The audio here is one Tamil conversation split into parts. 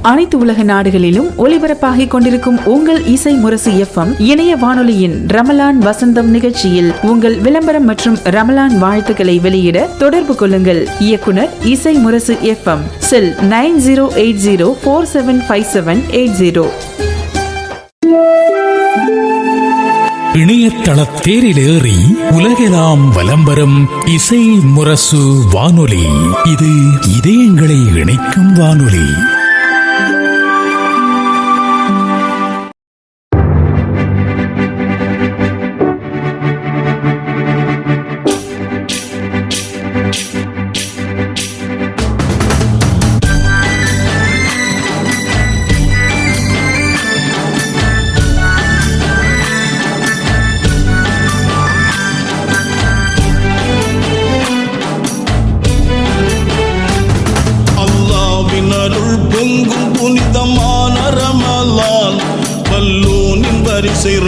அனைத்து உலக நாடுகளிலும் ஒலிபரப்பாகிக் கொண்டிருக்கும் உங்கள் இசை முரசு FM இணைய வானொலியின் ரமலான் வசந்தம் நிகழ்ச்சியில் உங்கள் விளம்பரம் மற்றும் ரமலான் வாழ்த்துக்களை வெளியிட தொடர்பு கொள்ளுங்கள். இயக்குனர் இசை முரசு FM, செல் 9080475780. இணையதள தேரிலேறி உலகெல்லாம் வலம்பெறும் இசை முரசு வானொலி. இது இதயங்களை இணைக்கும் வானொலி.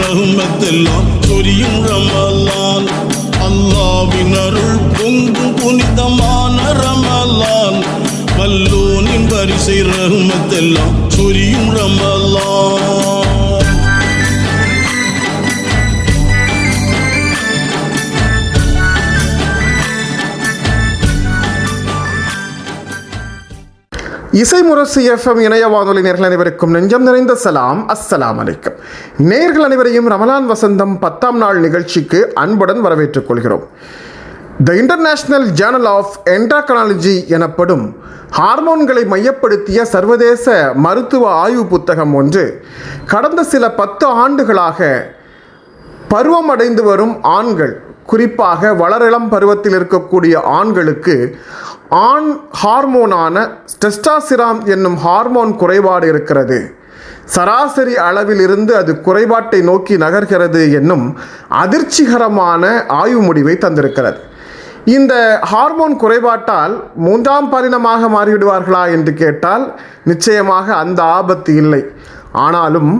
ரஹ்மத்தெல்லாம் சொரியும் ரமலான், அல்லாஹ்வின் அருள் பொங்கும் புனிதமான ரமலான், வல்லோனின் வரிசை ரஹ்மத்தெல்லாம் சொரியும் ரமலான். இசை முரசு FM இணைய வானொலி நேர்கள் அனைவருக்கும் நெஞ்சம் நிறைந்த சலாம், அஸ்ஸலாம் அலைக்கும். நேர்கள் அனைவரையும் ரமலான் வசந்தம் 10ஆம் நாள் நிகழ்ச்சிக்கு அன்புடன் வரவேற்றுக் கொள்கிறோம். த இன்டர்நேஷனல் ஜேர்னல் ஆஃப் என்டாக்ராலஜி எனப்படும் ஹார்மோன்களை மையப்படுத்திய சர்வதேச மருத்துவ ஆய்வு புத்தகம் ஒன்று கடந்த சில 10 ஆண்டுகளாக பருவமடைந்து வரும் ஆண்கள், குறிப்பாக வளரிளம் பருவத்தில் இருக்கக்கூடிய ஆண்களுக்கு ஆண் ஹார்மோனான டெஸ்டாஸ்டிரான் என்னும் ஹார்மோன் குறைபாடு இருக்கிறது, சராசரி அளவில் இருந்து அது குறைபாட்டை நோக்கி நகர்கிறது என்னும் அதிர்ச்சிகரமான ஆய்வு முடிவை தந்திருக்கிறது. இந்த ஹார்மோன் குறைபாட்டால் 3ஆம் பாலினமாக மாறிவிடுவார்களா என்று கேட்டால் நிச்சயமாக அந்த ஆபத்து இல்லை. ஆனாலும்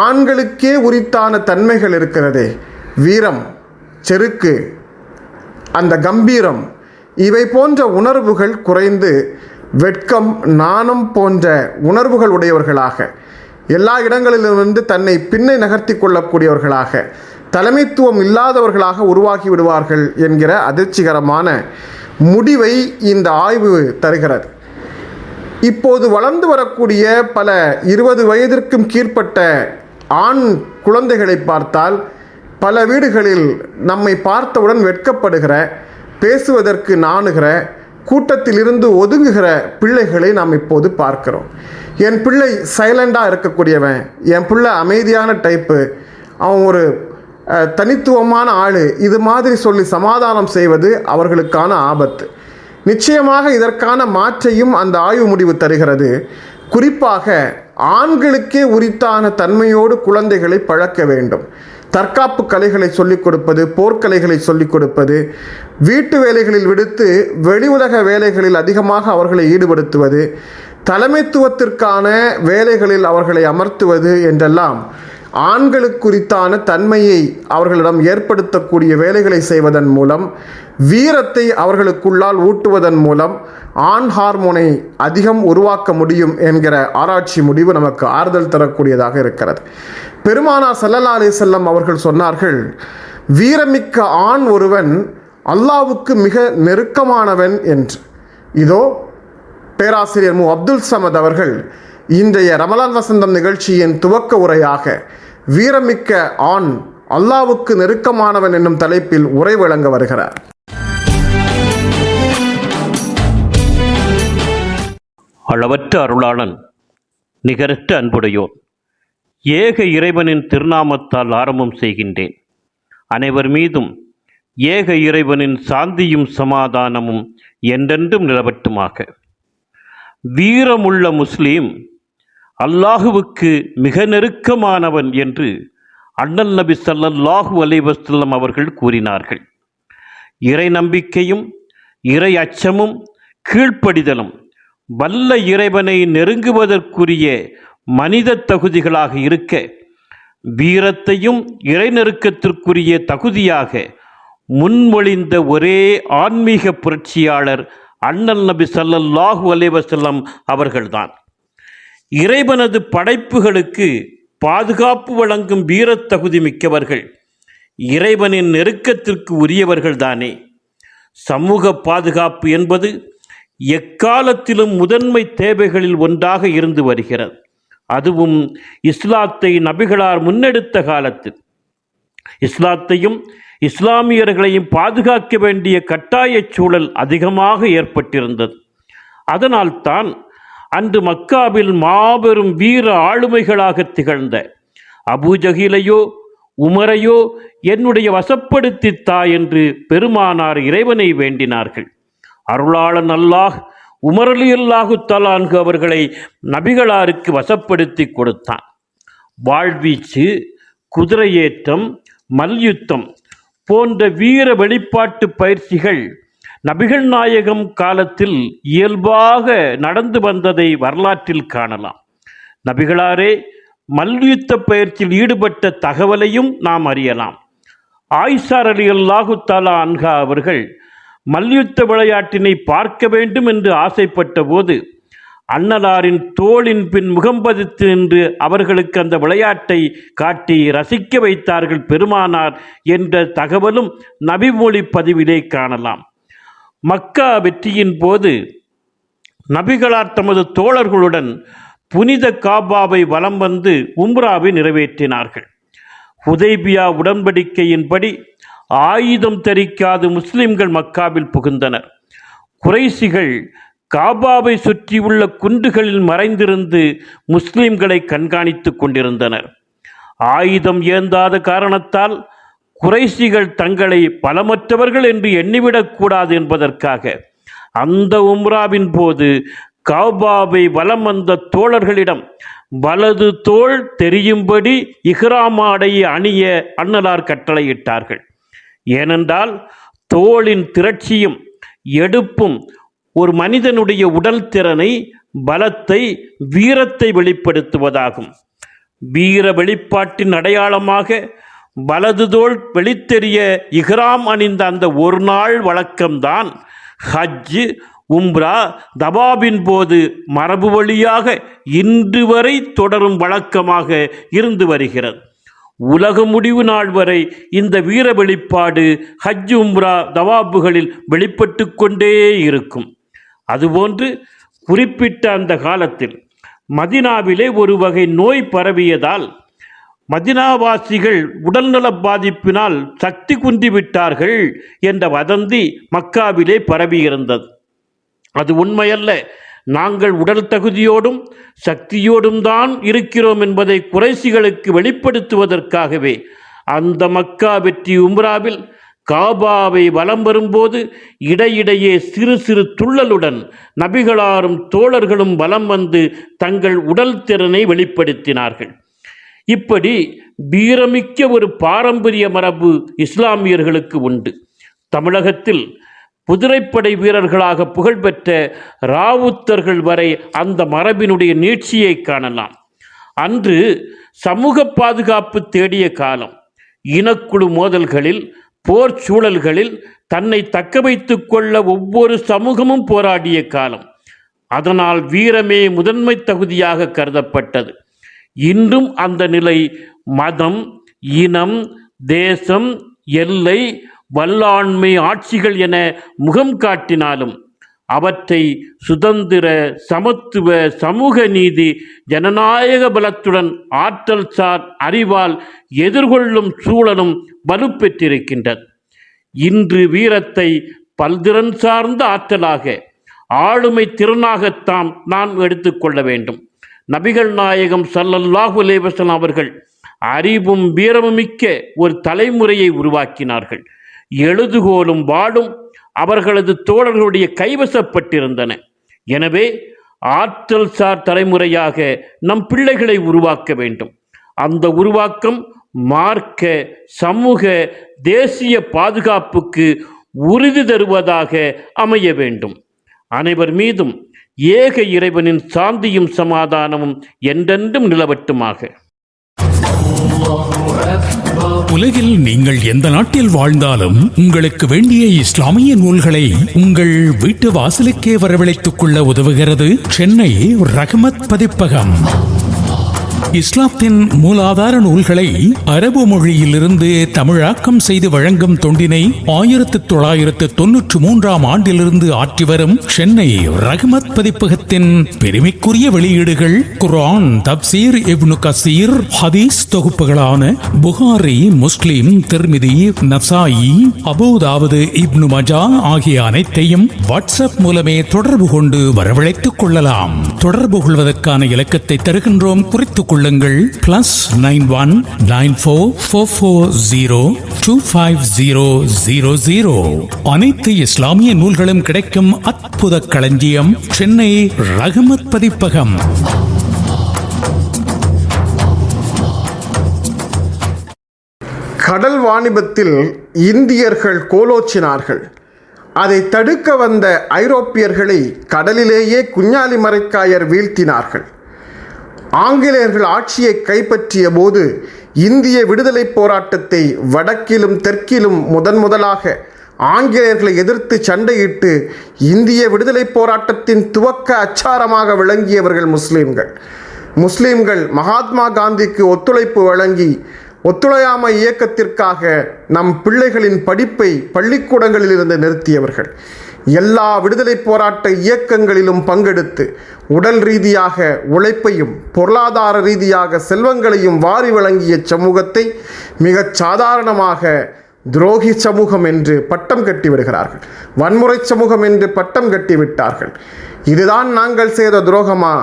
ஆண்களுக்கே உரித்தான தன்மைகள் இருக்கிறதே, வீரம், செருக்கு, அந்த கம்பீரம், இவை போன்ற உணர்வுகள் குறைந்து வெட்கம், நாணம் போன்ற உணர்வுகள் உடையவர்களாக, எல்லா இடங்களிலிருந்து தன்னை பின்னை நகர்த்தி கொள்ளக்கூடியவர்களாக, தலைமைத்துவம் இல்லாதவர்களாக உருவாகி விடுவார்கள் என்கிற அதிர்ச்சிகரமான முடிவை இந்த ஆய்வு தருகிறது. இப்போது வளர்ந்து வரக்கூடிய பல 20 வயதிற்கும் கீழ்ப்பட்ட ஆண் குழந்தைகளை பார்த்தால் பல வீடுகளில் நம்மை பார்த்தவுடன் வெட்கப்படுகிற, பேசுவதற்கு நாணுகிற, கூட்டத்தில் இருந்து ஒதுங்குகிற பிள்ளைகளை நாம் இப்போது பார்க்கிறோம். என் பிள்ளை சைலண்டாக இருக்கக்கூடியவன், என் பிள்ளை அமைதியான டைப்பு, அவன் ஒரு தனித்துவமான ஆள், இது மாதிரி சொல்லி சமாதானம் செய்வது அவர்களுக்கான ஆபத்து. நிச்சயமாக இதற்கான மாற்றையும் அந்த ஆய்வு முடிவு தருகிறது. குறிப்பாக ஆண்களுக்கே உரித்தான தன்மையோடு குழந்தைகளை பழக்க வேண்டும். தற்காப்பு கலைகளை சொல்லிக் கொடுப்பது, போர்க்கலைகளை சொல்லிக் கொடுப்பது, வீட்டு வேலைகளில் விடுத்து வெளி உலக வேலைகளில் அதிகமாக அவர்களை ஈடுபடுத்துவது, தலைமைத்துவத்திற்கான வேலைகளில் அவர்களை அமர்த்துவது என்றெல்லாம் ஆண்களுக்குரித்தான தன்மையை அவர்களிடம் ஏற்படுத்தக்கூடிய வேலைகளை செய்வதன் மூலம், வீரத்தை அவர்களுக்குள்ளால் ஊட்டுவதன் மூலம் ஆண் ஹார்மோனை அதிகம் உருவாக்க முடியும் என்கிற ஆராய்ச்சி முடிவு நமக்கு ஆறுதல் தரக்கூடியதாக இருக்கிறது. பெருமானார் ஸல்லல்லாஹு அலைஹி வஸல்லம் அவர்கள் சொன்னார்கள், வீரமிக்க ஆண் ஒருவன் அல்லாஹ்வுக்கு மிக நெருக்கமானவன் என்று. இதோ பேராசிரியர் அப்துல் சமத் அவர்கள் இன்றைய ரமலான் வசந்தம் நிகழ்ச்சியின் துவக்க உரையாக வீரமிக்க ஆண் அல்லாஹ்வுக்கு நெருக்கமானவன் என்னும் தலைப்பில் உரை வழங்க வருகிறார். அளவற்ற அருளாளன், நிகரற்ற அன்புடையோர், ஏக இறைவனின் திருநாமத்தால் ஆரம்பம் செய்கின்றேன். அனைவர் மீதும் ஏக இறைவனின் சாந்தியும் சமாதானமும் என்றென்றும் நிலவட்டுமாக. வீரமுள்ள முஸ்லீம் அல்லாஹுவுக்கு மிக நெருக்கமானவன் என்று அண்ணல் நபி ஸல்லல்லாஹு அலைஹி வஸல்லம் அவர்கள் கூறினார்கள். இறை நம்பிக்கையும் இறை அச்சமும் கீழ்ப்படிதலும் வல்ல இறைவனை நெருங்குவதற்குரிய மனித தகுதிகளாக இருக்க, வீரத்தையும் இறை நெருக்கத்திற்குரிய தகுதியாக முன்மொழிந்த ஒரே ஆன்மீக புரட்சியாளர் அண்ணல் நபி ஸல்லல்லாஹு அலைஹி வஸல்லம் அவர்கள்தான். இறைவனது படைப்புகளுக்கு பாதுகாப்பு வழங்கும் வீரத்தகுதி மிக்கவர்கள் இறைவனின் நெருக்கத்திற்கு உரியவர்கள்தானே. சமூக பாதுகாப்பு என்பது எக்காலத்திலும் முதன்மை தேவைகளில் ஒன்றாக இருந்து வருகிறது. அதுவும் இஸ்லாத்தை நபிகளார் முன்னெடுத்த காலத்தில் இஸ்லாத்தையும் இஸ்லாமியர்களையும் பாதுகாக்க வேண்டிய கட்டாய சூழல் அதிகமாக ஏற்பட்டிருந்தது. அதனால்தான் அன்று மக்காவில் மாபெரும் வீர ஆளுமைகளாக திகழ்ந்த அபூஜஹிலையோ உமரையோ என்னுடைய வசப்படுத்தித்தா என்று பெருமானார் இறைவனை வேண்டினார்கள். அருளாளன் அல்லாஹ் உமர் ரலியல்லாஹு தஆலா அன்ஹு அவர்களை நபிகளாருக்கு வசப்படுத்தி கொடுத்தான். வாழ்வீச்சு, குதிரையேற்றம், மல்யுத்தம் போன்ற வீர வெளிப்பாட்டு பயிற்சிகள் நபிகள் நாயகம் காலத்தில் இயல்பாக நடந்து வந்ததை வரலாற்றில் காணலாம். நபிகளாரே மல்யுத்த பயிற்சியில் ஈடுபட்ட தகவலையும் நாம் அறியலாம். ஆயிஷா ரலியல்லாஹு தஆலா அன்ஹா அவர்கள் மல்யுத்த விளையாட்டினை பார்க்க வேண்டும் என்று ஆசைப்பட்ட போது அன்னலாரின் தோளின் பின் முகம் பதித்து நின்று அவர்களுக்கு அந்த விளையாட்டை காட்டி ரசிக்க வைத்தார்கள் பெருமானார் என்ற தகவலும் நபிமொழி பதிவிலே காணலாம். மக்கா வெற்றியின் போது நபிகளார் தமது தோழர்களுடன் புனித காபாவை வலம் வந்து உம்ராவை நிறைவேற்றினார்கள். ஹுதைபியா உடன்படிக்கையின்படி ஆயுதம் தரிக்காது முஸ்லிம்கள் மக்காவில் புகுந்தனர். குறைசிகள் காபாவை சுற்றியுள்ள குன்றுகளில் மறைந்திருந்து முஸ்லிம்களை கண்காணித்து கொண்டிருந்தனர். ஆயுதம் ஏந்தாத காரணத்தால் குறைசிகள் தங்களை பலமற்றவர்கள் என்று எண்ணிவிடக்கூடாது என்பதற்காக அந்த உம்ராவின் போது காபாவை வலம் வந்த தோழர்களிடம் வலது தோள் தெரியும்படி இஹ்ராம் ஆடையை அணிய அன்னலார் கட்டளையிட்டார்கள். ஏனென்றால் தோளின் திரட்சியும் எடுப்பும் ஒரு மனிதனுடைய உடல் திறனை, பலத்தை, வீரத்தை வெளிப்படுத்துவதாகும். வீர வெளிப்பாட்டின் அடையாளமாக வலது தோள் வெளித்தெரிய இஹ்ராம் அணிந்த அந்த ஒரு நாள் வழக்கம்தான் ஹஜ், உம்ரா, தவாபின் போது மரபு வழியாக இன்று வரை தொடரும் வழக்கமாக இருந்து வருகிறது. உலக முடிவு நாள் வரை இந்த வீர வெளிப்பாடு ஹஜ், உம்ரா, தவாபுகளில் வெளிப்பட்டு கொண்டே இருக்கும். அதுபோன்று குறிப்பிட்ட அந்த காலத்தில் மதினாவிலே ஒரு வகை நோய் பரவியதால் மதினாவாசிகள் உடல்நல பாதிப்பினால் சக்தி குன்றிவிட்டார்கள் என்ற வதந்தி மக்காவிலே பரவியிருந்தது. அது உண்மையல்ல. நாங்கள் உடல் தகுதியோடும் சக்தியோடும் தான் இருக்கிறோம் என்பதை குறைசிகளுக்கு வெளிப்படுத்துவதற்காகவே அந்த மக்கா வெற்றி உம்ராவில் காபாவை வலம் வரும்போது இடையிடையே சிறு சிறு துள்ளலுடன் நபிகளாரும் தோழர்களும் வலம் வந்து தங்கள் உடல் திறனை வெளிப்படுத்தினார்கள். இப்படி வீரமிக்க ஒரு பாரம்பரிய மரபு இஸ்லாமியர்களுக்கு உண்டு. தமிழகத்தில் குதிரைப்படை வீரர்களாக புகழ்பெற்ற ராவுத்தர்கள் வரை அந்த மரபினுடைய நீட்சியை காணலாம். அன்று சமூக பாதுகாப்பு தேடிய காலம். இனக்குழு மோதல்களில், போர் சூழல்களில் தன்னை தக்க வைத்துக் கொள்ள ஒவ்வொரு சமூகமும் போராடிய காலம். அதனால் வீரமே முதன்மை தகுதியாக கருதப்பட்டது. இன்றும் அந்த நிலை மதம், இனம், தேசம், எல்லை, வல்லாண்மை ஆட்சிகள் என முகம் காட்டினாலும் அவற்றை சுதந்திர, சமத்துவ, சமூக நீதி, ஜனநாயக பலத்துடன் ஆற்றல் சார் அறிவால் எதிர்கொள்ளும் சூழலும் வலுப்பெற்றிருக்கின்றது. இன்று வீரத்தை பல்திறன் சார்ந்த ஆற்றலாக, ஆளுமை திறனாகத்தான் நாம் எடுத்துக்கொள்ள வேண்டும். நபிகள் நாயகம் ஸல்லல்லாஹு அலைஹி வஸல்லம் அவர்கள் அறிவும் வீரமும் மிக்க ஒரு தலைமுறையை உருவாக்கினார்கள். எழுதுகோலும் வாளும் அவர்களது தோழர்களுடைய கைவசப்பட்டிருந்தன. எனவே ஆற்றல் சார் தலைமுறையாக நம் பிள்ளைகளை உருவாக்க வேண்டும். அந்த உருவாக்கம் மார்க்க, சமூக, தேசிய பாதுகாப்புக்கு உறுதி தருவதாக அமைய வேண்டும். அனைவர் மீதும் ஏக இறைவனின் சாந்தியும் சமாதானமும் என்றென்றும் நிலவட்டுமாக. உலகில் நீங்கள் எந்த நாட்டில் வாழ்ந்தாலும் உங்களுக்கு வேண்டிய இஸ்லாமிய நூல்களை உங்கள் வீட்டு வாசலுக்கே வரவழைத்துக் கொள்ள உதவுகிறது சென்னை ரஹ்மத் பதிப்பகம். இஸ்லாத்தின் மூலாதார நூல்களை அரபு மொழியிலிருந்து தமிழாக்கம் செய்து வழங்கும் தொண்டினை 1993 ஆண்டிலிருந்து ஆற்றி வரும் சென்னை ரஹ்மத் பதிப்பகத்தின் பெருமைக்குரிய வெளியீடுகள் குர்ஆன், தப்சீர், இப்னு கசீர், ஹதீஸ் தொகுப்புகளான புகாரி, முஸ்லிம், திர்மிதி, நசாயி, அபூதாவுது, இப்னு மஜா ஆகிய அனைத்தையும் வாட்ஸ்அப் மூலமே தொடர்பு கொண்டு வரவழைத்துக் கொள்ளலாம். தொடர்பு கொள்வதற்கான இலக்கத்தை தருகின்றோம், குறித்துக் கொள்ளுங்கள். +9194402500. அனைத்து இஸ்லாமிய நூல்களும் கிடைக்கும் அற்புத களஞ்சியம் சென்னை ரஹ்மத் பதிப்பகம். கடல் வாணிபத்தில் இந்தியர்கள் கோலோச்சினார்கள். அதை தடுக்க வந்த ஐரோப்பியர்களை கடலிலேயே குஞ்ஞாலி மரைக்காயர் வீழ்த்தினார்கள். ஆங்கிலேயர்கள் ஆட்சியை கைப்பற்றிய போது இந்திய விடுதலை போராட்டத்தை வடக்கிலும் தெற்கிலும் முதலாக ஆங்கிலேயர்களை எதிர்த்து சண்டையிட்டு இந்திய விடுதலை போராட்டத்தின் துவக்க அச்சாரமாக விளங்கியவர்கள் முஸ்லிம்கள் மகாத்மா காந்திக்கு ஒத்துழைப்பு வழங்கி ஒத்துழையாமை இயக்கத்திற்காக நம் பிள்ளைகளின் படிப்பை பள்ளிக்கூடங்களில் இருந்து நிறுத்தியவர்கள். எல்லா விடுதலை போராட்ட இயக்கங்களிலும் பங்கெடுத்து உடல் ரீதியாக உழைப்பையும் பொருளாதார ரீதியாக செல்வங்களையும் வாரி வழங்கிய சமூகத்தை மிகச் சாதாரணமாக துரோகி சமூகம் என்று பட்டம் கட்டி விடுகிறார்கள். வன்முறை சமூகம் என்று பட்டம் கட்டிவிட்டார்கள். இதுதான் நாங்கள் செய்த துரோகமா,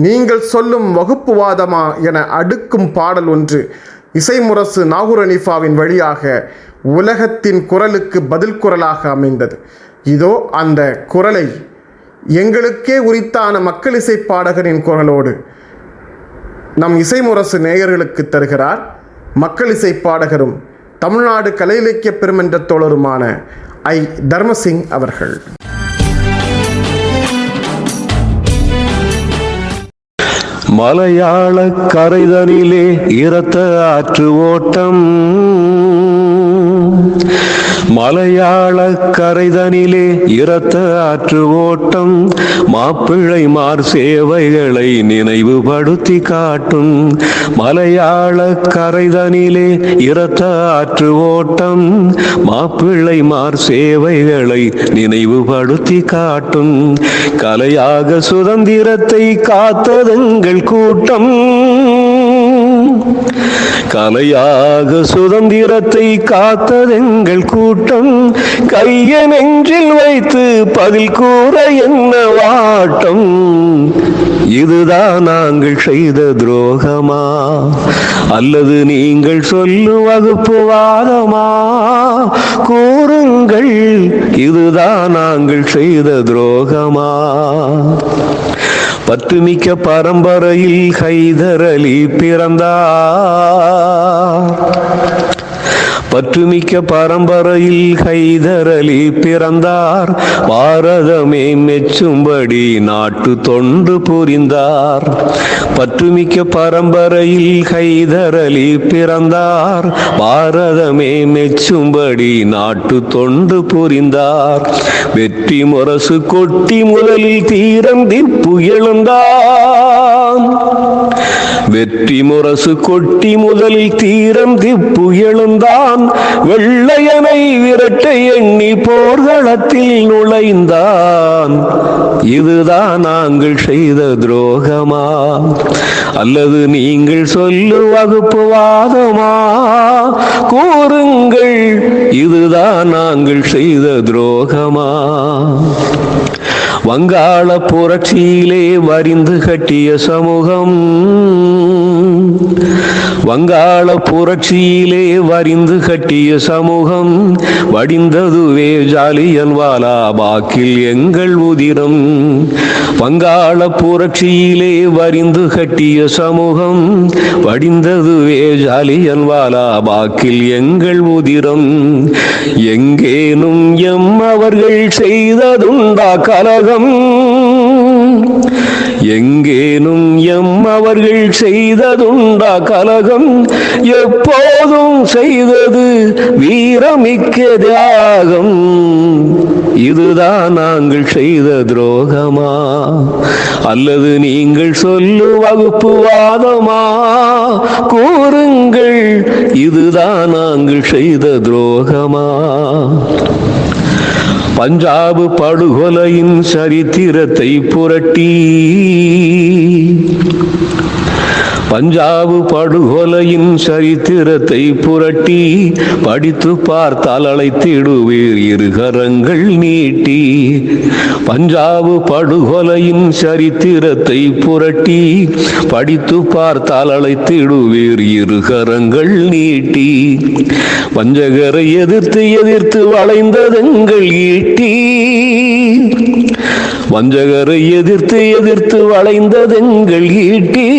நீங்கள் சொல்லும் வகுப்புவாதமா என அடுக்கும் பாடல் ஒன்று இசைமுரசு நாகூர் ஹனீஃபாவின் வழியாக உலகத்தின் குரலுக்கு பதில் குரலாக அமைந்தது. இதோ அந்த குரலை எங்களுக்கே உரித்தான மக்கள் இசை பாடகரின் குரலோடு நம் இசைமுரசு நேயர்களுக்கு தருகிறார் மக்கள் இசை பாடகரும் தமிழ்நாடு கலை இலக்கிய பெருமன்ற தோழருமான ஐ தர்மசிங் அவர்கள். மலையாள கரைதனிலே இரத்த ஆற்று ஓட்டம், மலையாள கரைதனிலே இரத்த ஆற்று ஓட்டம், மாப்பிள்ளைமார் சேவைகளை நினைவுபடுத்தி காட்டும். மலையாள கரைதனிலே இரத்த ஆற்று ஓட்டம், மாப்பிள்ளைமார் சேவைகளை நினைவுபடுத்தி காட்டும். கலையாக சுதந்திரத்தை காத்ததெங்கள் கூட்டம், கலையாக சுதந்திரத்தை காத்ததெங்கள் கூட்டம், கைய நெஞ்சில் வைத்து பதில் கூற என்ன வாட்டம். இதுதான் நாங்கள் செய்த துரோகமா, அல்லது நீங்கள் சொல்லும் வகுப்புவாதமா? கூறுங்கள், இதுதான் நாங்கள் செய்த துரோகமா? பத்துமிக்க பரம்பரையில் ஹைதர் அலி பிறந்தார், பற்றுமிக்க பரம்பரையில் ஹைதர் அலி பிறந்தார். பாரதமே மெச்சும்படி நாட்டு தொண்டு புரிந்தார். பற்றுமிக்க பரம்பரையில் ஹைதர் அலி பிறந்தார். பாரதமே மெச்சும்படி நாட்டு தொண்டு புரிந்தார். வெற்றி முரசு கொட்டி முதலில் தீரம் திப்பு எழுந்தான். வெற்றி முரசு கொட்டி முதலில் தீரம் திப்பு எழுந்தான். வெள்ளையனை விரட்ட எண்ணி போர்களத்தில் நுழைந்தான். இதுதான் நாங்கள் செய்த துரோகமா, அல்லது நீங்கள் சொல்லும் வகுப்புவாதமா? கூறுங்கள், இதுதான் நாங்கள் செய்த துரோகமா? வங்காள புரட்சியிலே வரிந்து கட்டிய சமூகம், வங்காள புரட்சியிலே வரிந்து கட்டிய சமூகம், வடிந்ததுவே ஜாலியன்வாலா பாக்கில் எங்கள் உதிரம். வங்காள புரட்சியிலே வரிந்து கட்டிய சமூகம், வடிந்ததுவே ஜாலியன்வாலா பாக்கில் எங்கள் உதிரம். எங்கேனும் எம் அவர்கள் செய்ததுண்டா கலகம், எங்கேனும் அவர்கள் செய்ததுண்டா கலகம், எப்போதும் செய்தது வீரமிக்க தியாகம். இதுதான் நாங்கள் செய்த துரோகமா, அல்லது நீங்கள் சொல்லும் வகுப்புவாதமா? கூறுங்கள், இதுதான் நாங்கள் செய்த துரோகமா? பஞ்சாப் படுகொலையின் சரித்திரத்தை புரட்டி, பஞ்சாப் படுகொலையின் சரித்திரத்தை புரட்டி படித்து பார்த்தால் அழைத்திடுவீர் இருகரங்கள் நீட்டி. பஞ்சாப் படுகொலையின் சரித்திரத்தை புரட்டி படித்து பார்த்தால் அழைத்திடுவீர் இருகரங்கள் நீட்டி. வஞ்சகரை எதிர்த்து வளைந்ததெங்கள் ஈட்டி. வஞ்சகரை எதிர்த்து வளைந்ததெங்கள் ஈட்டி.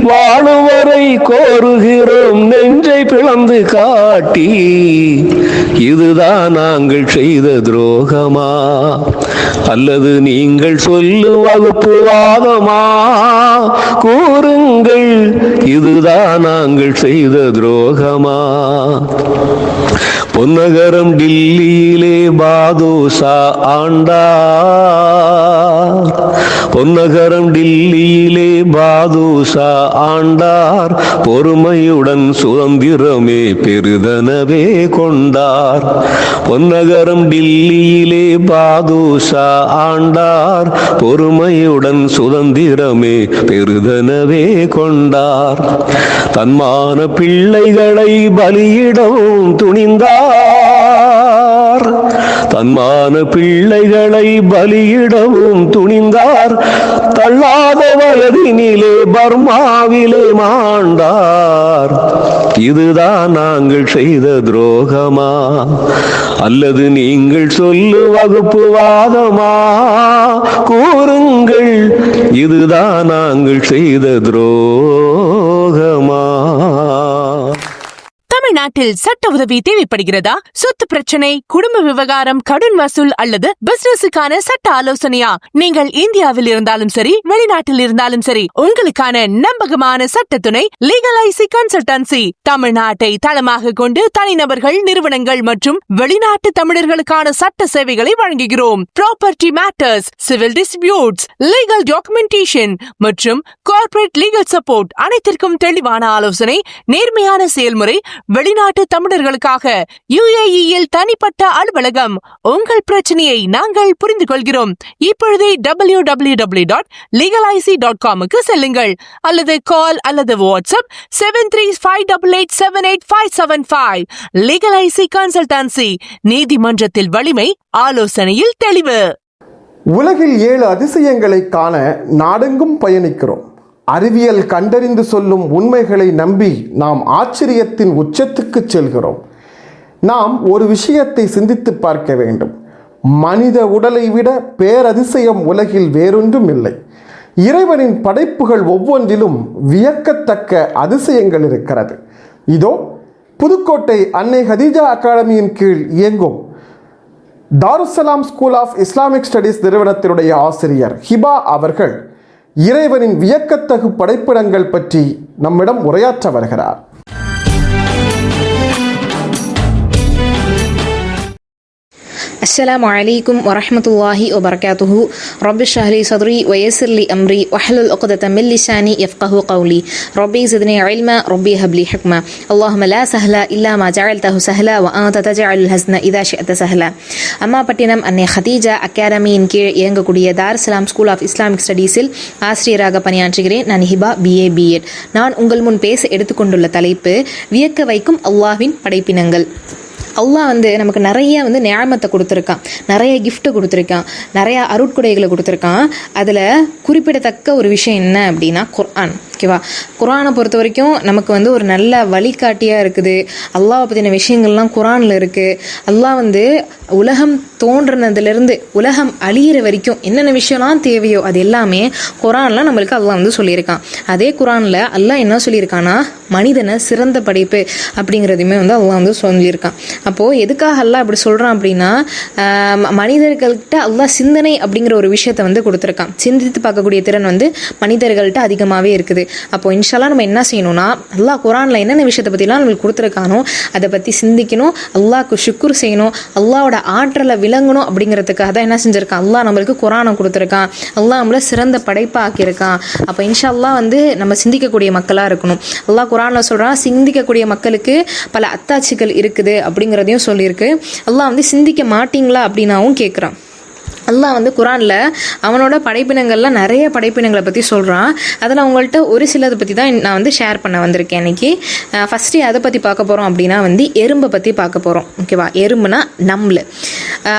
வாழுவரை கோருகிறோம் நெஞ்சை பிளந்து காட்டி. இதுதான் நாங்கள் செய்த துரோகமா, அல்லது நீங்கள் சொல்லும் வகுப்புவாதமா? கூறுங்கள், இதுதான் நாங்கள் செய்த துரோகமா? பொன்னகரம் டில்லியிலே பாதுஷா ஆண்டார். பொன்னகரம் டில்லியிலே பாதுஷா ஆண்டார். பொறுமையுடன் சுதந்திரமே பெருதனவே கொண்டார். பொன்னகரம் டில்லியிலே பாதுஷா ஆண்டார். பொறுமையுடன் சுதந்திரமே பெருதனவே கொண்டார். தன்மான பிள்ளைகளை பலியிடவும் துணிந்தார். தன்மான பிள்ளைகளை பலியிடவும் துணிந்தார். தள்ளாத வயதினிலே பர்மாவிலே மாண்டார். இதுதான் நாங்கள் செய்த துரோகமா, அல்லது நீங்கள் சொல்லும் வகுப்புவாதமா? கூறுங்கள், இதுதான் நாங்கள் செய்த துரோகமா? தமிழ்நாட்டில் சட்ட உதவி தேவைப்படுகிறதா? சொத்து பிரச்சனை, குடும்ப விவகாரம், கடன் வசூல் அல்லது பிசினஸுக்கான சட்ட ஆலோசனையா? நீங்கள் இந்தியாவில் இருந்தாலும் சரி, வெளிநாட்டில் இருந்தாலும் சரி, உங்களுக்கான நம்பகமான சட்ட துணை லீகல் ஐசி கன்சல்டன்சி. தமிழ்நாட்டை தளமாக கொண்டு தனிநபர்கள், நிறுவனங்கள் மற்றும் வெளிநாட்டு தமிழர்களுக்கான சட்ட சேவைகளை வழங்குகிறோம். Property matters, civil disputes, legal documentation மற்றும் கார்ப்பரேட் லீகல் சப்போர்ட் அனைத்திற்கும் தெளிவான ஆலோசனை, நேர்மையான செயல்முறை. வெளிநாட்டு தமிழர்களுக்காக UAE-யில் தனிப்பட்ட அலுவலகம். உங்கள் பிரச்சனையை நாங்கள் புரிந்து கொள்கிறோம். இப்பொழுதே www.legalic.com-க்கு செல்லுங்கள் அல்லது கால் அல்லது வாட்ஸ்அப் 7358878575. Legal IC consultancy. நீதிமன்றத்தில் வலிமை, ஆலோசனையில் தெளிவு. உலகில் 7 அதிசயங்களை காண நாடெங்கும் பயணிக்கிறோம். அறிவியல் கண்டறிந்து சொல்லும் உண்மைகளை நம்பி நாம் ஆச்சரியத்தின் உச்சத்துக்கு செல்கிறோம். நாம் ஒரு விஷயத்தை சிந்தித்து பார்க்க வேண்டும். மனித உடலை விட பேரதிசயம் உலகில் வேறொன்றும் இல்லை. இறைவனின் படைப்புகள் ஒவ்வொன்றிலும் வியக்கத்தக்க அதிசயங்கள் இருக்கிறது. இதோ புதுக்கோட்டை அன்னை ஹதீஜா அகாடமியின் கீழ் இயங்கும் Darussalam school of Islamic studies நிறுவனத்தினுடைய ஆசிரியர் ஹிபா அவர்கள் இறைவனின் வியக்கத்தகு படைப்பிடங்கள் பற்றி நம்மிடம் உரையாற்ற வருகிறார். السلام عليكم ورحمة الله وبركاته. رب اشرح لي صدري ويسر لي أمري واحلل عقدة من لساني يفقهوا قولي. ربي زدني علما ربي هب لي حكما. اللهم لا سهل إلا ما جعلته سهلا وأنت تجعل الحزن إذا شئت سهلا. அம்மாபட்டினம் அன்னை ஹதீஜா அகாடமியின் கீழ் இயங்கக்கூடிய தாருஸ்ஸலாம் ஸ்கூல் ஆஃப் இஸ்லாமிக் ஸ்டடீஸில் ஆசிரியராக பணியாற்றுகிறேன். நான் ஹிபா BA B.Ed. நான் உங்கள் முன் பேச எடுத்துக்கொண்டுள்ள தலைப்பு வியக்க வைக்கும் அல்லாஹ்வின் படைப்பினங்கள். அல்லாஹ் நமக்கு நிறைய நியாமத்தை கொடுத்துருக்கான், நிறைய கிஃப்ட் கொடுத்துருக்கான், நிறைய அருட்கொடைகளை கொடுத்துருக்கான். அதில் குறிப்பிடத்தக்க ஒரு விஷயம் என்ன அப்படின்னா குர்ஆன். ஓகேவா. குரானை பொறுத்த வரைக்கும் நமக்கு வந்து ஒரு நல்ல வழிகாட்டியாக இருக்குது. அல்லாஹ் பற்றின விஷயங்கள்லாம் குரானில் இருக்குது. அல்லாஹ் வந்து உலகம் தோன்றினதுலேருந்து உலகம் அழியிற வரைக்கும் என்னென்ன விஷயம்லாம் தேவையோ அது எல்லாமே குரானில் நம்மளுக்கு அல்லாஹ் வந்து சொல்லியிருக்கான். அதே குரானில் அல்லாஹ் என்ன சொல்லியிருக்கான்னா மனிதனை சிறந்த படைப்பு அப்படிங்கிறதையுமே வந்து அல்லாஹ் வந்து சொல்லியிருக்கான். அப்போது எதுக்காக அல்லாஹ் அப்படி சொல்கிறான் அப்படின்னா மனிதர்கள்கிட்ட அல்லாஹ் சிந்தனை அப்படிங்கிற ஒரு விஷயத்தை வந்து கொடுத்துருக்கான். சிந்தித்து பார்க்கக்கூடிய திறன் வந்து மனிதர்கள்ட்ட அதிகமாகவே இருக்குது. அப்போ இன்ஷால்லா நம்ம என்ன செய்யணும்னா அல்லாஹ் குரானில் என்னென்ன விஷயத்தை பற்றிலாம் நம்மளுக்கு கொடுத்துருக்கானோ அதை பற்றி சிந்திக்கணும், அல்லாஹ்க்கு ஷுக்குர் செய்யணும், அல்லாஹோட ஆற்றலை விளங்கணும். அப்படிங்கிறதுக்காக தான் என்ன செஞ்சுருக்கான் அல்லாஹ் நம்மளுக்கு குரானை கொடுத்துருக்கான். அல்லாஹ் நம்மளை சிறந்த படைப்பாக ஆக்கியிருக்கான். அப்போ இன்ஷா அல்லாஹ் வந்து நம்ம சிந்திக்கக்கூடிய மக்களாக இருக்கணும். அல்லாஹ் குரானில் சொல்கிறான் சிந்திக்கக்கூடிய மக்களுக்கு பல அத்தாட்சிகள் இருக்குது அப்படிங்கிறதையும் சொல்லியிருக்கு. அல்லாஹ் வந்து சிந்திக்க மாட்டீங்களா அப்படின்னாவும் கேட்குறான். அல்லாஹ் வந்து குரானில் அவனோட படைப்பினங்கள்லாம் நிறைய படைப்பினங்களை பற்றி சொல்கிறான். அதில் அவங்கள்ட்ட ஒரு சிலதை பற்றி தான் நான் வந்து ஷேர் பண்ண வந்திருக்கேன் இன்றைக்கி. ஃபஸ்ட்டு அதை பற்றி பார்க்க போகிறோம் அப்படின்னா வந்து எறும்பை பற்றி பார்க்க போகிறோம். ஓகேவா. எறும்புனா நம்லு.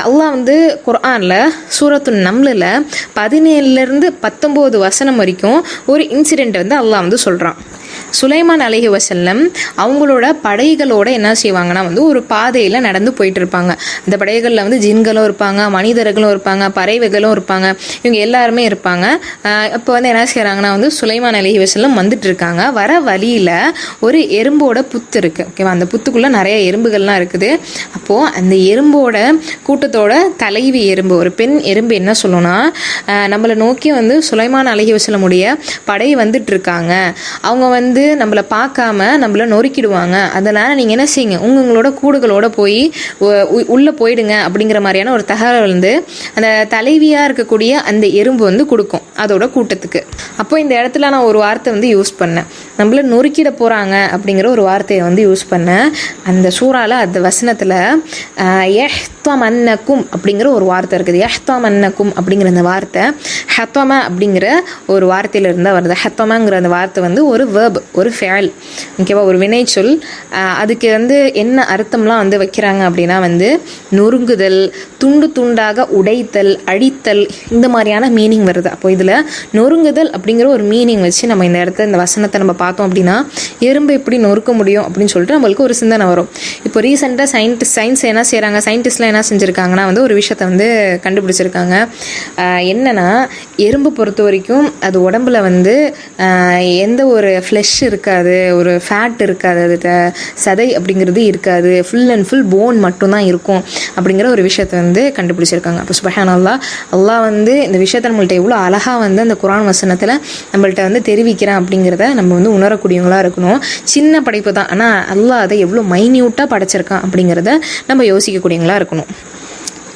அல்லாஹ் வந்து குர்ஆனில் சூரத்து நம்லில் 17 to 19 வசனம் வரைக்கும் ஒரு இன்சிடெண்ட் வந்து அல்லாஹ் வந்து சொல்கிறான். சுலைமான் அலைஹி வஸல்லம் அவங்களோட படைகளோட என்ன செய்வாங்கன்னா வந்து ஒரு பாதையில் நடந்து போயிட்டு இருப்பாங்க. அந்த படைகளில் வந்து ஜின்களும் இருப்பாங்க, மனிதர்களும் இருப்பாங்க, பறவைகளும் இருப்பாங்க, இவங்க எல்லாருமே இருப்பாங்க. இப்போ வந்து என்ன செய்கிறாங்கன்னா வந்து சுலைமான் அலைஹி வஸல்லம் வந்துட்டு இருக்காங்க. வர வழியில் ஒரு எறும்போட புத்து இருக்குது. ஓகேவா. அந்த புத்துக்குள்ளே நிறைய எறும்புகள்லாம் இருக்குது. அப்போது அந்த எறும்போட கூட்டத்தோட தலைவி எறும்பு, ஒரு பெண் எறும்பு என்ன சொல்லணும்னா நம்மளை நோக்கி வந்து சுலைமான் அலைஹி வஸல்லமுடைய படை வந்துட்டு இருக்காங்க, அவங்க வந்து நம்மளை பார்க்காம நம்மளை நொறுக்கிடுவாங்க, அதனால் நீங்கள் என்ன செய்யுங்க உங்களோட கூடுகளோட போய் உள்ளே போயிடுங்க அப்படிங்கிற மாதிரியான ஒரு தகவல் வந்து அந்த தலைவியாக இருக்கக்கூடிய அந்த எறும்பு வந்து கொடுக்கும் அதோட கூட்டத்துக்கு. அப்போ இந்த இடத்துல நான் ஒரு வார்த்தை வந்து யூஸ் பண்ணேன், நம்மள நொறுக்கிட போகிறாங்க அப்படிங்கிற ஒரு வார்த்தையை வந்து யூஸ் பண்ணேன். அந்த சூறாவில் அந்த வசனத்தில் யஹ்தமன்னக்கும் அப்படிங்கிற ஒரு வார்த்தை இருக்குது. யஹ்தமன்னக்கும் அப்படிங்கிற அந்த வார்த்தை ஹத்தம அப்படிங்கிற ஒரு வார்த்தையில் இருந்தால் வருது. ஹத்தமங்கிற அந்த வார்த்தை வந்து ஒரு வேர்ப், ஒரு ஃபேல். ஓகேவா. ஒரு வினைச்சொல். அதுக்கு வந்து என்ன அர்த்தம்லாம் வந்து வைக்கிறாங்க அப்படின்னா வந்து நொறுங்குதல், துண்டு துண்டாக உடைத்தல், அழித்தல், இந்த மாதிரியான மீனிங் வருது. அப்போ இதில் நொறுங்குதல் அப்படிங்கிற ஒரு மீனிங் வச்சு நம்ம இந்த இடத்த இந்த வசனத்தை நம்ம பார்த்தோம் அப்படின்னா எறும்பு எப்படி நொறுக்க முடியும் அப்படின்னு சொல்லிட்டு நம்மளுக்கு ஒரு சிந்தனை வரும். இப்போ ரீசெண்டாக சயின்ஸ் என்ன செய்கிறாங்க, சயின்டிஸ்ட்லாம் என்ன செஞ்சுருக்காங்கன்னா வந்து ஒரு விஷயத்தை வந்து கண்டுபிடிச்சிருக்காங்க. என்னென்னா எறும்பு பொறுத்த வரைக்கும் அது உடம்புல வந்து எந்த ஒரு ஃப்ளெஷ் இருக்காது, ஒரு ஃபேட் இருக்காது, அது சதை அப்படிங்கிறது இருக்காது, ஃபுல் அண்ட் ஃபுல் போன் மட்டும்தான் இருக்கும் அப்படிங்கிற ஒரு விஷயத்தை வந்து கண்டுபிடிச்சிருக்காங்க. அப்போ சுப்ஹானல்லாஹ், அல்லாஹ் வந்து இந்த விஷயத்தை நம்மள்ட்ட எவ்வளோ அழகாக வந்து அந்த குர்ஆன் வசனத்தில் நம்மள்ட்ட வந்து தெரிவிக்கிறேன் அப்படிங்கிறத நம்ம வந்து உணரக்கூடியவங்களாக இருக்கணும். சின்ன படைப்பு தான், ஆனால் அல்லாஹ் அதை எவ்வளோ மைன்யூட்டாக படைச்சிருக்கான் அப்படிங்கிறத நம்ம யோசிக்கக்கூடியவங்களாக இருக்கணும்.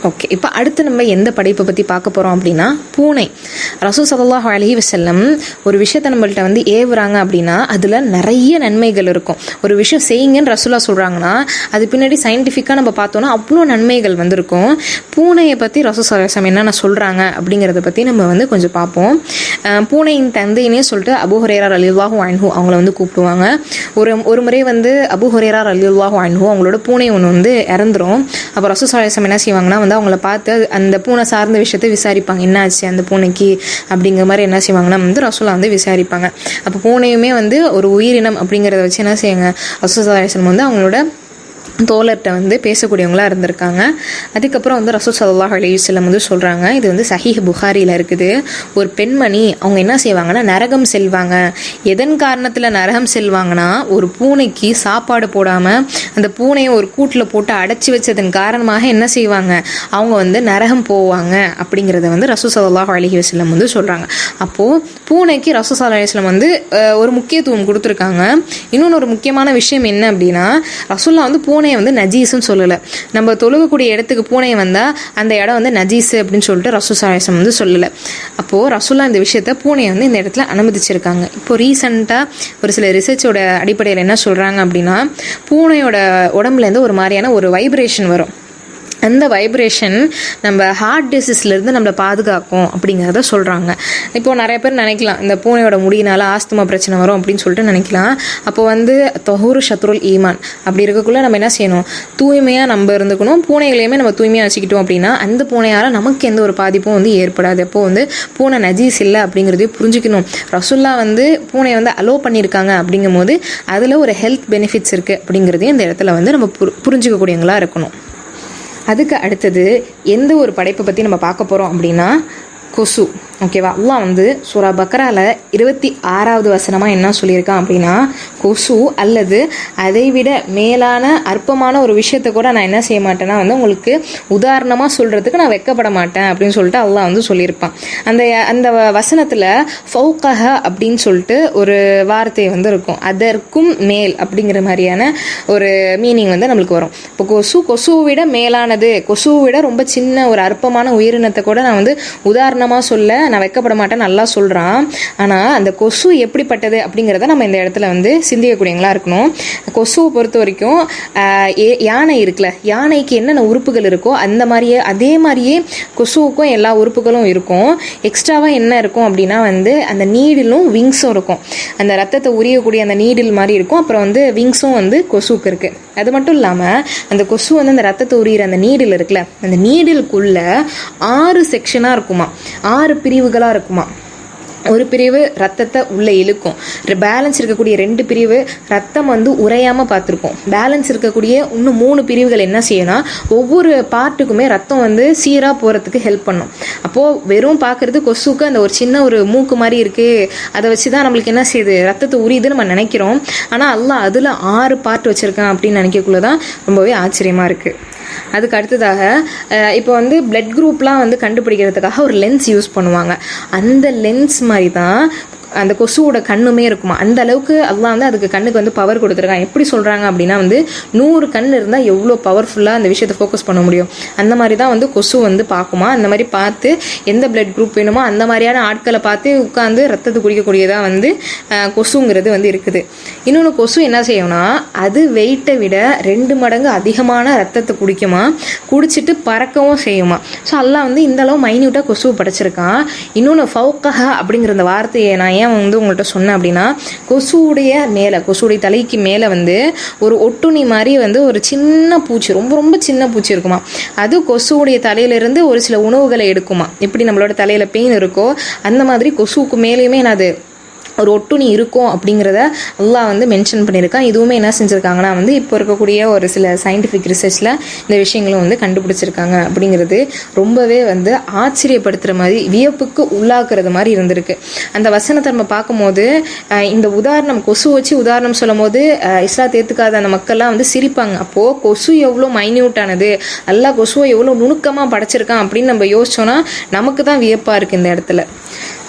ஓகே. இப்போ அடுத்து நம்ம எந்த படைப்பை பற்றி பார்க்க போகிறோம் அப்படின்னா பூனை. ரசூல் ஸல்லல்லாஹு அலைஹி வஸல்லம் ஒரு விஷயத்தை நம்மள்ட்ட வந்து ஏவுறாங்க அப்படின்னா அதில் நிறைய நன்மைகள் இருக்கும். ஒரு விஷயம் செய்யுங்கன்னு ரசூலா சொல்கிறாங்கன்னா அது பின்னாடி சயின்டிஃபிக்காக நம்ம பார்த்தோன்னா அவ்வளோ நன்மைகள் வந்திருக்கும். பூனையை பற்றி ரசூல் ஸல்லல்லாஹு அலைஹி வஸல்லம் என்னென்ன சொல்கிறாங்க அப்படிங்கிறத பற்றி நம்ம வந்து கொஞ்சம் பார்ப்போம். பூனையின் தந்தையினே சொல்லிட்டு அபூ ஹுரைரா ரலியல்லாஹு அன்ஹு அவங்கள வந்து கூப்பிடுவாங்க. ஒரு முறை வந்து அபூ ஹுரைரா ரலியல்லாஹு அன்ஹு அவங்களோட பூனை ஒன்று வந்து இறந்துரும். அப்போ ரசூல் ஸல்லல்லாஹு அலைஹி வஸல்லம் என்ன செய்வாங்கன்னா வந்து அவங்கள பார்த்து அந்த பூனை சார்ந்த விஷயத்தை விசாரிப்பாங்க, என்ன ஆச்சு அந்த பூனைக்கு அப்படிங்கிற மாதிரி என்ன செய்வாங்கன்னா வந்து ரசூலா வந்து விசாரிப்பாங்க. அப்போ பூனையுமே வந்து ஒரு உயிரினம் அப்படிங்கிறத வச்சு என்ன செய்யுங்க ரசூல் ஸல்லல்லாஹு அலைஹி வஸல்லம் வந்து அவங்களோட தோழர்கிட்ட வந்து பேசக்கூடியவங்களாக இருந்திருக்காங்க. அதுக்கப்புறம் வந்து ரசூல் ஸல்லல்லாஹு அலைஹி வஸல்லம் வந்து சொல்கிறாங்க, இது வந்து சஹீஹ் புகாரியில் இருக்குது. ஒரு பெண்மணி அவங்க என்ன செய்வாங்கன்னா நரகம் செல்வாங்க. எதன் காரணத்தில் நரகம் செல்வாங்கன்னா ஒரு பூனைக்கு சாப்பாடு போடாமல் அந்த பூனையை ஒரு கூட்டில் போட்டு அடைச்சி வச்சதன் காரணமாக என்ன செய்வாங்க அவங்க வந்து நரகம் போவாங்க அப்படிங்கிறத வந்து ரசூல் ஸல்லல்லாஹு அலைஹி வஸல்லம் வந்து சொல்கிறாங்க. அப்போது பூனைக்கு ரசூல் ஸல்லல்லாஹு அலைஹி வஸல்லம் வந்து ஒரு முக்கியத்துவம் கொடுத்துருக்காங்க. இன்னொன்று ஒரு முக்கியமான விஷயம் என்ன அப்படின்னா ரசூல்லா வந்து பூனை வந்து நஜீஸ்ன்னு சொல்லலை. நம்ம தொழுகக்கூடிய இடத்துக்கு பூனை வந்தால் அந்த இடம் வந்து நஜீஸ் அப்படின்னு சொல்லிட்டு ரசூல் ஸல்லல்லாஹு அலைஹி வஸல்லம் வந்து சொல்லலை. அப்போது ரசூல்லா இந்த விஷயத்த பூனையை வந்து இந்த இடத்துல அனுமதிச்சிருக்காங்க. இப்போ ரீசெண்டாக ஒரு சில ரிசர்ச்சோட அடிப்படையில் என்ன சொல்கிறாங்க அப்படின்னா பூனையோட உடம்புலேருந்து ஒரு மாதிரியான ஒரு வைப்ரேஷன் வரும். அந்த வைப்ரேஷன் நம்ம ஹார்ட் டிசீஸ்லேருந்து நம்மளை பாதுகாக்கும் அப்படிங்கிறத சொல்கிறாங்க. இப்போது நிறைய பேர் நினைக்கலாம் இந்த பூனையோட முடியினால் ஆஸ்துமா பிரச்சனை வரும் அப்படின்னு சொல்லிட்டு நினைக்கலாம். அப்போ வந்து தொஹூரு ஷத்ருல் ஈமான் அப்படி இருக்கக்குள்ளே நம்ம என்ன செய்யணும், தூய்மையாக நம்ம இருந்துக்கணும். பூனைகளையுமே நம்ம தூய்மையாக வச்சுக்கிட்டோம் அப்படின்னா அந்த பூனையால் நமக்கு எந்த ஒரு பாதிப்பும் வந்து ஏற்படாது. அப்போது வந்து பூனை நஜீஸ் இல்லை அப்படிங்கிறதையும் புரிஞ்சுக்கணும். ரசுல்லா வந்து பூனையை வந்து அலோவ் பண்ணியிருக்காங்க அப்படிங்கும் போது அதில் ஒரு ஹெல்த் பெனிஃபிட்ஸ் இருக்குது அப்படிங்கிறதையும் இந்த இடத்துல வந்து நம்ம புரிஞ்சுக்கக்கூடியவங்களாக இருக்கணும். அதுக்கு அடுத்தது எந்த ஒரு படைப்பை பற்றி நம்ம பார்க்க போகிறோம் அப்படின்னா கொசு. ஓகேவா, அல்லாஹ் வந்து சூரா பக்ரால 26வது வசனமாக என்ன சொல்லியிருக்கான் அப்படின்னா, கொசு அல்லது அதை விட மேலான அற்பமான ஒரு விஷயத்தை கூட நான் என்ன செய்ய மாட்டேன்னா வந்து உங்களுக்கு உதாரணமாக சொல்கிறதுக்கு நான் வெட்கப்பட மாட்டேன் அப்படின்னு சொல்லிட்டு அல்லாஹ் வந்து சொல்லியிருப்பான். அந்த வசனத்தில் ஃபௌகஹ அப்படின்னு சொல்லிட்டு ஒரு வார்த்தை வந்து இருக்கும். அதற்கும் மேல் அப்படிங்கிற மாதிரியான ஒரு மீனிங் வந்து நம்மளுக்கு வரும். இப்போ கொசுவை விட மேலானது, கொசுவை விட ரொம்ப சின்ன ஒரு அற்பமான உயிரினத்தை கூட நான் வந்து உதாரணமாக சொல்ல நான் வைக்கப்பட மாட்டேன் நல்லா சொல்கிறான். ஆனால் அந்த கொசு எப்படிப்பட்டது அப்படிங்கிறத நம்ம இந்த இடத்துல வந்து சிந்திக்கக்கூடியவங்களா இருக்கணும். கொசுவை பொறுத்த வரைக்கும் யானை இருக்குல்ல, யானைக்கு என்னென்ன உறுப்புகள் இருக்கோ அதே மாதிரியே கொசுவுக்கும் எல்லா உறுப்புகளும் இருக்கும். எக்ஸ்ட்ராவாக என்ன இருக்கும் அப்படின்னா வந்து அந்த நீடிலும் விங்ஸும் இருக்கும். அந்த ரத்தத்தை உரியக்கூடிய அந்த நீடில் மாதிரி இருக்கும். அப்புறம் வந்து விங்ஸும் வந்து கொசுவுக்கு இருக்குது. அது மட்டும் இல்லாமல் அந்த கொசு வந்து அந்த ரத்தத்தை உரியிற அந்த நீடில் இருக்குல்ல, அந்த நீடிலுக்குள்ள 6 செக்ஷனாக இருக்குமா, 6 பிரிவுகளாக இருக்குமா. ஒரு பிரிவு ரத்தத்தை உள்ளே இழுக்கும், பேலன்ஸ் இருக்கக்கூடிய 2 பிரிவு ரத்தம் வந்து உறையாமல் பார்த்துருக்கோம். பேலன்ஸ் இருக்கக்கூடிய இன்னும் 3 பிரிவுகள் என்ன செய்யணும்னா ஒவ்வொரு பார்ட்டுக்குமே ரத்தம் வந்து சீராக போகிறதுக்கு ஹெல்ப் பண்ணும். அப்போது வெறும் பார்க்குறது கொசுக்கு அந்த ஒரு சின்ன ஒரு மூக்கு மாதிரி இருக்குது, அதை வச்சு தான் நம்மளுக்கு என்ன செய்யுது, ரத்தத்தை உரியுதுன்னு நம்ம நினைக்கிறோம். ஆனால் அல்லாஹ் அதில் 6 பார்ட் வச்சுருக்கான் அப்படின்னு நினைக்கக்குள்ள தான் ரொம்பவே ஆச்சரியமாக இருக்குது. அதுக்கு அடுத்ததாக இப்போ வந்து பிளட் குரூப்லாம் வந்து கண்டுபிடிக்கிறதுக்காக ஒரு லென்ஸ் யூஸ் பண்ணுவாங்க. அந்த லென்ஸ் மாதிரி தான் அந்த கொசுவோட கண்ணுமே இருக்குமா. அந்த அளவுக்கு அல்லாஹ் வந்து அதுக்கு கண்ணுக்கு வந்து பவர் கொடுத்துருக்காங்க. எப்படி சொல்கிறாங்க அப்படின்னா வந்து 100 கண் இருந்தால் எவ்வளோ பவர்ஃபுல்லாக அந்த விஷயத்தை ஃபோக்கஸ் பண்ண முடியும். அந்த மாதிரி தான் வந்து கொசு வந்து பார்க்குமா. அந்த மாதிரி பார்த்து எந்த பிளட் குரூப் வேணுமோ அந்த மாதிரியான ஆட்களை பார்த்து உட்காந்து ரத்தத்தை குடிக்கக்கூடியதாக வந்து கொசுங்கிறது வந்து இருக்குது. இன்னொன்று கொசு என்ன செய்யும்னா அது வெயிட்டை விட 2 மடங்கு அதிகமான ரத்தத்தை குடிக்குமா, குடிச்சிட்டு பறக்கவும் செய்யுமா. ஸோ அல்லாஹ் வந்து இந்த அளவு மைன்யூட்டாக கொசுவை படைச்சிருக்கான். இன்னொன்று ஃபௌகஹ அப்படிங்கிற அந்த வார்த்தையை நான் ஏன் வந்து உங்கள்கிட்ட சொன்னேன் அப்படின்னா, கொசுவுடைய தலைக்கு மேலே வந்து ஒரு ஒட்டுணி மாதிரி வந்து ஒரு சின்ன பூச்சி, ரொம்ப ரொம்ப சின்ன பூச்சி இருக்குமா. அது கொசுவுடைய தலையிலிருந்து ஒரு சில உணவுகளை எடுக்குமா. எப்படி நம்மளோட தலையில் பெயின் இருக்கோ அந்த மாதிரி கொசுவுக்கு மேலேயுமே அது ஒரு ஒட்டுணி இருக்கும் அப்படிங்கிறத அல்லாஹ் வந்து மென்ஷன் பண்ணியிருக்கான். இதுவுமே என்ன செஞ்சுருக்காங்கன்னா வந்து இப்போ இருக்கக்கூடிய ஒரு சில சயின்டிஃபிக் ரிசர்ச்சில் இந்த விஷயங்களும் வந்து கண்டுபிடிச்சிருக்காங்க அப்படிங்கிறது ரொம்பவே வந்து ஆச்சரியப்படுத்துகிற மாதிரி, வியப்புக்கு உள்ளாக்குறது மாதிரி இருந்திருக்கு. அந்த வசனத்தை நம்ம பார்க்கும்போது இந்த உதாரணம் கொசு வச்சு உதாரணம் சொல்லும் போது இஸ்லாத்தை ஏற்றுக்காத அந்த மக்கள்லாம் வந்து சிரிப்பாங்க. அப்போது கொசு எவ்வளோ மைன்யூட்டானது, அல்லாஹ் கொசுவை எவ்வளோ நுணுக்கமாக படைச்சிருக்கான் அப்படின்னு நம்ம யோசிச்சோன்னா நமக்கு தான் வியப்பாக இருக்குது இந்த இடத்துல.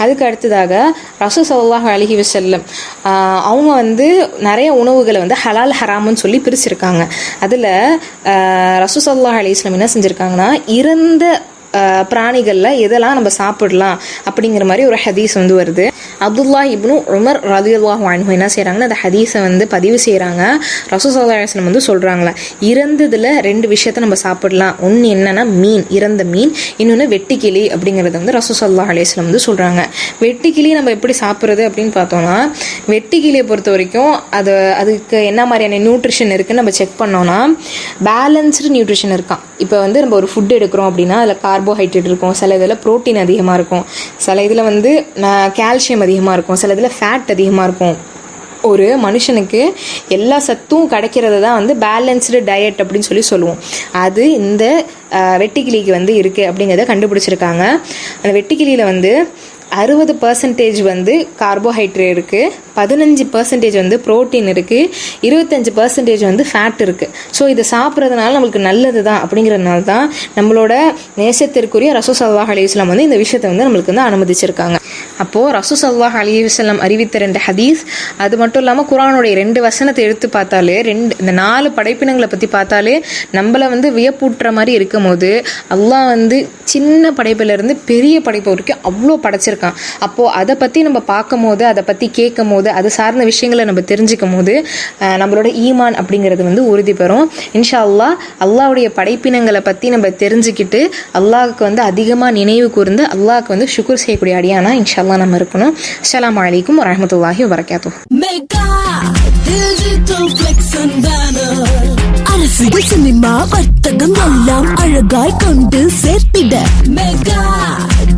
அதுக்கு அடுத்ததாக ரசூல் ஸல்லல்லாஹு அலைஹி வஸல்லம் அவங்க வந்து நிறைய உணவுகளை வந்து ஹலால் ஹராமுன்னு சொல்லி பிரிச்சிருக்காங்க. அதில் ரசூல் ஸல்லல்லாஹு அலைஹி வஸல்லம் என்ன செஞ்சுருக்காங்கன்னா இறந்த பிராணிகளில் எதெல்லாம் நம்ம சாப்பிடலாம் அப்படிங்கிற மாதிரி ஒரு ஹதீஸ் வந்து வருது. அப்துல்லா இப்னு உமர் ரலியல்லாஹு அன்ஹு என்ன செய்கிறாங்கன்னா அந்த ஹதீஸை வந்து பதிவு செய்கிறாங்க. ரசூல் ஸல்லல்லாஹு அலைஹி வஸல்லம் வந்து சொல்கிறாங்களா, இறந்ததில் 2 விஷயத்த நம்ம சாப்பிடலாம். ஒன்று என்னென்னா மீன், இறந்த மீன். இன்னொன்று வெட்டுக்கிளி அப்படிங்கிறது வந்து ரசூல் ஸல்லல்லாஹு அலைஹி வஸல்லம் வந்து சொல்கிறாங்க. வெட்டுக்கிளி நம்ம எப்படி சாப்பிட்றது அப்படின்னு பார்த்தோம்னா, வெட்டுக்கிளியை பொறுத்த வரைக்கும் அதுக்கு என்ன மாதிரியான நியூட்ரிஷன் இருக்குன்னு நம்ம செக் பண்ணோன்னா பேலன்ஸ்டு நியூட்ரிஷன் இருக்கான். இப்போ வந்து நம்ம ஒரு ஃபுட் எடுக்கிறோம் அப்படின்னா அதில் கார்போஹைட்ரேட் இருக்கும், சில இதில் ப்ரோட்டீன் அதிகமாக இருக்கும், சில இதில் வந்து கால்சியம் அதிகமாக இருக்கும், சில இதில் ஃபேட் அதிகமாக இருக்கும். ஒரு மனுஷனுக்கு எல்லா சத்தும் கிடைக்கிறது தான் வந்து பேலன்ஸ்டு டயட் அப்படின்னு சொல்லி சொல்லுவோம். அது இந்த வெட்டுக்கிளிக்கு வந்து இருக்குது அப்படிங்கிறத கண்டுபிடிச்சிருக்காங்க. அந்த வெட்டுக்கிளியில் வந்து 60% வந்து கார்போஹைட்ரேட் இருக்குது, 15% வந்து ப்ரோட்டீன் இருக்குது, 25% வந்து ஃபேட் இருக்குது. ஸோ இதை சாப்பிட்றதுனால நம்மளுக்கு நல்லது தான் அப்படிங்கிறதுனால தான் நம்மளோட நேசத்திற்குரிய ரசூல் ஸல்லல்லாஹு அலைஹி வஸல்லம் வந்து இந்த விஷயத்தை வந்து நம்மளுக்கு வந்து அனுமதிச்சிருக்காங்க. அப்போது ரசூல் ஸல்லல்லாஹு அலைஹி வஸல்லம் அறிவித்த 2 ஹதீஸ், அது மட்டும் இல்லாமல் குர்ஆனுடைய 2 வசனத்தை எடுத்து பார்த்தாலே இந்த 4 படைப்பினங்களை பற்றி பார்த்தாலே நம்மளை வந்து வியப்பூட்டுற மாதிரி இருக்கும் போது அல்லாஹ் வந்து சின்ன படைப்பிலிருந்து பெரிய படைப்பு வரைக்கும் அவ்வளோ படைச்சிருக்காங்க. வச்சுருக்கான். அப்போது அதை பற்றி நம்ம பார்க்கும் போது, அதை பற்றி கேட்கும் போது, அது சார்ந்த விஷயங்களை நம்ம தெரிஞ்சுக்கும் போது நம்மளோட ஈமான் அப்படிங்கிறது வந்து உறுதி பெறும். இன்ஷா அல்லாஹ் அல்லாஹ்வுடைய படைப்பினங்களை பற்றி நம்ம தெரிஞ்சுக்கிட்டு அல்லாஹ்வுக்கு வந்து அதிகமாக நினைவு கூர்ந்து அல்லாஹ்வுக்கு வந்து ஷுக்ர் செய்யக்கூடிய அடியானா இன்ஷா அல்லாஹ் நம்ம இருக்கணும். அஸ்ஸலாமு அலைக்கும் வரஹ்மத்துல்லாஹி வபரகாத்துஹு. அரசியல், சினிமா, வர்த்தகம் எல்லாம் அழகாய் கொண்டு சேர்த்திட mega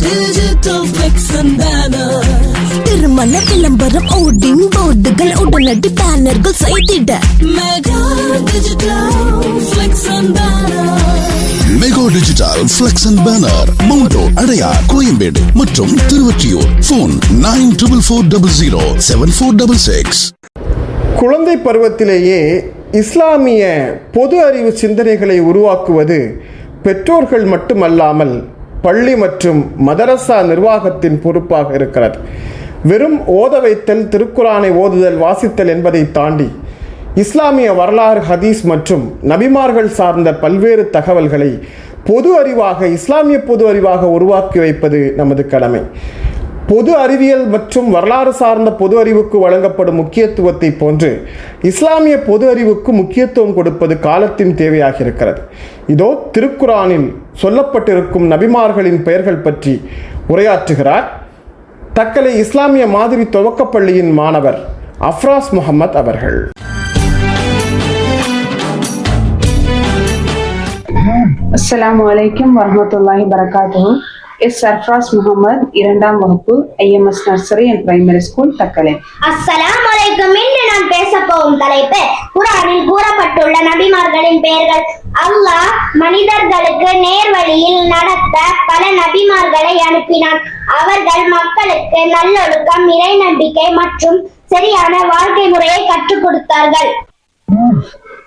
digital flex and banner. திருமண விளம்பரம், ஓர்டிங் போர்டுகள், உடனடி பேனர்கள் செய்திட mega digital flex and banner. Mega digital flex and banner, மவுண்டோ, அடையார், கோயம்பேடு மற்றும் திருவொற்றியூர். போன் 9440074666. குழந்தை பருவத்திலேயே இஸ்லாமிய பொது அறிவு சிந்தனைகளை உருவாக்குவது பெற்றோர்கள் மட்டுமல்லாமல் பள்ளி மற்றும் மதரசா நிர்வாகத்தின் பொறுப்பாக இருக்கிறது. வெறும் ஓத வைத்தல், திருக்குரானை ஓதுதல், வாசித்தல் என்பதை தாண்டி இஸ்லாமிய வரலாறு, ஹதீஸ் மற்றும் நபிமார்கள் சார்ந்த பல்வேறு தகவல்களை பொது அறிவாக, இஸ்லாமிய பொது அறிவாக உருவாக்கி வைப்பது நமது கடமை. பொது அறிவியல் மற்றும் வரலாறு சார்ந்த பொது அறிவுக்கு வழங்கப்படும் முக்கியத்துவத்தை போன்று இஸ்லாமிய பொது அறிவுக்கு முக்கியத்துவம் கொடுப்பது காலத்தின் தேவையாக இருக்கிறது. இதோ திருக்குரானில் சொல்லப்பட்டிருக்கும் நபிமார்களின் பெயர்கள் பற்றி உரையாற்றுகிறார் தக்கலை இஸ்லாமிய மாதிரி துவக்கப்பள்ளியின் மாணவர் அஃப்ராஸ் முகமது அவர்கள். அஸ்ஸலாமு அலைக்கும் வரஹ்மத்துல்லாஹி வபரகாத்துஹு. சர்ஃப்ராஸ் முகமது, 2ஆம் வகுப்பு, IMS nursery and primary school, Thuckalay. அஸ்ஸலாமு அலைக்கும். இன்று நான் பேச போகும் தலைப்பு குர்ஆனில் கூறப்பட்டுள்ள நபிமார்களின் பெயர்கள். அல்லாஹ் மனிதர்களுக்கு நேர்வழியில் நடத்த பல நபிமார்களை அனுப்பினான். அவர்கள் மக்களுக்கு நல்லொழுக்கம், இறை நம்பிக்கை மற்றும் சரியான வாழ்க்கை முறையை கற்றுக் கொடுத்தார்கள்.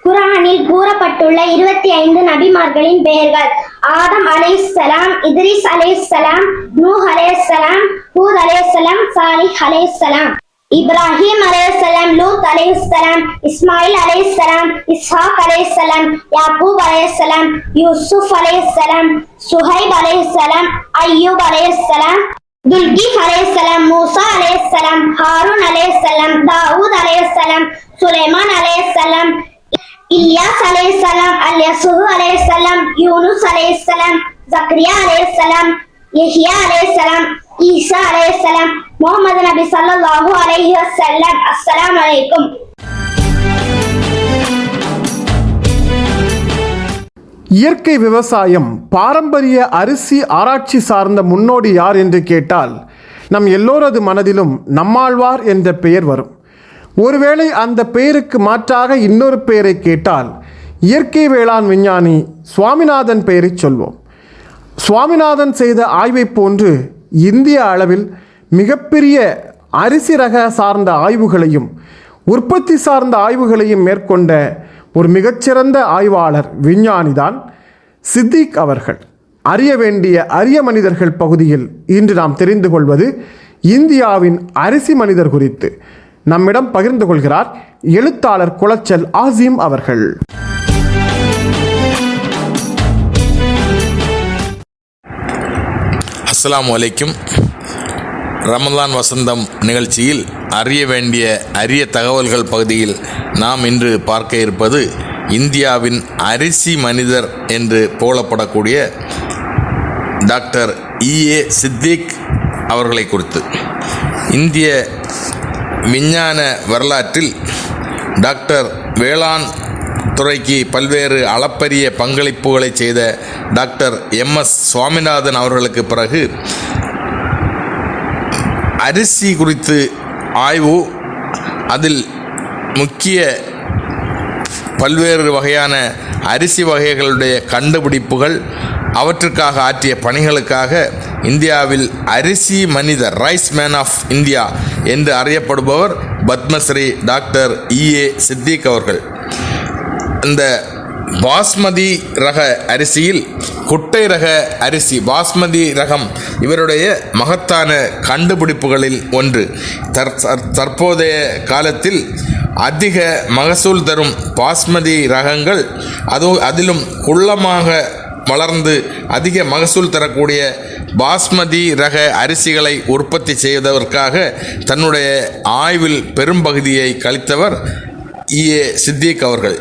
குர்ஆனில் கூறப்பட்டுள்ள 25 நபிமார்களின் பெயர்கள்: ஆதம் அலைஹிஸ்ஸலாம், இத்ரிஸ் அலைஹிஸ்ஸலாம், நூஹ் அலைஹிஸ்ஸலாம், ஹூத் அலைஹிஸ்ஸலாம், சாலிஹ் அலைஹிஸ்ஸலாம், இப்ராஹிம் அலைஹிஸ்ஸலாம், லூத் அலைஹிஸ்ஸலாம், இஸ்மாயில் அலைஹிஸ்ஸலாம், இஸ்ஹாக் அலைஹிஸ்ஸலாம், யாக்கூப் அலைஹிஸ்ஸலாம், யூசுப் அலைஹிஸ்ஸலாம், சுஹைப் அலைஹிஸ்ஸலாம், அய்யூப் அலைஹிஸ்ஸலாம், துல்கிஃப் அலைஹிஸ்ஸலாம், மூசா அலைஹிஸ்ஸலாம், ஹாரூன் அலைஹிஸ்ஸலாம், தாவூத் அலைஹிஸ்ஸலாம், சுலைமான் அலைஹிஸ்ஸலாம், இல்யாஸ் அலைஹிஸ்ஸலாம், அல்யஸூஹ் அலைஹிஸ்ஸலாம், யூனுஸ் அலைஹிஸ்ஸலாம், ஜக்கரியா அலைஹிஸ்ஸலாம், யஹ்யா அலைஹிஸ்ஸலாம், ஈசா அலைஹிஸ்ஸலாம், முஹம்மது நபி ஸல்லல்லாஹு அலைஹி வஸல்லம். அஸ்ஸலாமு அலைக்கும். இயற்கை விவசாயம், பாரம்பரிய அரிசி ஆராய்ச்சி சார்ந்த முன்னோடி யார் என்று கேட்டால் நம் எல்லோரது மனதிலும் நம்மாழ்வார் என்ற பெயர் வரும். ஒருவேளை அந்த பெயருக்கு மாற்றாக இன்னொரு பெயரை கேட்டால் இயற்கை வேளாண் விஞ்ஞானி சுவாமிநாதன் பெயரை சொல்வோம். சுவாமிநாதன் செய்த ஆய்வை போன்று இந்திய அளவில் மிகப்பெரிய அரிசி ரக சார்ந்த ஆய்வுகளையும் உற்பத்தி சார்ந்த ஆய்வுகளையும் மேற்கொண்ட ஒரு மிகச்சிறந்த ஆய்வாளர், விஞ்ஞானிதான் சித்திக் அவர்கள். அறிய வேண்டிய அரிய மனிதர்கள் பகுதியில் இன்று நாம் தெரிந்து கொள்வது இந்தியாவின் அரிசி மனிதர் குறித்து. நம்மிடம் பகிர்ந்து கொள்கிறார் எழுத்தாளர் குளச்சல் ஆசிம் அவர்கள். அஸ்ஸலாமு அலைக்கும். ரமலான் வசந்தம் நிகழ்ச்சியில் அறிய வேண்டிய அரிய தகவல்கள் பகுதியில் நாம் இன்று பார்க்க இருப்பது இந்தியாவின் அரிசி மனிதர் என்று போலப்படக்கூடிய டாக்டர் E.A. சித்திக் அவர்களை குறித்து. இந்திய விஞ்ஞான வரலாற்றில் டாக்டர் வேளாண் துறைக்கு பல்வேறு அளப்பரிய பங்களிப்புகளை செய்த டாக்டர் MS சுவாமிநாதன் அவர்களுக்கு பிறகு அரிசி குறித்து ஆய்வு, அதில் முக்கிய பல்வேறு வகையான அரிசி வகைகளுடைய கண்டுபிடிப்புகள், அவற்றுக்காக ஆற்றிய பணிகளுக்காக இந்தியாவில் அரிசி மனிதர், ரைஸ் மேன் ஆஃப் இந்தியா என்று அறியப்படுபவர் பத்மஸ்ரீ டாக்டர் E.A. சித்திக் அவர்கள். இந்த பாஸ்மதி ரக அரிசியில் குட்டை ரக அரிசி, பாஸ்மதி ரகம் இவருடைய மகத்தான கண்டுபிடிப்புகளில் ஒன்று. தற்போதைய காலத்தில் அதிக மகசூல் தரும் பாஸ்மதி ரகங்கள், அதிலும் குள்ளமாக வளர்ந்து அதிக மகசூல் தரக்கூடிய பாஸ்மதி ரக அரிசிகளை உற்பத்தி செய்வதற்காக தன்னுடைய ஆய்வில் பெரும்பகுதியை கழித்தவர் E.A. சித்திக் அவர்கள்.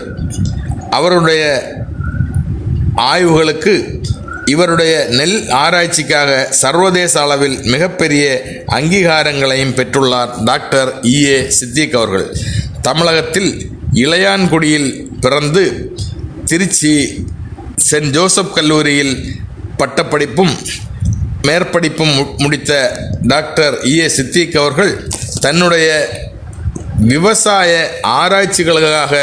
அவருடைய ஆய்வுகளுக்கு இவருடைய நெல் ஆராய்ச்சிக்காக சர்வதேச அளவில் மிகப்பெரிய அங்கீகாரங்களையும் பெற்றுள்ளார் டாக்டர் E.A. சித்திக் அவர்கள். தமிழகத்தில் இளையான்குடியில் பிறந்து திருச்சி சென்ட் ஜோசப் கல்லூரியில் பட்டப்படிப்பும் மேற்படிப்பும் முடித்த டாக்டர் E.A. சித்திக் அவர்கள் தன்னுடைய விவசாய ஆராய்ச்சிகளுக்காக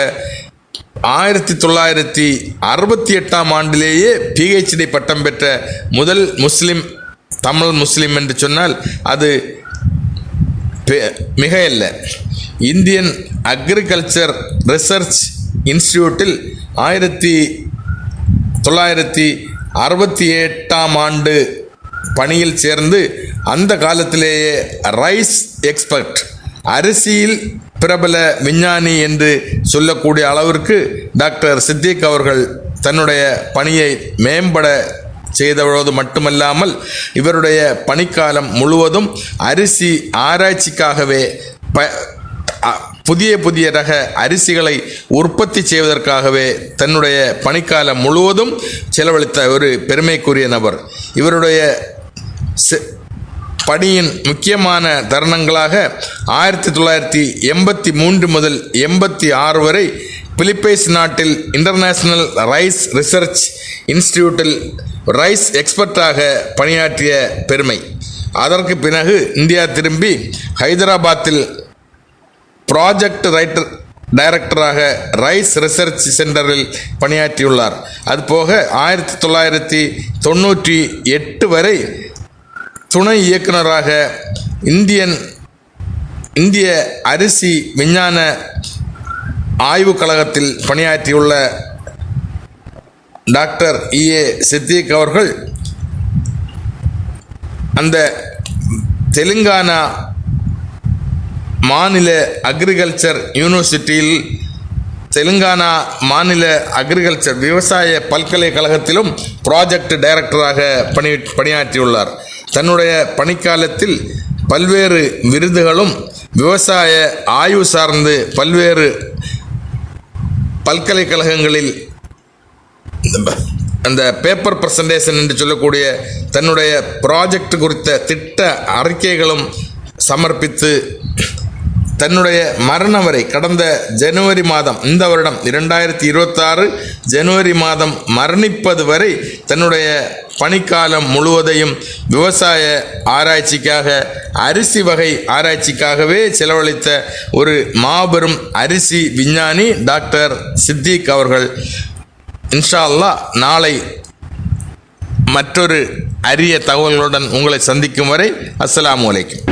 1968 ஆண்டிலேயே PhD பட்டம் பெற்ற முதல் முஸ்லிம், தமிழ் முஸ்லிம் என்று சொன்னால் அது மிக அல்ல. இந்தியன் அக்ரிகல்ச்சர் ரிசர்ச் இன்ஸ்டிடியூட்டில் 1968 ஆண்டு பணியில் சேர்ந்து அந்த காலத்திலேயே ரைஸ் எக்ஸ்பர்ட், அரிசியில் பிரபல விஞ்ஞானி என்று சொல்லக்கூடிய அளவிற்கு டாக்டர் சித்திக் அவர்கள் தன்னுடைய பணியை மேம்பட செய்தவரோடு மட்டுமல்லாமல் இவருடைய பணிக்காலம் முழுவதும் அரிசி ஆராய்ச்சிக்காகவே புதிய புதிய ரக அரிசிகளை உற்பத்தி செய்வதற்காகவே தன்னுடைய பணிக்காலம் முழுவதும் செலவழித்த ஒரு பெருமைக்குரிய நபர். இவருடைய பணியின் முக்கியமான தருணங்களாக 1983 முதல் 86 வரை பிலிப்பைன்ஸ் நாட்டில் இன்டர்நேஷனல் ரைஸ் ரிசர்ச் இன்ஸ்டிடியூட்டில் ரைஸ் எக்ஸ்பர்ட்டாக பணியாற்றிய பெருமை. அதற்கு பிறகு இந்தியா திரும்பி ஹைதராபாத்தில் ப்ராஜெக்ட் டைரக்டராக ரைஸ் ரிசர்ச் சென்டரில் பணியாற்றியுள்ளார். அதுபோக 1998 வரை துணை இயக்குநராக இந்திய அரிசி விஞ்ஞான ஆய்வுக் கழகத்தில் பணியாற்றியுள்ள டாக்டர் E.A. சித்திக் அவர்கள் அந்த தெலுங்கானா மாநில அக்ரிகல்ச்சர் யூனிவர்சிட்டியில் தெலுங்கானா மாநில அக்ரிகல்ச்சர் விவசாய பல்கலைக்கழகத்திலும் ப்ராஜெக்ட் டைரக்டராக பணியாற்றியுள்ளார். தன்னுடைய பணிக்காலத்தில் பல்வேறு விருதுகளும் விவசாய ஆய்வு சார்ந்து பல்வேறு பல்கலைக்கழகங்களில் அந்த பேப்பர் பிரசன்டேஷன் என்று சொல்லக்கூடிய தன்னுடைய ப்ராஜெக்ட் குறித்த திட்ட அறிக்கைகளும் சமர்ப்பித்து தன்னுடைய மரணம் வரை கடந்த ஜனவரி மாதம், இந்த வருடம் 2026 ஜனவரி மாதம் மரணிப்பது வரை தன்னுடைய பணிக்காலம் முழுவதையும் விவசாய ஆராய்ச்சிக்காக, அரிசி வகை ஆராய்ச்சிக்காகவே செலவழித்த ஒரு மாபெரும் அரிசி விஞ்ஞானி டாக்டர் சித்திக் அவர்கள். இன்ஷா அல்லாஹ் நாளை மற்றொரு அரிய தகவல்களுடன் உங்களை சந்திக்கும் வரை அஸ்ஸலாமு அலைக்கும்.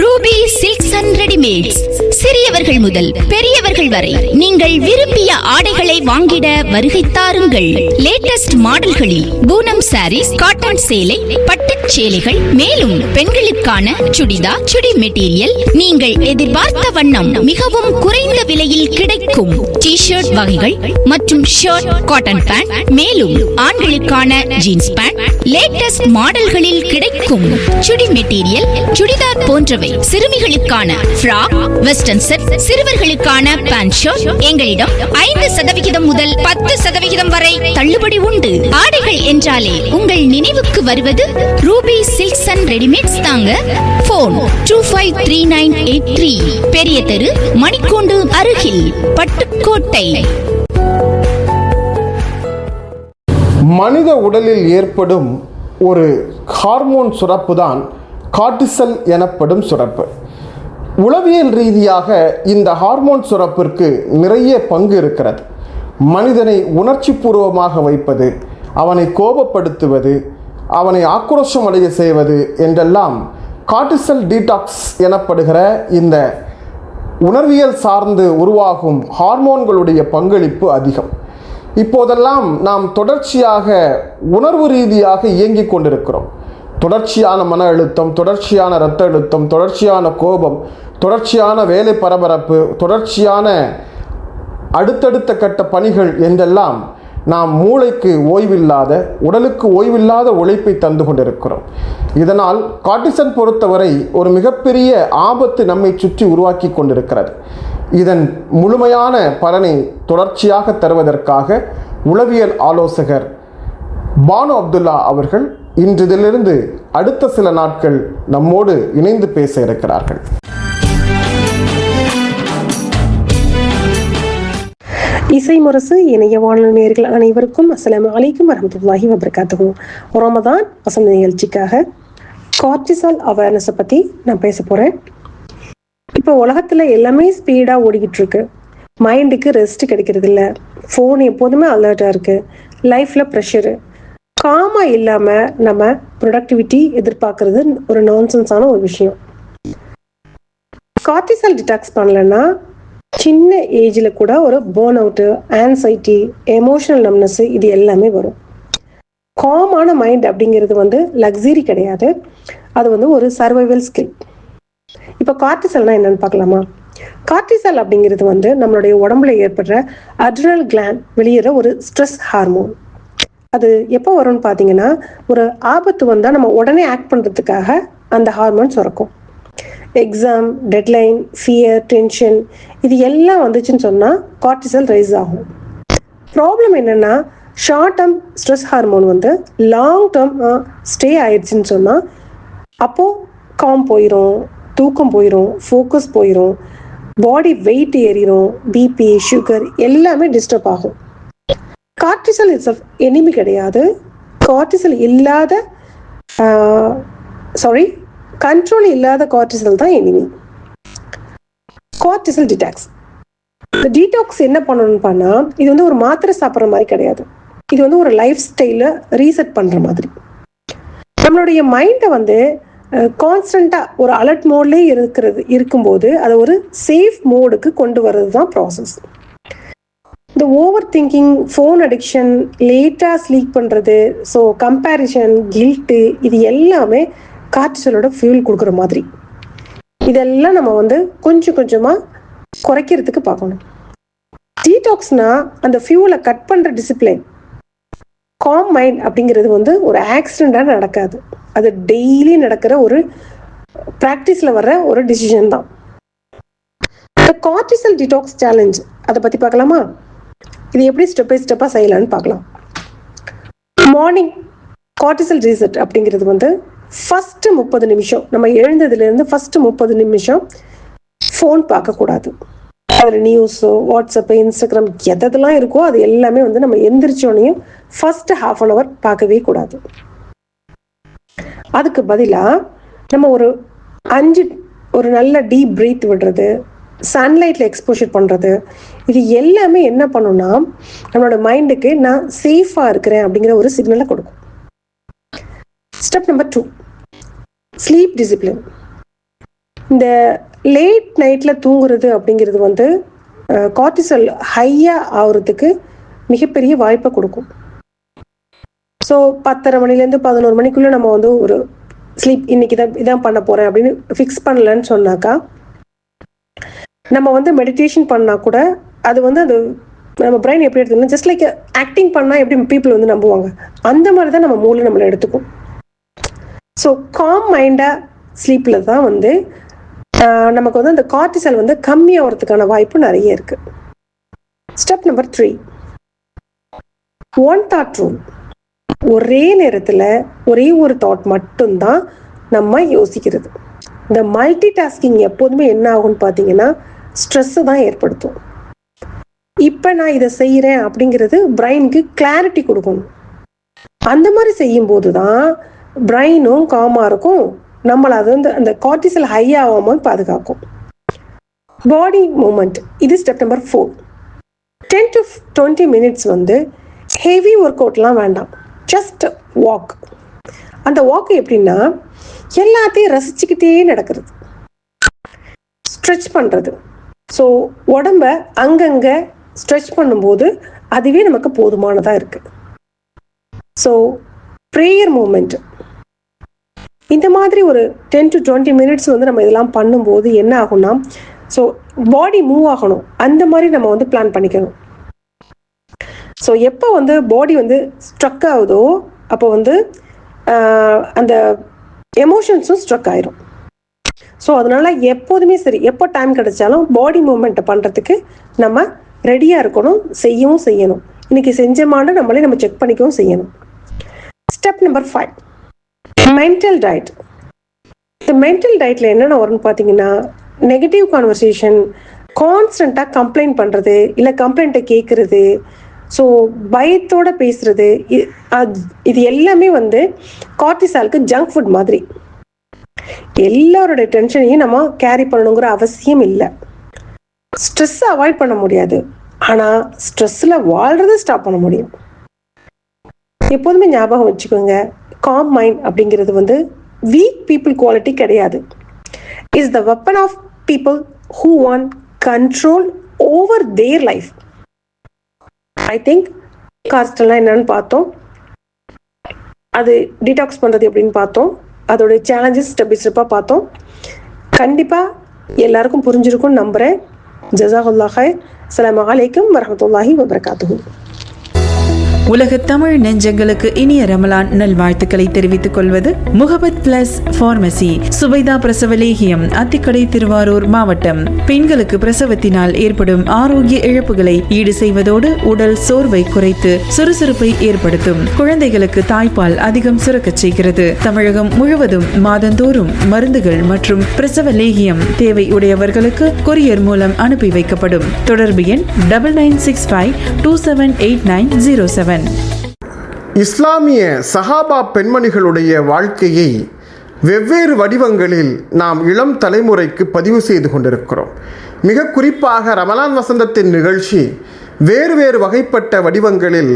Ruby silks and readymades. சிறியவர்கள் முதல் பெரியவர்கள் வரை நீங்கள் விரும்பிய ஆடைகளை வாங்கிட வருகை தாருங்கள். லேட்டஸ்ட் மாடல்களில் பூனம் சாரீஸ், காட்டன் சேலை, பட்டுச் சேலைகள், மேலும் பெண்களுக்கான சுடிதார், சுடி மெட்டீரியல் நீங்கள் எதிர்பார்த்த வண்ணம் மிகவும் குறைந்த விலையில் கிடைக்கும். டி-ஷர்ட் வகைகள் மற்றும் ஷர்ட், காட்டன் பேண்ட், மேலும் ஆண்களுக்கான ஜீன்ஸ் பேண்ட் லேட்டஸ்ட் மாடல்களில் கிடைக்கும். சுடி மெட்டீரியல், சுடிதார் போன்றவை, சிறுமிகளுக்கான ஃப்ராக், வெஸ்டர்ன் செட், சிறுவர்களுக்கான பேண்ட் ஷர்ட் எங்களிடம் 5% முதல் 10% வரை தள்ளுபடி உண்டு. ஆடைகள் என்றாலே உங்கள் நினைவுக்கு வருவது ரூபி சில்க்ஸ் அண்ட் ரெடிமேட்ஸ் தாங்க. போன் 253983, பெரிய தெரு, மணிக்கூண்டு அருகில், பட்டுக்கோட்டை. மனித உடலில் ஏற்படும் ஒரு ஹார்மோன் சுரப்பு தான் கார்டிசல் எனப்படும் சுரப்பு. உளவியல் ரீதியாக இந்த ஹார்மோன் சுரப்பிற்கு நிறைய பங்கு இருக்கிறது. மனிதனை உணர்ச்சி பூர்வமாக வைப்பது, அவனை கோபப்படுத்துவது, அவனை ஆக்ரோஷம் அடைய செய்வது என்றெல்லாம் கார்டிசல் டீடாக்ஸ் எனப்படுகிற இந்த உணர்வியல் சார்ந்து உருவாகும் ஹார்மோன்களுடைய பங்களிப்பு அதிகம். இப்போதெல்லாம் நாம் தொடர்ச்சியாக உணர்வு ரீதியாக இயங்கிக் கொண்டிருக்கிறோம். தொடர்ச்சியான மன அழுத்தம், தொடர்ச்சியான இரத்த அழுத்தம், தொடர்ச்சியான கோபம், தொடர்ச்சியான வேலை பரபரப்பு, தொடர்ச்சியான அடுத்தடுத்த கட்ட பணிகள் என்றெல்லாம் நாம் மூளைக்கு ஓய்வில்லாத, உடலுக்கு ஓய்வில்லாத உழைப்பை தந்து கொண்டிருக்கிறோம். இதனால் கார்டிசன் பொறுத்தவரை ஒரு மிகப்பெரிய ஆபத்து நம்மை சுற்றி உருவாக்கி கொண்டிருக்கிறது. இதன் முழுமையான பலனை தொடர்ச்சியாக தருவதற்காக உளவியல் ஆலோசகர் பானு அப்துல்லா அவர்கள் இன்றிலிருந்து அடுத்த சில நாட்கள் நம்மோடு இணைந்து பேச இருக்கிறார்கள். இசை முரசு இணைய வானொலி நேயர்கள் அனைவருக்கும் அஸ்ஸலாமு அலைக்கும் வரஹ்மத்துல்லாஹி வபரகாத்துஹு. ரமதான் வசந்த நிகழ்ச்சிக்காக கார்டிசால் அவேர்னஸை பற்றி நான் பேச போகிறேன். இப்போ உலகத்தில் எல்லாமே ஸ்பீடாக ஓடிக்கிட்டு இருக்கு. மைண்டுக்கு ரெஸ்ட் கிடைக்கிறது இல்லை. ஃபோன் எப்போதுமே அலர்ட்டாக இருக்குது. லைஃப்பில் ப்ரெஷரு. காமாக இல்லாமல் நம்ம ப்ரொடக்டிவிட்டி எதிர்பார்க்கறது ஒரு நான்சென்ஸான ஒரு விஷயம். கார்டிசால் டிடாக்ஸ் பண்ணலைன்னா சின்ன ஏஜில் கூட ஒரு burn out, anxiety, emotional numbness இது எல்லாமே வரும். காமான மைண்ட் அப்படிங்கிறது லக்ஸரி கிடையாது. அது ஒரு சர்வைவல் ஸ்கில். இப்போ கார்டிசால்னா என்னன்னு பார்க்கலாமா? கார்டிசால் அப்படிங்கிறது நம்மளுடைய உடம்புல ஏற்படுற அட்ரினல் கிளாண்ட் வெளியேற ஒரு ஸ்ட்ரெஸ் ஹார்மோன். அது எப்போ வரும்னு பார்த்தீங்கன்னா, ஒரு ஆபத்து வந்தால் நம்ம உடனே ஆக்ட் பண்ணுறதுக்காக அந்த ஹார்மோன் சுரக்கும். எக்ஸாம், டெட்லைன், ஃபியர், டென்ஷன் இது எல்லாம் வந்துச்சுன்னு சொன்னால் கார்டிசால் ரைஸ் ஆகும். ப்ராப்ளம் என்னென்னா, short term stress hormone long term stay ஆயிடுச்சுன்னு சொன்னால் அப்போது காம் போயிடும், தூக்கம் போயிடும், ஃபோக்கஸ் போயிடும், பாடி வெயிட் ஏறிடும், பிபி, சுகர் எல்லாமே டிஸ்டர்ப் ஆகும். கார்டிசால் இட்ஸ் எனிமி கிடையாது. கார்டிசால் இல்லாத கண்ட்ரோல் இல்லாத கார்டிசால் தான் எனிமி. Cortisol detox. இந்த டீடாக்ஸ் என்ன பண்ணணும்னு பண்ணால், இது ஒரு மாத்திரை சாப்பிட்ற மாதிரி கிடையாது. இது ஒரு லைஃப் ஸ்டைலை ரீசெட் பண்ணுற மாதிரி. நம்மளுடைய மைண்டை கான்ஸ்டண்ட்டாக ஒரு அலர்ட் மோட்லேயே இருக்கும்போது அதை ஒரு சேஃப் மோடுக்கு கொண்டு வர்றது தான் ப்ராசஸ். இந்த ஓவர் திங்கிங், ஃபோன் அடிக்ஷன், லேட்டாக ஸ்லீப் பண்ணுறது, ஸோ கம்பேரிஷன், கில்ட்டு இது எல்லாமே கார்டிசாலோட ஃபியூல் கொடுக்குற மாதிரி. இதெல்லாம் நம்ம கொஞ்சம் கொஞ்சமாக குறைக்கிறதுக்கு பார்க்கணும். டீடாக்ஸ்னா அந்த ஃபியூலை கட் பண்ணுற டிசிப்ளின். காம் மைண்ட் அப்படிங்கிறது ஒரு ஆக்சிடெண்ட்டாக நடக்காது. அது டெய்லி நடக்கிற ஒரு ப்ராக்டிஸில் வர்ற ஒரு டிசிஷன் தான். இந்த கார்டிசால் டிடாக்ஸ் சேலஞ்ச் அதை பற்றி பார்க்கலாமா? இது எப்படி ஸ்டெப் பை ஸ்டெப்பாக செய்யலான்னு பார்க்கலாம். மார்னிங் கார்டிசால் ரீசெட் அப்படிங்கிறது ஃபஸ்ட்டு 30 நிமிஷம், நம்ம எழுந்ததுலேருந்து ஃபஸ்ட்டு 30 நிமிஷம் ஃபோன் பார்க்கக்கூடாது. அதில் நியூஸோ, வாட்ஸ்அப்பு, இன்ஸ்டாகிராம் எதெல்லாம் இருக்கோ அது எல்லாமே நம்ம எந்திரிச்சோனையும் ஃபஸ்ட்டு ½ அன் ஹவர் பார்க்கவே கூடாது. அதுக்கு பதிலாக நம்ம ஒரு நல்ல டீப் பிரீத் விடுறது, சன்லைட்டில் எக்ஸ்போஷர் பண்ணுறது, இது எல்லாமே என்ன பண்ணுன்னா நம்மளோட மைண்டுக்கு நான் சேஃபாக இருக்கிறேன் அப்படிங்கிற ஒரு சிக்னலை கொடுக்கும். Step number 2, sleep discipline. இந்த லேட் நைட்டில் தூங்குறது அப்படிங்கிறது கார்டிசால் ஹையாக ஆகுறதுக்கு மிகப்பெரிய வாய்ப்பை கொடுக்கும். ஸோ 10:30 மணிலேருந்து 11 மணிக்குள்ளே நம்ம ஒரு ஸ்லீப் இன்னைக்கு இதான் பண்ண போகிறேன் அப்படின்னு ஃபிக்ஸ் பண்ணலன்னு சொன்னாக்கா, நம்ம மெடிடேஷன் பண்ணால் கூட அது அது நம்ம பிரெயின் எப்படி எடுத்துக்கணும், ஜஸ்ட் லைக் ஆக்டிங் பண்ணால் எப்படி பீப்புள் நம்புவாங்க, அந்த மாதிரி தான் நம்ம மூளை நம்மளை எடுத்துக்கும். ஸோ காம் மைண்டாக ஸ்லீப்பில் தான் நமக்கு அந்த கார்டிசால் கம்மியாகிறதுக்கான வாய்ப்பு நிறைய இருக்குது. Step number 3, 1 thought rule. ஒரே நேரத்தில் ஒரே ஒரு தாட் மட்டும்தான் நம்ம யோசிக்கிறது. இந்த மல்டி டாஸ்கிங் எப்போதுமே என்ன ஆகும்னு பார்த்தீங்கன்னா ஸ்ட்ரெஸ்ஸை தான் ஏற்படுத்தும். இப்போ நான் இதை செய்கிறேன் அப்படிங்கிறது பிரெயினுக்கு கிளாரிட்டி கொடுக்கணும். அந்த மாதிரி செய்யும்போது தான் பிரெயினும் காமாக இருக்கும், நம்மளை அது அந்த கார்டிசால் ஹை ஆகாமல் பாதுகாக்கும். பாடி மூமெண்ட், இது step number 4. 10 to 20 minutes heavy ஒர்க் அவுட்லாம் வேண்டாம், ஜஸ்ட் வாக். அந்த வாக் எப்படின்னா எல்லாத்தையும் ரசிச்சுக்கிட்டே நடக்கிறது, ஸ்ட்ரெச் பண்ணுறது. ஸோ உடம்ப அங்கங்கே ஸ்ட்ரெச் பண்ணும்போது அதுவே நமக்கு போதுமானதாக இருக்குது. ஸோ ப்ரேயர் மூமெண்ட், இந்த மாதிரி ஒரு 10 to 20 மினிட்ஸ் நம்ம இதெல்லாம் பண்ணும்போது என்ன ஆகும்னா, ஸோ பாடி மூவ் ஆகணும், அந்த மாதிரி நம்ம பிளான் பண்ணிக்கணும். ஸோ எப்போ வந்து பாடி வந்து ஸ்ட்ரக் ஆகுதோ அப்போ வந்து அந்த எமோஷன்ஸும் ஸ்ட்ரக் ஆயிரும். ஸோ அதனால எப்போதுமே சரி, எப்போ டைம் கிடைச்சாலும் பாடி மூமெண்ட்டை பண்ணுறதுக்கு நம்ம ரெடியாக இருக்கணும், செய்யணும். இன்னைக்கு செஞ்சமான்னு நம்ம செக் பண்ணிக்கவும் செய்யணும். Step number 5, mental diet. இந்த மென்டல் டயட்டில் என்னென்ன வரும்னு பார்த்தீங்கன்னா, நெகட்டிவ் கான்வர்சேஷன், கான்ஸ்டண்ட்டாக கம்ப்ளைண்ட் பண்ணுறது, இல்லை கம்ப்ளைண்ட்டை கேட்குறது, ஸோ பயத்தோடு பேசுறது, இது எல்லாமே வந்து கார்டிசாலுக்கு ஜங்க் ஃபுட் மாதிரி. எல்லாரோட டென்ஷனையும் நம்ம கேரி பண்ணணுங்கிற அவசியம் இல்லை. ஸ்ட்ரெஸ்ஸை அவாய்ட் பண்ண முடியாது, ஆனால் ஸ்ட்ரெஸ்ஸில் வாழ்கிறத ஸ்டாப் பண்ண முடியும். எப்போதுமே ஞாபகம் வச்சுக்கோங்க, காம் மைண்ட் அப்படிங்கிறது வந்து வீக் பீப்புள் குவாலிட்டி கிடையாது. Is the weapon of people who want control over their life. I think காஸ்டெல்லாம் என்னன்னு பார்த்தோம், அது டீடாக்ஸ் பண்ணுறது எப்படின்னு பார்த்தோம், அதோடைய சேலஞ்சஸ் ஸ்டெப் பை ஸ்டெப்பாக பார்த்தோம். கண்டிப்பாக எல்லாருக்கும் புரிஞ்சிருக்கும்னு நம்புகிறேன். ஜஸாகுல்லாஹ் ஹைர். அஸ்ஸலாமு அலைக்கும் வரஹ்மத்துல்லாஹி வபரகாத்துஹு. உலக தமிழ் நெஞ்சங்களுக்கு இனிய ரமலான் நல்வாழ்த்துக்களை தெரிவித்துக் கொள்வது முகபத் பிளஸ் பார்மசி, சுபைதா பிரசவ லேகியம், அத்திக்கடை, திருவாரூர் மாவட்டம். பெண்களுக்கு பிரசவத்தினால் ஏற்படும் ஆரோக்கிய இழப்புகளை ஈடு செய்வதோடு உடல் சோர்வை குறைத்து சுறுசுறுப்பை ஏற்படுத்தும். குழந்தைகளுக்கு தாய்ப்பால் அதிகம் சுரக்கச் செய்கிறது. தமிழகம் முழுவதும் மாதந்தோறும் மருந்துகள் மற்றும் பிரசவ லேகியம் தேவை உடையவர்களுக்கு கொரியர் மூலம் அனுப்பி வைக்கப்படும். தொடர்பு எண் 9965278907. இஸ்லாமிய சஹாபா பெண்மணிகளுடைய வாழ்க்கையை வெவ்வேறு வடிவங்களில் நாம் இளம் தலைமுறைக்கு பதிவு செய்து கொண்டிருக்கிறோம். மிக குறிப்பாக ரமலான் வசந்தத்தின் நிகழ்ச்சி வேறு வேறு வகைப்பட்ட வடிவங்களில்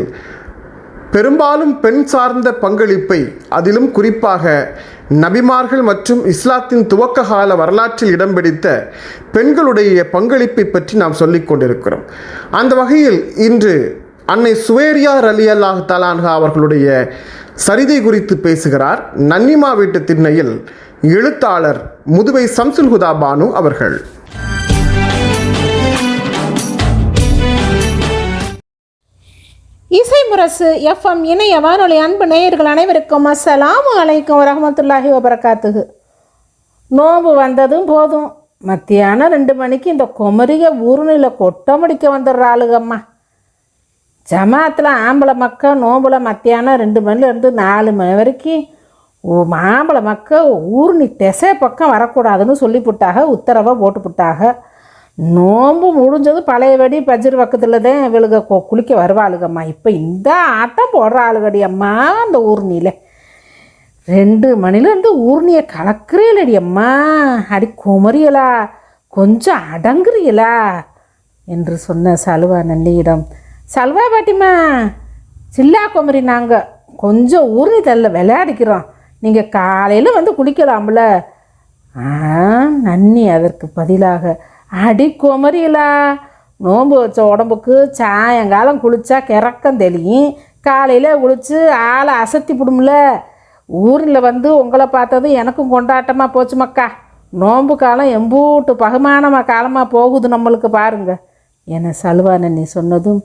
பெரும்பாலும் பெண் சார்ந்த பங்களிப்பை, அதிலும் குறிப்பாக நபிமார்கள் மற்றும் இஸ்லாத்தின் துவக்க கால வரலாற்றில் இடம் பிடித்த பெண்களுடைய பங்களிப்பை பற்றி நாம் சொல்லிக் கொண்டிருக்கிறோம். அந்த வகையில் இன்று அன்னை சுவேரியா ரலியல்லாஹு தஆலா அன்ஹா அவர்களுடைய சரிதை குறித்து பேசுகிறார் நன்னிமா வீட்டு திண்ணையில் எழுத்தாளர் முதுவை சம்சுல் ஹுதா பானு அவர்கள். இசை முரசு எஃப்எம் இணைய வானொலி அன்பு நேயர்கள் அனைவருக்கும் அஸ்ஸலாமு அலைக்கும் வரஹ்மத்துல்லாஹி வபரகாத்துஹு. நோம்பு வந்ததும் போதும், மத்தியானம் 2 மணிக்கு இந்த குமரிக ஊருணியில் கொட்ட முடிக்க வந்துடுறாளுகம்மா. ஜமாத்தில் ஆம்பளை மக்கள் நோம்புல மத்தியானம் 2 மணிலேருந்து 4 மணி வரைக்கும் மாம்பழை மக்கள் ஊருணி திசை பக்கம் வரக்கூடாதுன்னு சொல்லிவிட்டாக, உத்தரவை போட்டுவிட்டாக. நோம்பு முடிஞ்சது பழையபடி பஜ்ர் பக்கத்தில் தான் இவளுக குளிக்க வருவாளுகம்மா. இப்போ இந்த ஆட்டம் போடுற ஆளுகடி அம்மா. அந்த ஊர்னியில் 2 மணிலேருந்து ஊர்னியை கலக்குறீலடி அம்மா. அடி குமரியலா, கொஞ்சம் அடங்குறீங்களா என்று சொன்ன சலுவா நன்னியிடம், சல்வா பாட்டிமா, சில்லா குமரி, நாங்கள் கொஞ்சம் ஊர்னி தள்ள விளையாடிக்கிறோம், நீங்கள் காலையில் வந்து குளிக்கலாம்ல. நன்னி அதற்கு பதிலாக, அடி குமரியலா, நோன்பு வச்ச உடம்புக்கு சாயங்காலம் குளித்தா கிறக்கம் தெளியும், காலையில் குளித்து ஆளை அசத்தி விடும்ல. ஊரில் வந்து உங்களை பார்த்தது எனக்கும் கொண்டாட்டமாக போச்சு மக்கா. நோன்பு காலம் எம்பூட்டு பகுமானமாக காலமாக போகுது நம்மளுக்கு பாருங்க என சலுவா நன்னி சொன்னதும்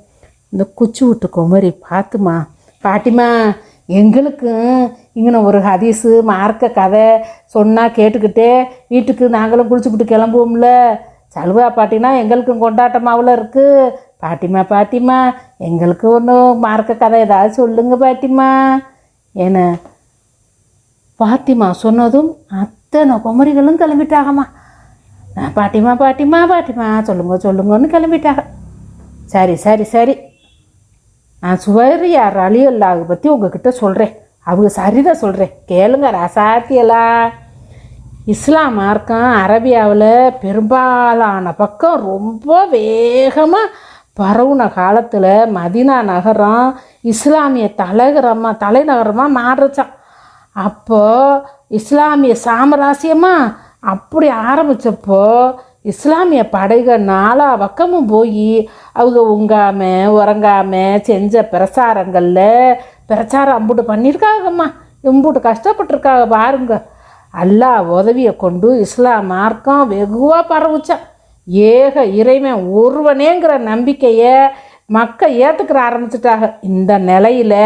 இந்த குச்சி விட்டு குமரி, பார்த்துமா பாட்டிமா, எங்களுக்கும் இங்கே ஒரு ஹதீஸு மார்க்க கதை சொன்னால் கேட்டுக்கிட்டே வீட்டுக்கு நாங்களும் குளிச்சுக்கிட்டு கிளம்புவோம்ல. சலுவா பாட்டினா எங்களுக்கும் கொண்டாட்டமாவில் இருக்குது. பாட்டிமா எங்களுக்கு ஒன்றும் மார்க்க கதை ஏதாவது சொல்லுங்க பாட்டிமா என பாட்டிமா சொன்னதும் அத்தனை குமரிகளும் கிளம்பிட்டாகம்மா. பாட்டிமா சொல்லுங்கன்னு கிளம்பிட்டாங்க. சரி நான் சுவரியா ரலியல்லாஹு பற்றி உங்ககிட்ட சொல்கிறேன், அவங்க சரிதான் சொல்கிறேன், கேளுங்க ராசாத்தியெல்லாம். இஸ்லாம் மார்க்கம் அரபியாவில் பெரும்பாலான பக்கம் ரொம்ப வேகமாக பரவுன காலத்தில் மதீனா நகரம் இஸ்லாமிய தலைநகரமாக மாறுச்சான். அப்போது இஸ்லாமிய சாம்ராஜ்யமாக அப்படி ஆரம்பித்தப்போ இஸ்லாமிய படைகள் 4 பக்கமும் போய் அவங்க உறங்காமல் செஞ்ச பிரச்சாரம் அம்புட்டு பண்ணியிருக்காங்கம்மா. இம்புட்டு கஷ்டப்பட்டுருக்காங்க பாருங்க. அல்லாஹ் உதவியை கொண்டு இஸ்லாம் மார்க்கம் வெகுவாக பரவுச்சான். ஏக இறைவன் ஒருவனேங்கிற நம்பிக்கையை மக்கள் ஏற்றுக்கிற ஆரம்பிச்சிட்டாங்க. இந்த நிலையில்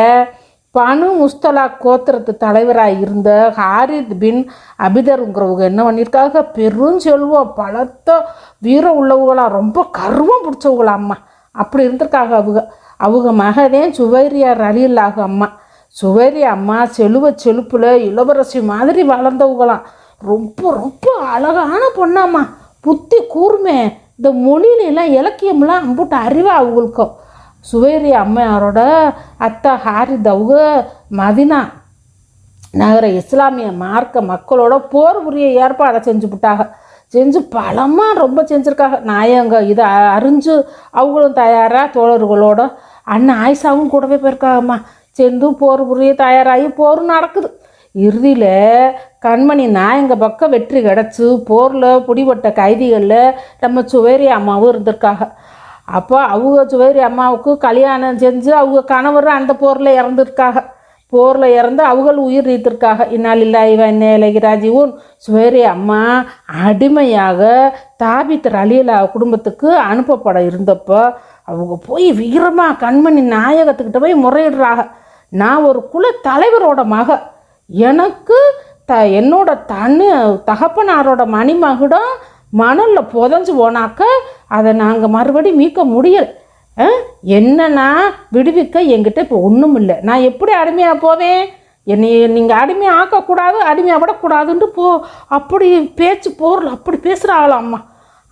பனு முஸ்தலாக் கோத்திரத்து தலைவராக இருந்த ஹாரித் பின் அபிதருங்கிறவங்க என்ன பண்ணியிருக்காங்க, பெருஞ்செல்வம் பலத்த வீரம் உள்ளவங்களாம், ரொம்ப கர்வம் பிடிச்சவங்களாம் அம்மா. அப்படி இருந்திருக்காங்க அவங்க மகனே சுவைரியார் ரலியல்லாஹு அம்மா. சுவைரி அம்மா செழுப்பில் இளவரசி மாதிரி வளர்ந்தவங்களாம். ரொம்ப ரொம்ப அழகான பொண்ணாம்மா, புத்தி கூர்மை, இந்த மொழியிலெல்லாம் இலக்கியம்லாம் அம்புட்டு அறிவா அவங்களுக்கும். சுவேரி அம்மையாரோட அத்தா ஹாரித் அவங்க மதினா நகர இஸ்லாமிய மார்க்க மக்களோட போர் புரிய ஏற்பாடை செஞ்சு பலமாக ரொம்ப செஞ்சுருக்காங்க. நாயங்க இதை அறிஞ்சு அவங்களும் தயாராக தோழர்களோட அண்ணன் ஆயிஷாவும் கூடவே போயிருக்காங்கம்மா. சென்று போர் புரிய தயாராகி போரும் நடக்குது. இறுதியில் கண்மணி நாயங்க பக்கம் வெற்றி கிடச்சி போரில் பிடிபட்ட கைதிகளில் நம்ம சுவேரி அம்மாவும் இருந்திருக்காங்க. அப்போ அவங்க சுவேரி அம்மாவுக்கு கல்யாணம் செஞ்சு அவங்க கணவர் அந்த போரில் இறந்துருக்காங்க. போரில் இறந்து அவர்கள் உயிர் நீத்திருக்காங்க. இந்நாளில்லாஹி வ இன்னா இலைஹி ராஜிஊன். சுவேரி அம்மா அடிமையாக தாபித் ரலியல்லாஹு குடும்பத்துக்கு அனுப்பப்பட இருந்தப்போ அவங்க போய் வீரமாக கண்மணி நாயகத்துக்கிட்ட போய் முறையிடுறாங்க. நான் ஒரு குல தலைவரோட மக, எனக்கு என்னோட தகப்பனாரோட மணிமகுடம் மணலில் புதஞ்சு போனாக்க அதை நாங்கள் மறுபடி மீட்க முடியலை. என்னன்னா விடுவிக்க என்கிட்ட இப்போ ஒன்றும் இல்லை. நான் எப்படி அடிமையாக போவேன்? என்னை நீங்கள் அடிமையாக ஆக்கக்கூடாது, அடிமையாக விடக்கூடாதுன்ட்டு அப்படி பேச்சு போரில் அப்படி பேசுகிறாங்களாம் அம்மா.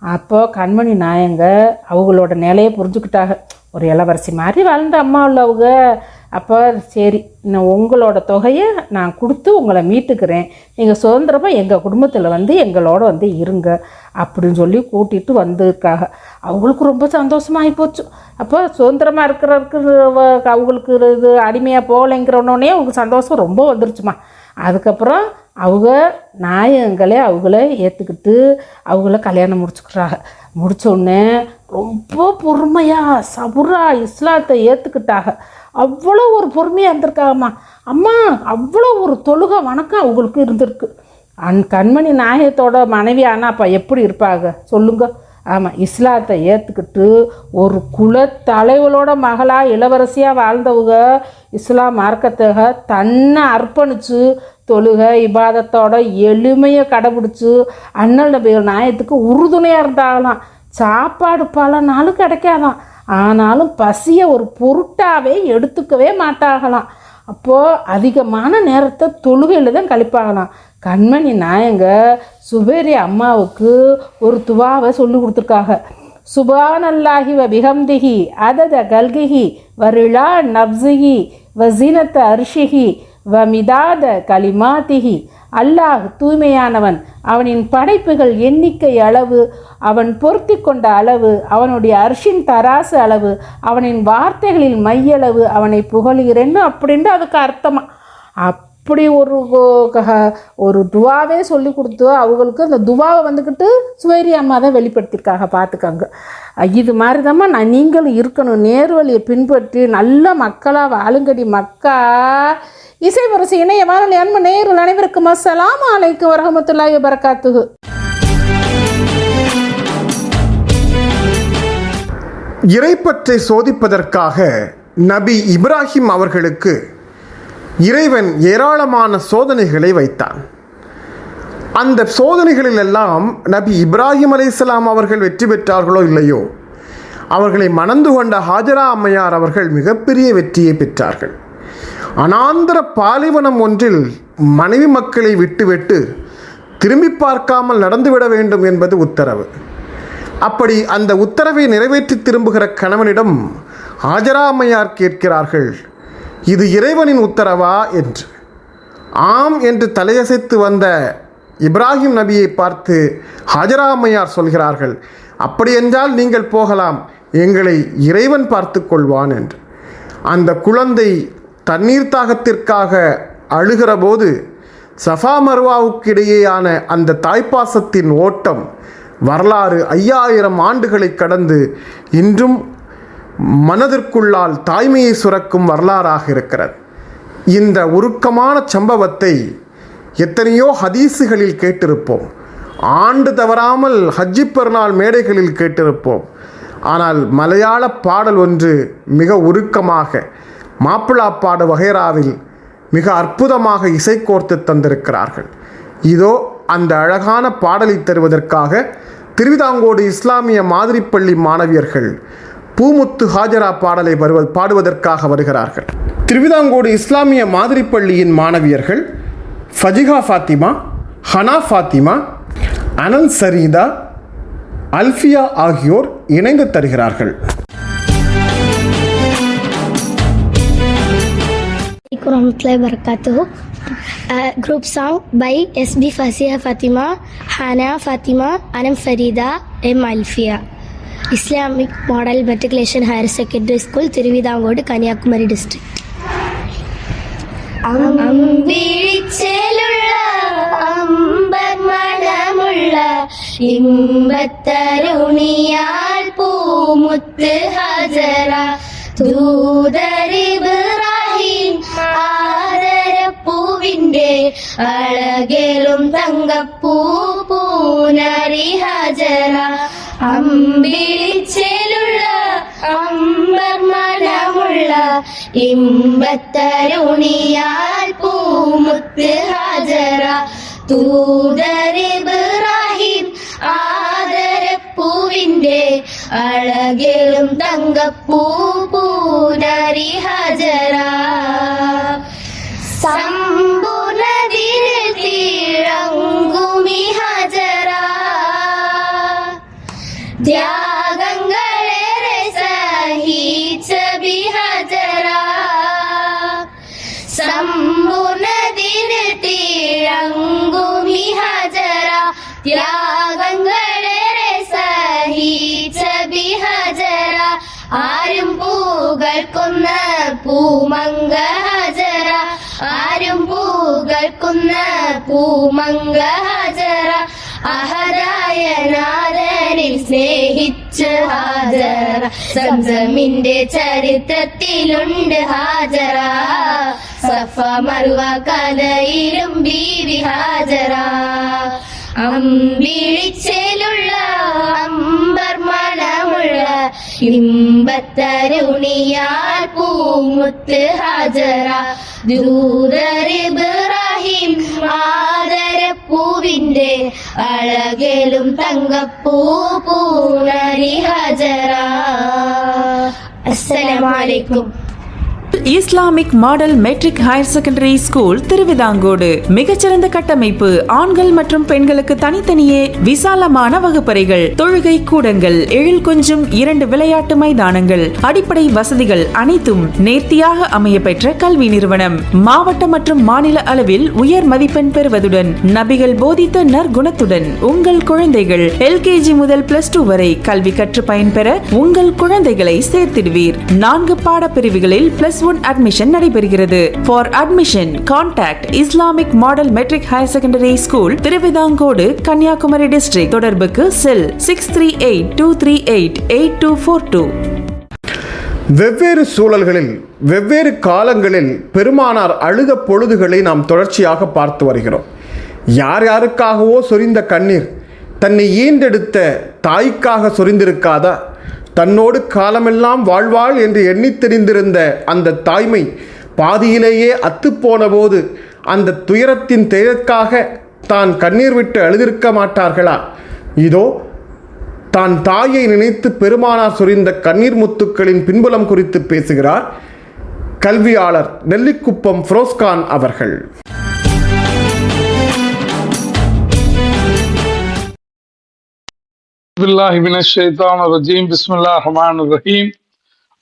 அப்போ கண்மணி நாயங்க அவங்களோட நிலையை புரிஞ்சுக்கிட்டாங்க. ஒரு இளவரசி மாதிரி வாழ்ந்த அம்மா உள்ளவங்க. அப்போ சரி, நான் உங்களோட தொகையை நான் கொடுத்து உங்களை மீட்டுக்கிறேன், நீங்கள் சுதந்திரமாக எங்கள் குடும்பத்தில் வந்து எங்களோட வந்து இருங்க அப்படின்னு சொல்லி கூட்டிகிட்டு வந்திருக்காங்க. அவங்களுக்கு ரொம்ப சந்தோஷமாகி போச்சு. அப்போ சுதந்திரமாக இருக்கிறதுக்கு அவங்களுக்கு இது அடிமையாக போகலைங்கிறோன்னே அவங்களுக்கு சந்தோஷம் ரொம்ப வந்துருச்சுமா. அதுக்கப்புறம் அவங்க நாயகங்களே அவங்கள ஏற்றுக்கிட்டு அவங்கள கல்யாணம் முடிச்சுக்கிறாங்க. முடித்தோடனே ரொம்ப பொறுமையாக சபுரா இஸ்லாத்தை ஏற்றுக்கிட்டாங்க. அவ்வளோ ஒரு பொறுமையாக இருந்திருக்காங்கம்மா அம்மா. அவ்வளோ ஒரு தொழுகை வணக்கம் அவங்களுக்கு இருந்திருக்கு. கண்மணி நாயகத்தோட மனைவி ஆனால் அப்போ எப்படி இருப்பாங்க சொல்லுங்க? ஆமாம், இஸ்லாத்தை ஏற்றுக்கிட்டு ஒரு குலத்தலைவலோட மகளாக இளவரசியாக வாழ்ந்தவங்க இஸ்லாம் மார்க்கத்தை தன்னை அர்ப்பணித்து தொழுகை இபாதத்தோட எளிமையை கடைபிடிச்சி அண்ணல் நபிகள் நாயகத்துக்கு உறுதுணையாக இருந்தாங்களாம். சாப்பாடு பல நாளும் கிடைக்காதான், ஆனாலும் பசியை ஒரு பொருட்டாகவே எடுத்துக்கவே மாட்டாகலாம். அப்போது அதிகமான நேரத்தை தொழுகையில் தான் கழிப்பாகலாம். கண்மணி நாயங்க சுபேரி அம்மாவுக்கு ஒரு துவாவை சொல்லி கொடுத்துருக்காங்க. சுபானல்லாஹி வ பிஹம்திஹி அதத கல்கிஹி வரிழா நப்சிஹி வசீனத்த அர்ஷிஹி வ மிதாத கலிமாத்திஹி. அல்லாஹ் தூய்மையானவன், அவனின் படைப்புகள் எண்ணிக்கை அளவு, அவன் பொருத்தி கொண்ட அளவு, அவனுடைய அர்ஷின் தராசு அளவு, அவனின் வார்த்தைகளில் மையளவு, அவனை புகழுகிறேன்னு அப்படின்ட்டு அதுக்கு அர்த்தமாக. அப்படி ஒரு துவாவே சொல்லி கொடுத்து அவங்களுக்கு அந்த துவாவை வந்துக்கிட்டு சுவேரி அம்மா தான் வெளிப்படுத்தியிருக்காங்க. பார்த்துக்கங்க, இது மாதிரி தாம்மா நீங்களும் இருக்கணும். நேர்வழியை பின்பற்றி நல்ல மக்களாக வாழுங்கடி மக்கா. இசை முரசு இணைய வானொலி அன்பு நேயர்கள் அனைவருக்கும் அஸ்ஸலாமு அலைக்கும் வரஹ்மத்துல்லாஹி வபரகாத்துஹு. இறைப்பற்றை சோதிப்பதற்காக நபி இப்ராஹிம் அவர்களுக்கு இறைவன் ஏராளமான சோதனைகளை வைத்தான். அந்த சோதனைகளிலெல்லாம் நபி இப்ராஹிம் அலைஹிஸ்ஸலாம் அவர்கள் வெற்றி பெற்றார்களோ இல்லையோ, அவர்களை மணந்து கொண்ட ஹாஜரா அம்மையார் அவர்கள் மிகப்பெரிய வெற்றியை பெற்றார்கள். அனாந்தர பாலைவனம் ஒன்றில் மனைவி மக்களை விட்டுவிட்டு திரும்பி பார்க்காமல் நடந்துவிட வேண்டும் என்பது உத்தரவு. அப்படி அந்த உத்தரவை நிறைவேற்றி திரும்புகிற கணவனிடம் ஹாஜரா அம்மையார் கேட்கிறார்கள், இது இறைவனின் உத்தரவா என்று. ஆம் என்று தலையசைத்து வந்த இப்ராஹிம் நபியை பார்த்து ஹாஜரா அம்மையார் சொல்கிறார்கள், அப்படியென்றால் நீங்கள் போகலாம், எங்களை இறைவன் பார்த்து கொள்வான் என்று. அந்த குழந்தை தண்ணீர் தாகத்திற்காக அழுகிற போது சஃபா மர்வாவுக்கு இடையேயான அந்த தாய்ப்பாசத்தின் ஓட்டம் வரலாறு 5000 ஆண்டுகளை கடந்து இன்றும் மனதிற்குள்ளால் தாய்மையை சுரக்கும் வரலாறாக இருக்கிறது. இந்த உருக்கமான சம்பவத்தை எத்தனையோ ஹதீஸுகளில் கேட்டிருப்போம், ஆண்டு தவறாமல் ஹஜ்ஜி பெருநாள் மேடைகளில் கேட்டிருப்போம். ஆனால் மலையாள பாடல் ஒன்று மிக உருக்கமாக மாப்பிளா பாடு வகைராவில் மிக அற்புதமாக இசைக்கோர்த்து தந்திருக்கிறார்கள். இதோ அந்த அழகான பாடலை தருவதற்காக திருவிதாங்கோடு இஸ்லாமிய மாதிரிப்பள்ளி மாணவியர்கள் பூமுத்து ஹாஜரா பாடலை பாடுவதற்காக வருகிறார்கள். திருவிதாங்கோடு இஸ்லாமிய மாதிரிப்பள்ளியின் மாணவியர்கள் ஃபஜிகா ஃபாத்திமா, ஹனா ஃபாத்திமா, அனல் சரீதா, அல்ஃபியா ஆகியோர் இணைந்து தருகிறார்கள். Group song by SB Fasiha Fatima, Hana Fatima, Anam Farida, M. Alfia. Islamic Model Matriculation Higher Secondary School, Thiruvidankode, Kanyakumari District. അമ്പിളിച്ചേലുള്ള അമ്പർമണമുള്ള ഇമ്പത്തരുണിയാൽ പൂമുത്ത് ഹജറ ദൂതരിബ്രാഹിം ആദരപ്പൂവിന്റെ അഴകേലും തങ്കപ്പൂ പൂനരി ഹജറ അമ്പിളിച്ചേലുള്ള അമ്പർമണമുള്ള ഇമ്പത്തരുണിയാൽ പൂമുത്ത് ഹജറ ദൂതരിബ്രാഹിം ആദരപ്പൂവിന്റെ അഴകേലും തങ്കപ്പൂ പൂനരി ഹജറ സമ്പൂർണതിരിൽ തിളങ്ങുമി ഹജറ ത്യാഗങ്ങളേറെ സഹിച്ച ബിഹജറ സമ്പൂർണതിരിൽ തിളങ്ങുമി ഹജറ ത്യാഗങ്ങളേറെ സഹിച്ച ബിഹജറ ആരും പൂകൾക്കുന്ന പൂമങ്ക ഹജറ ആരും പൂകൾക്കുന്ന പൂമങ്ക ഹജറ അഹദായ നാഥനിൽ സ്നേഹിച്ച് ഹാജറ സംസമിന്റെ ചരിത്രത്തിലുണ്ട് ഹാജറ സഫ മറുവ കഥയിലും ബീവി ഹാജറ അമ്പിളിച്ചേലുള്ള അമ്പർമണമുള്ള ഇമ്പത്തരുണിയാൽ പൂമുത്ത് ഹജറ ദൂതരിബ്രാഹിം ആദരപ്പൂവിന്റെ അഴകേലും തങ്കപ്പൂ പൂനരി ഹജറ. അസ്സലാമു അലൈക്കും. Islamic model metric higher secondary school Thiruvithancode மிகச்சிறந்த கட்டமைப்பு, ஆண்கள் மற்றும் பெண்களுக்கு தனித்தனியே விசாலமான வகுப்பறைகள், தொழுகை கூடங்கள், எழில் கொஞ்சம் 2 விளையாட்டு மைதானங்கள், அடிப்படை வசதிகள் அனைத்தும் நேர்த்தியாக அமைய பெற்ற கல்வி நிறுவனம். மாவட்ட மற்றும் மாநில அளவில் உயர் மதிப்பெண் பெறுவதுடன் நபிகள் போதித்த நற்குணத்துடன் உங்கள் குழந்தைகள் LKG முதல் +2 வரை கல்வி கற்று பயன்பெற உங்கள் குழந்தைகளை சேர்த்திடுவீர். 4 பாடப்பிரிவுகளில் +1 admission நடைபெறுகிறது. For admission, contact Islamic Model Metric Higher Secondary School, Thiruvithancode, Kanyakumari district. தொடர்புக்கு செல் 6382388242. வெவ்வேறு சூழல்களில் வெவ்வேறு காலங்களில் பெருமானார் அழுத பொழுதுகளை நாம் தொடர்ச்சியாக பார்த்து வருகிறோம். யார் யாருக்காகவோ சொரிந்த கண்ணீர் தன்னை ஈண்டெடுத்த தாய்க்காக சொரிந்திருக்காதா? தன்னோடு காலமெல்லாம் வாழ்வாள் என்று எண்ணித் தெரிந்திருந்த அந்த தாய்மை பாதியிலேயே அத்துப்போன போது அந்த துயரத்தின் தேயற்காக தான் கண்ணீர் விட்டு அழுதிருக்க மாட்டார்களா? இதோ தான் தாயை நினைத்து பெருமானார் சொரிந்த கண்ணீர் முத்துக்களின் பின்புலம் குறித்து பேசுகிறார் கல்வியாளர் நெல்லிக்குப்பம் ஃபிரோஸ்கான் அவர்கள்.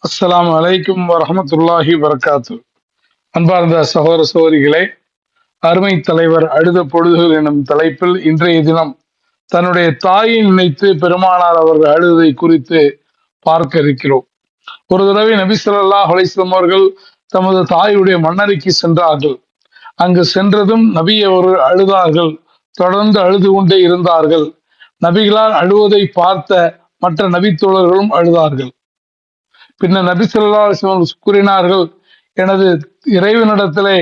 அஸ்ஸலாமு அலைக்கும் வரஹ்மத்துல்லாஹி வபரகாத்துஹு. அன்பார்ந்த சகோதர சகோதரிகளே, அருமை தலைவர் அழுத பொழுதுகள் எனும் தலைப்பில் இன்றைய தினம் தன்னுடைய தாயை நினைத்து பெருமானார் அவர்கள் அழுதை குறித்து பார்க்க இருக்கிறோம். ஒரு தடவை நபி ஸல்லல்லாஹு அலைஹி வஸல்லம் அவர்கள் தமது தாயுடைய மன்னரைக்கு சென்றார்கள். அங்கு சென்றதும் நபி அவர்கள் அழுதார்கள். தொடர்ந்து அழுது கொண்டே இருந்தார்கள். நபிகளால் அழுவதை பார்த்த மற்ற நபித்தோழர்களும் அழுதார்கள். பின்னர் நபி ஸல்லல்லாஹு அலைஹி வஸல்லம் கூறினார்கள், எனது இறைவனிடத்திலே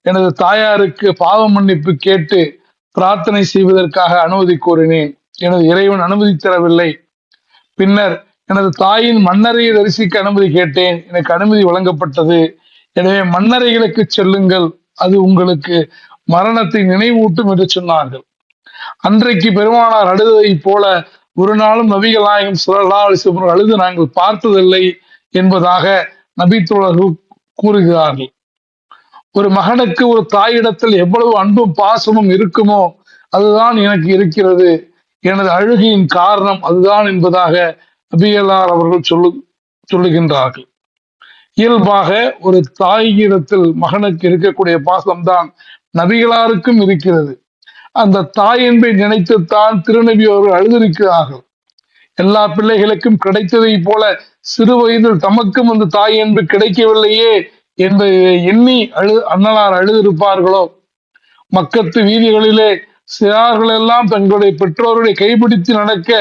எனது தாயாருக்கு பாவ மன்னிப்பு கேட்டு பிரார்த்தனை செய்வதற்காக அனுமதி கோரினேன். எனது இறைவன் அனுமதி தரவில்லை. பின்னர் எனது தாயின் மன்னரையை தரிசிக்க அனுமதி கேட்டேன். எனக்கு அனுமதி வழங்கப்பட்டது. எனவே மன்னரைகளுக்கு செல்லுங்கள், அது உங்களுக்கு மரணத்தை நினைவூட்டும் என்று சொன்னார்கள். அன்றைக்கு பெருமானார் அழுததை போல ஒரு நாளும் நபிகள் நாயகம் ஸல்லல்லாஹு அலைஹி வஸல்லம் அழுது நாங்கள் பார்த்ததில்லை என்பதாக நபித்தோழர்கள் கூறுகிறார்கள். ஒரு மகனுக்கு ஒரு தாயிடத்தில் எவ்வளவு அன்பும் பாசமும் இருக்குமோ அதுதான் எனக்கு இருக்கிறது, எனது அழுகையின் காரணம் அதுதான் என்பதாக நபிகளார் அவர்கள் சொல்லுகின்றார்கள். இயல்பாக ஒரு தாயிடத்தில் மகனுக்கு இருக்கக்கூடிய பாசம்தான் நபிகளாருக்கும் இருக்கிறது. அந்த தாய் என்பை நினைத்துத்தான் திருநபி அவர்கள் அழுதிருக்கிறார்கள். எல்லா பிள்ளைகளுக்கும் கிடைத்ததை போல சிறு வயதில் தமக்கும் அந்த தாய் என்பு கிடைக்கவில்லையே என்பதை எண்ணி அண்ணலார் அழுதிருப்பார்களோ? மக்கத்து வீதிகளிலே சிறார்கள் எல்லாம் தங்களுடைய பெற்றோருடைய கைப்பிடித்து நடக்க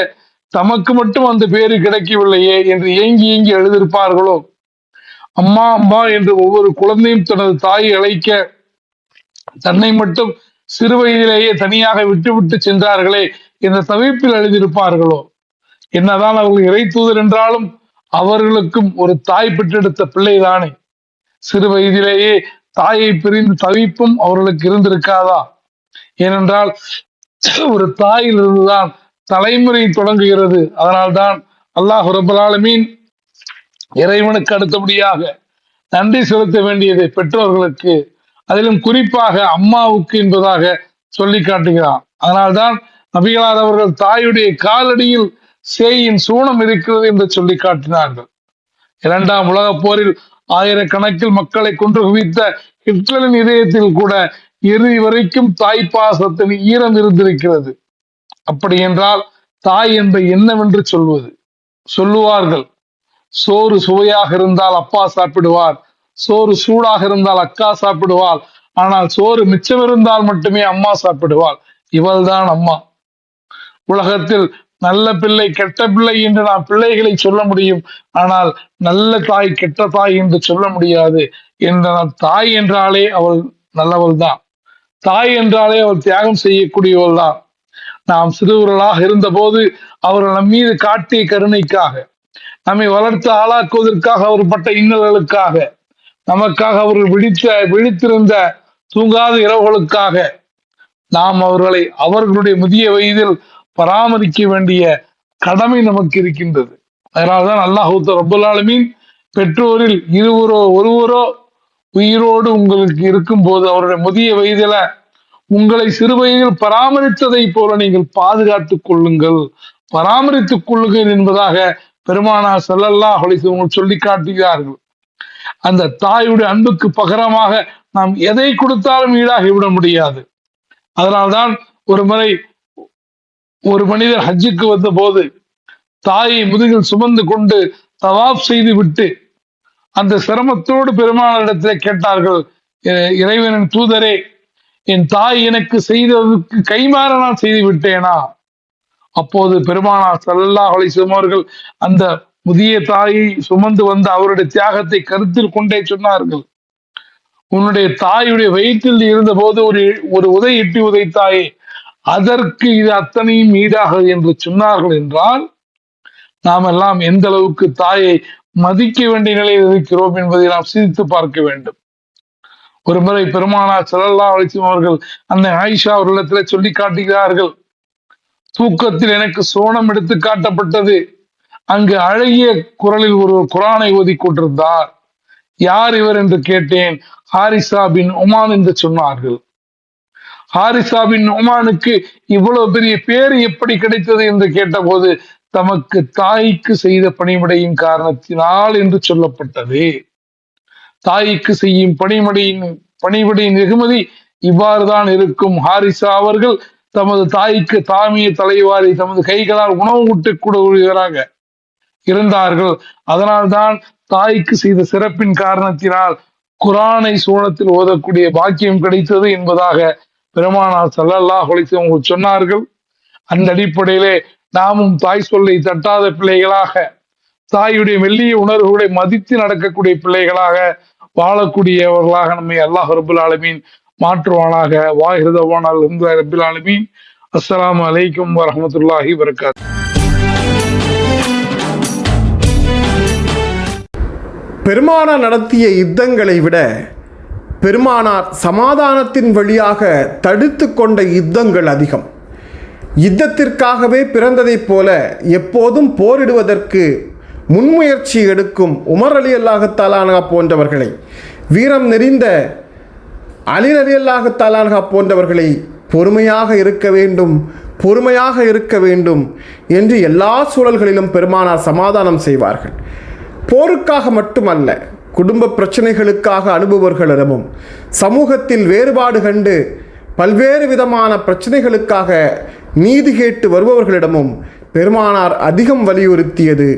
தமக்கு மட்டும் அந்த பேரு கிடைக்கவில்லையே என்று ஏங்கி ஏங்கி எழுதியிருப்பார்களோ? அம்மா அம்மா என்று ஒவ்வொரு குழந்தையும் தனது தாயை அழைக்க தன்னை மட்டும் சிறு வயதிலேயே தனியாக விட்டு சென்றார்களே என்ற தவிப்பில் எழுதியிருப்பார்களோ? என்னதான் அவர்கள் இறை தூதர் என்றாலும் அவர்களுக்கும் ஒரு தாய் பெற்றெடுத்த பிள்ளைதானே. சிறு வயதிலேயே தாயை பிரிந்து தவிப்பும் அவர்களுக்கு இருந்திருக்காதா? ஏனென்றால் ஒரு தாயிலிருந்துதான் தலைமுறை தொடங்குகிறது. அதனால்தான் அல்லாஹ் ரப்பல் ஆலமீன் இறைவனுக்கு அடுத்தபடியாக நன்றி செலுத்த வேண்டியது பெற்றோர்களுக்கு, அதிலும் குறிப்பாக அம்மாவுக்கு என்பதாக சொல்லி காட்டுகிறான். அதனால்தான் நபிகளார் அவர்கள் தாயுடைய காலடியில் சேயின் சூனம் இருக்கிறது என்று சொல்லி காட்டினார்கள். 2ஆம் உலகப் போரில் ஆயிரக்கணக்கில் மக்களை கொன்று குவித்த ஹிட்லரின் இதயத்தில் கூட இறுதி வரைக்கும் தாய் பாசத்தின் ஈரம் இருந்திருக்கிறது. அப்படி என்றால் தாய் என்பை என்னவென்று சொல்லுவார்கள். சோறு சுவையாக இருந்தால் அப்பா சாப்பிடுவார், சோறு சூடாக இருந்தால் அக்கா சாப்பிடுவாள், ஆனால் சோறு மிச்சம் இருந்தால் மட்டுமே அம்மா சாப்பிடுவாள். இவள்தான் அம்மா. உலகத்தில் நல்ல பிள்ளை கெட்ட பிள்ளை என்று நாம் பிள்ளைகளை சொல்ல முடியும், ஆனால் நல்ல தாய் கெட்ட தாய் என்று சொல்ல முடியாது. என்றால் தாய் என்றாலே அவள் நல்லவள் தான். தாய் என்றாலே அவள் தியாகம் செய்யக்கூடியவள் தான். நாம் சிறுவர்களாக இருந்த போது அவர்கள் நம் மீது காட்டிய கருணைக்காக, நம்மை வளர்த்து ஆளாக்குவதற்காக அவர் பட்ட இன்னல்களுக்காக, நமக்காக அவர்கள் விழித்திருந்த தூங்காத இரவுகளுக்காக நாம் அவர்களை அவர்களுடைய முதிய வயதில் பராமரிக்க வேண்டிய கடமை நமக்கு இருக்கின்றது. அதனால்தான் அல்லாஹ் ரப்பல் ஆலமீன் பெற்றோரில் ஒருவரோ உயிரோடு உங்களுக்கு இருக்கும் போது அவருடைய முதிய வயதில உங்களை சிறு வயதில் பராமரித்ததை போல நீங்கள் பாதுகாத்துக் கொள்ளுங்கள், பராமரித்துக் கொள்ளுங்கள் என்பதாக பெருமானார் ஸல்லல்லாஹு அலைஹி வஸல்லம் சொல்லி காட்டுகிறார்கள். அந்த தாயுடைய அன்புக்கு பகரமாக நாம் எதை கொடுத்தாலும் ஈடாகி விட முடியாது. அதனால்தான் ஒரு முறை ஒரு மனிதர் ஹஜ்ஜுக்கு வந்த போது தாயை முதுகில் சுமந்து கொண்டு தவாப் செய்து விட்டு அந்த சிரமத்தோடு பெருமானாரிடத்தில் கேட்டார்கள், இறைவனின் தூதரே, என் தாய் எனக்கு செய்ததற்கு கைமாற நான் செய்து விட்டேனா? அப்போது பெருமானார் ஸல்லல்லாஹு அலைஹி வஸல்லம் அவர்கள் அந்த முதிய தாயை சுமந்து வந்த அவருடைய தியாகத்தை கருத்தில் கொண்டே சொன்னார்கள், உன்னுடைய தாயுடைய வயிற்றில் இருந்த போது ஒரு உதையிட்டு உதைத்தாயே, அதற்கு இது அத்தனையும் ஈடாக என்று சொன்னார்கள் என்றால் நாம் எல்லாம் எந்த அளவுக்கு தாயை மதிக்க வேண்டிய நிலையில் இருக்கிறோம் என்பதை நாம் சிந்தித்து பார்க்க வேண்டும். ஒரு முறை பெருமானார் ஸல்லல்லாஹு அலைஹி வஸல்லம் அவர்கள் அன்னை ஆயிஷா அவர்களிடத்தில் சொல்லி காட்டுகிறார்கள், தூக்கத்தில் எனக்கு சோனம் எடுத்து காட்டப்பட்டது. அங்கு அழகிய குரலில் ஒரு குர்ஆனை ஓதி கொண்டிருந்தார். யார் இவர் என்று கேட்டேன். ஹாரிசா பின் உமான் என்று சொன்னார்கள். ஹாரிசா பின் உமானுக்கு இவ்வளவு பெரிய பேர் எப்படி கிடைத்தது என்று கேட்டபோது தமக்கு தாய்க்கு செய்த பணிவிடையின் காரணத்தினால் என்று சொல்லப்பட்டது. தாய்க்கு செய்யும் பணிவிடையின் வெகுமதி இவ்வாறுதான் இருக்கும். ஹாரிசா அவர்கள் தமது தாய்க்கு தாமிய தலைவாரி தமது கைகளால் உணவு ஊட்டக்கூடியவராக இருந்தார்கள். அதனால்தான் தாய்க்கு செய்த சிறப்பின் காரணத்தினால் குர்ஆனை சூனத்தில் ஓதக்கூடிய பாக்கியம் கிடைத்தது என்பதாக பெருமானார் ஸல்லல்லாஹு அலைஹி வஸல்லம் சொன்னார்கள். அந்த அடிப்படையிலே நாமும் தாய் சொல்லை தட்டாத பிள்ளைகளாக, தாயுடைய மெல்லிய உணர்வுகளை மதித்து நடக்கக்கூடிய பிள்ளைகளாக, வாழக்கூடியவர்களாக நம்மை அல்லாஹ் ரப்பல் ஆலமீன் மாற்றுவானாக. வாஹிரு தஅவானா அல்ஹம்துலில்லாஹி ரப்பில் ஆலமீன். அஸ்ஸலாமு அலைக்கும் வரஹ்மத்துல்லாஹி வபரகாத்துஹு. பெருமானார் நடத்திய யுத்தங்களை விட பெருமானார் சமாதானத்தின் வழியாக தடுத்து கொண்ட யுத்தங்கள் அதிகம். யுத்தத்திற்காகவே பிறந்ததைப் போல எப்போதும் போரிடுவதற்கு முன்முயற்சி எடுக்கும் உமர் ரலியல்லாஹு தஆலா அன்ஹு போன்றவர்களை, வீரம் நெறிந்த அலி ரலியல்லாஹு தஆலா அன்ஹு போன்றவர்களை பொறுமையாக இருக்க வேண்டும் என்று எல்லா சூழல்களிலும் பெருமானார் சமாதானம் செய்வார்கள். போருக்காக மட்டுமல்ல, குடும்ப பிரச்சனைகளுக்காக அனுபவர்களிடமும் சமூகத்தில் வேறுபாடு கண்டு பல்வேறு விதமான பிரச்சனைகளுக்காக நீதி கேட்டு வருபவர்களிடமும் பெருமானார் அதிகம் வலியுறுத்தியது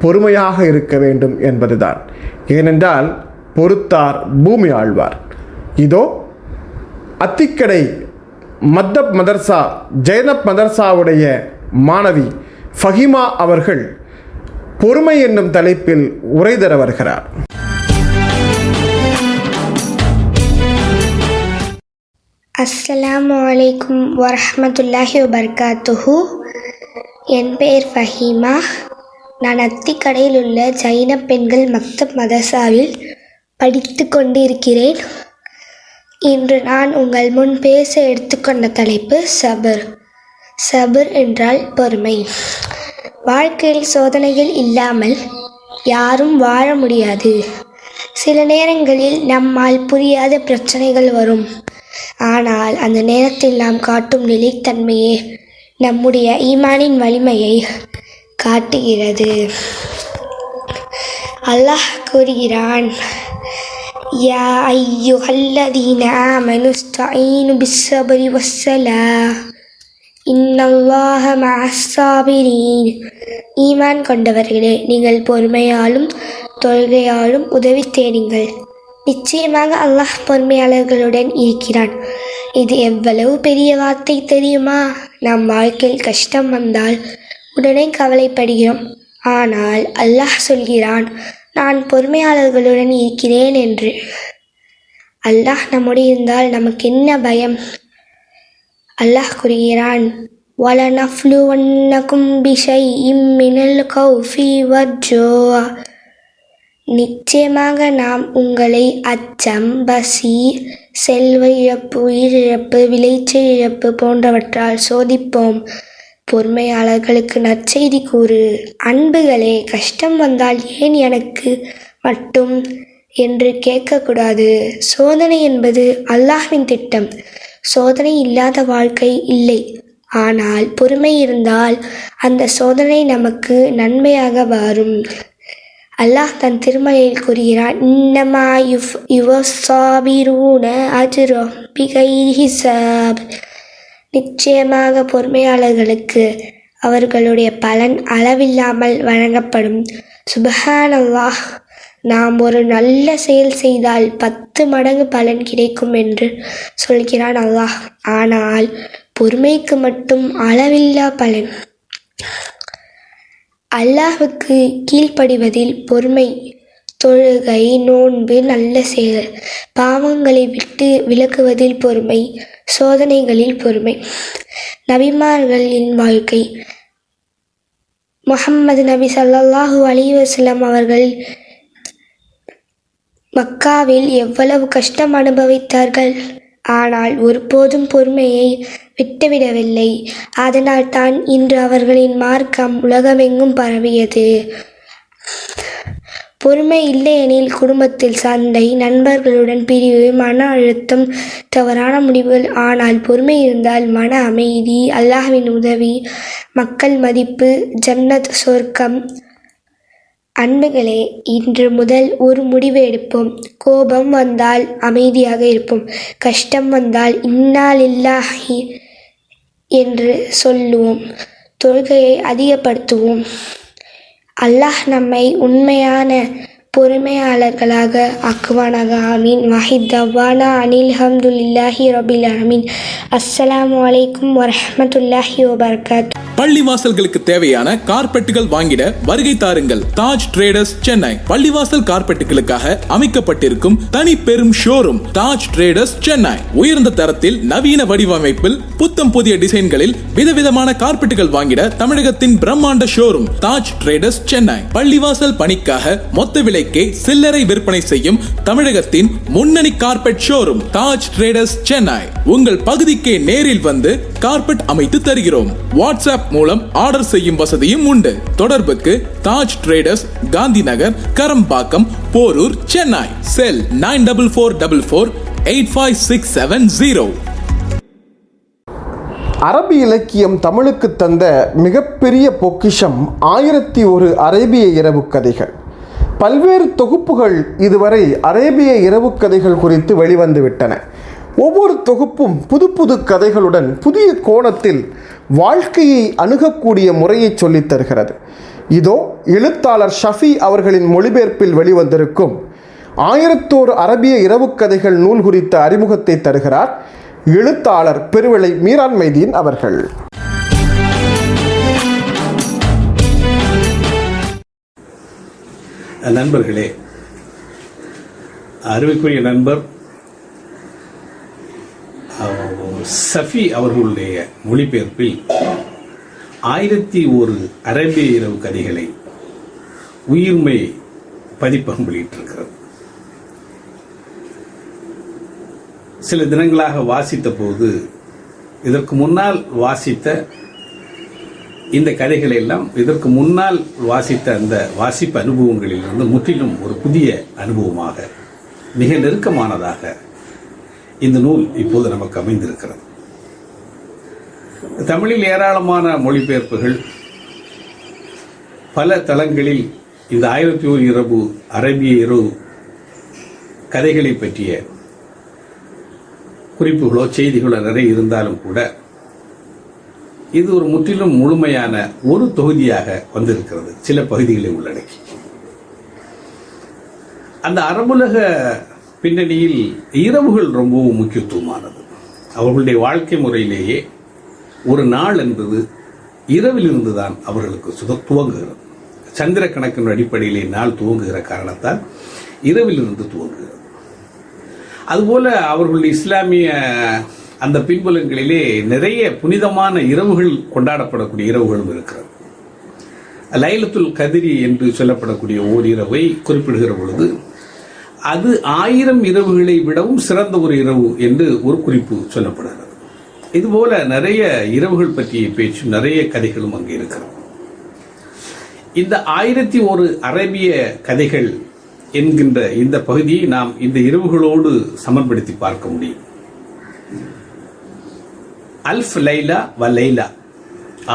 பொறுமையாக இருக்க வேண்டும் என்பதுதான். ஏனென்றால் பொறுத்தார் பூமி ஆழ்வார். இதோ அத்திக்கடை மத்தப் மதர்சா ஜைனப் மதர்சாவுடைய மாணவி ஃபஹிமா அவர்கள் பொறுமை என்னும் தலைப்பில் உரை தர வருகிறார். அஸ்ஸலாமு அலைக்கும் வரஹ்மத்துல்லாஹி வபரகாத்துஹு. என் பெயர் ஃபஹீமா. நான் அத்திக்கடையில் உள்ள ஜைன பெண்கள் மக்தப் மதரசாவில் படித்து கொண்டிருக்கிறேன். இன்று நான் உங்கள் முன் பேச எடுத்துக்கொண்ட தலைப்பு சபர். சபர் என்றால் பொறுமை. வாழ்க்கையில் சோதனைகள் இல்லாமல் யாரும் வாழ முடியாது. சில நேரங்களில் நம்மால் புரியாத பிரச்சனைகள் வரும். ஆனால் அந்த நேரத்தில் நாம் காட்டும் நிலைத்தன்மையே நம்முடைய ஈமானின் வலிமையை காட்டுகிறது. அல்லாஹ் கூறுகிறான், யா அய்யுஹல்லதீன ஆமனு ஸ்தஈனு பிஸ்ஸப்ரி வஸ்ஸலாஹ் இன்னல்லாஹ மஅஸ் ஸாபிரீன். ஈமான் கொண்டவர்களே, நீங்கள் பொறுமையாலும் தொழுகையாலும் உதவி தேடுங்கள். நிச்சயமாக அல்லாஹ் பொறுமையாளர்களுடன் இருக்கிறான். இது எவ்வளவு பெரிய வார்த்தை தெரியுமா? நம் வாழ்க்கையில் கஷ்டம் வந்தால் உடனே கவலைப்படுகிறோம். ஆனால் அல்லாஹ் சொல்கிறான், நான் பொறுமையாளர்களுடன் இருக்கிறேன் என்று. அல்லாஹ் நம்முடைய இருந்தால் நமக்கு என்ன பயம்? அல்லாஹ் கூறுகிறான், வலனஃப்லுவன்னகும் பிஷைஇம் மினல் கௌஃபி வஜ்ஜூஅ. நிச்சயமாக நாம் உங்களை அச்சம், பசி, செல்வ இழப்பு, உயிரிழப்பு, விளைச்சல் இழப்பு போன்றவற்றால் சோதிப்போம். பொறுமையாளர்களுக்கு நற்செய்தி கூறு. அன்புகளே, கஷ்டம் வந்தால் ஏன் எனக்கு மட்டும் என்று கேட்கக்கூடாது. சோதனை என்பது அல்லாஹ்வின் திட்டம். சோதனை இல்லாத வாழ்க்கை இல்லை. ஆனால் பொறுமை இருந்தால் அந்த சோதனை நமக்கு நன்மையாக வரும். அல்லாஹ் தன் திருமலையில் கூறுகிறான், இன்னமா யுவஸ்ஸாபிரூன அஜ்ரஹும் பிகைரி ஹிசாப். நிச்சயமாக பொறுமையாளர்களுக்கு அவர்களுடைய பலன் அளவில்லாமல் வழங்கப்படும். சுப்ஹானல்லாஹ். நாம் ஒரு நல்ல செயல் செய்தால் 10 மடங்கு பலன் கிடைக்கும் என்று சொல்கிறான் அல்லாஹ். ஆனால் பொறுமைக்கு மட்டும் அளவில்லா பலன். அல்லாஹ்வுக்கு கீழ்ப்படிவதில் பொறுமை, தொழுகை, நோன்பு, நல்ல செயல், பாவங்களை விட்டு விலகுவதில் பொறுமை, சோதனைகளில் பொறுமை. நபிமார்களின் வாழ்க்கை. முஹம்மது நபி ஸல்லல்லாஹு அலைஹி வஸல்லம் அவர்கள் மக்காவில் எவ்வளவு கஷ்டம் அனுபவித்தார்கள். ஆனால் ஒருபோதும் பொறுமையை விட்டுவிடவில்லை. அதனால் தான் இன்று அவர்களின் மார்க்கம் உலகமெங்கும் பரவியது. பொறுமை இல்லையெனில் குடும்பத்தில் சண்டை, நண்பர்களுடன் பிரிவு, மன அழுத்தம், தவறான முடிவுகள். ஆனால் பொறுமை இருந்தால் மன அமைதி, அல்லாஹ்வின் உதவி, மக்கள் மதிப்பு, ஜன்னத், சொர்க்கம். அன்புகளே, இன்று முதல் ஒரு முடிவு எடுப்போம். கோபம் வந்தால் அமைதியாக இருப்போம். கஷ்டம் வந்தால் இன்னா லில்லாஹி என்று சொல்லுவோம். தொழுகையை அதிகப்படுத்துவோம். அல்லாஹ் நம்மை உண்மையான பொறுமையாளர்களாக ஆக்குவானாக. ஆமீன். வாஹித் தவானா அனில் ஹம்துலில்லாஹி ரபில் ஆலமீன். அஸ்ஸலாமு அலைக்கும் வரஹ்மத்துல்லாஹி வபரகாத். பள்ளிவாசல்களுக்கு தேவையான கார்பெட்டுகள் வாங்கிட வருகை தாருங்கள். தாஜ் ட்ரேடர்ஸ், சென்னை. பள்ளிவாசல் கார்பெட்டுகளுக்காக அமைக்கப்பட்டிருக்கும் தனி பெரும் ஷோரூம் தாஜ் ட்ரேடர்ஸ், சென்னை. உயர்ந்த தரத்தில் நவீன வடிவமைப்பில் புத்தம் புதிய டிசைன்களில் விதவிதமான கார்பெட்டுகள் வாங்கிட தமிழகத்தின் பிரம்மாண்ட ஷோரூம் தாஜ் ட்ரேடர்ஸ், சென்னை. பள்ளிவாசல் பணிக்காக மொத்த விலை விலைக்கே சில்லறை விற்பனை செய்யும் தமிழகத்தின் முன்னணி carpet showroom Taj traders Chennai. உங்கள் பகுதிக்கே நேரில் வந்து கார்பெட் அமைத்து தருகிறோம். வாட்ஸ்அப் மூலம் ஆர்டர் செய்யும் வசதியும் உண்டு. தொடர்புக்கு தாஜ் ட்ரேடர்ஸ், காந்தி நகர், கரம்பாக்கம், போரூர், சென்னை. செல் 9444485670. அரபி இலக்கியம் தமிழுக்கு தந்த மிகப்பெரிய பொக்கிஷம் 1001 அரேபிய இரவு கதைகள். பல்வேறு தொகுப்புகள் இதுவரை அரேபிய இரவு கதைகள் குறித்து வெளிவந்துவிட்டன. ஒவ்வொரு தொகுப்பும் புது புது கதைகளுடன் புதிய கோணத்தில் வாழ்க்கையை அணுகக்கூடிய முறையை சொல்லித் தருகிறது. இதோ எழுத்தாளர் ஷஃபி அவர்களின் மொழிபெயர்ப்பில் வெளிவந்திருக்கும் 1001 அரபிய இரவு கதைகள் நூல் குறித்த அறிமுகத்தை தருகிறார் எழுத்தாளர் பெருவிளை மீரான் மைதீன் அவர்கள். நண்பர்களே, அருமைக்குரிய நண்பர் ஷஃபி அவர்களுடைய மொழிபெயர்ப்பில் 1001 அரேபிய இரவு கதைகளை உயிர்மை பதிப்பகம் வெளியிட்டிருக்கிறது. சில தினங்களாக வாசித்த போது இதற்கு முன்னால் வாசித்த இந்த கதைகளை எல்லாம் இதற்கு முன்னால் வாசித்த அந்த வாசிப்பு அனுபவங்களிலிருந்து முற்றிலும் ஒரு புதிய அனுபவமாக மிக நெருக்கமானதாக இந்த நூல் இப்போது நமக்கு அமைந்திருக்கிறது. தமிழில் ஏராளமான மொழிபெயர்ப்புகள் பல தளங்களில் இந்த 1001 இரவு அரேபிய இரவு கதைகளை பற்றிய குறிப்புகளோ செய்திகளோ நிறைய இருந்தாலும் கூட இது ஒரு முற்றிலும் முழுமையான ஒரு தொகுதியாக வந்திருக்கிறது, சில பகுதிகளை உள்ளடக்கி. அந்த அரபுலக பின்னணியில் இரவுகள் ரொம்பவும் முக்கியத்துவமானது. அவர்களுடைய வாழ்க்கை முறையிலேயே ஒரு நாள் என்பது இரவிலிருந்து தான் அவர்களுக்கு துவங்குகிறது. சந்திர கணக்கின் அடிப்படையிலே நாள் துவங்குகிற காரணத்தால் இரவிலிருந்து துவங்குகிறது. அதுபோல அவர்களுடைய இஸ்லாமிய அந்த பின்புலங்களிலே நிறைய புனிதமான இரவுகள் கொண்டாடப்படக்கூடிய இரவுகளும் இருக்கிறது. லைலத்துல் கதிரி என்று சொல்லப்படக்கூடிய ஓரிரவை குறிப்பிடுகிற பொழுது அது 1000 இரவுகளை விடவும் சிறந்த ஒரு இரவு என்று ஒரு குறிப்பு சொல்லப்படுகிறது. இதுபோல நிறைய இரவுகள் பற்றிய பேச்சும் நிறைய கதைகளும் அங்கே இருக்கிறது. இந்த 1001 அரேபிய கதைகள் என்கின்ற இந்த பகுதியை நாம் இந்த இரவுகளோடு சமன்படுத்தி பார்க்க முடியும். அல்ஃப் லைலா வ லைலா,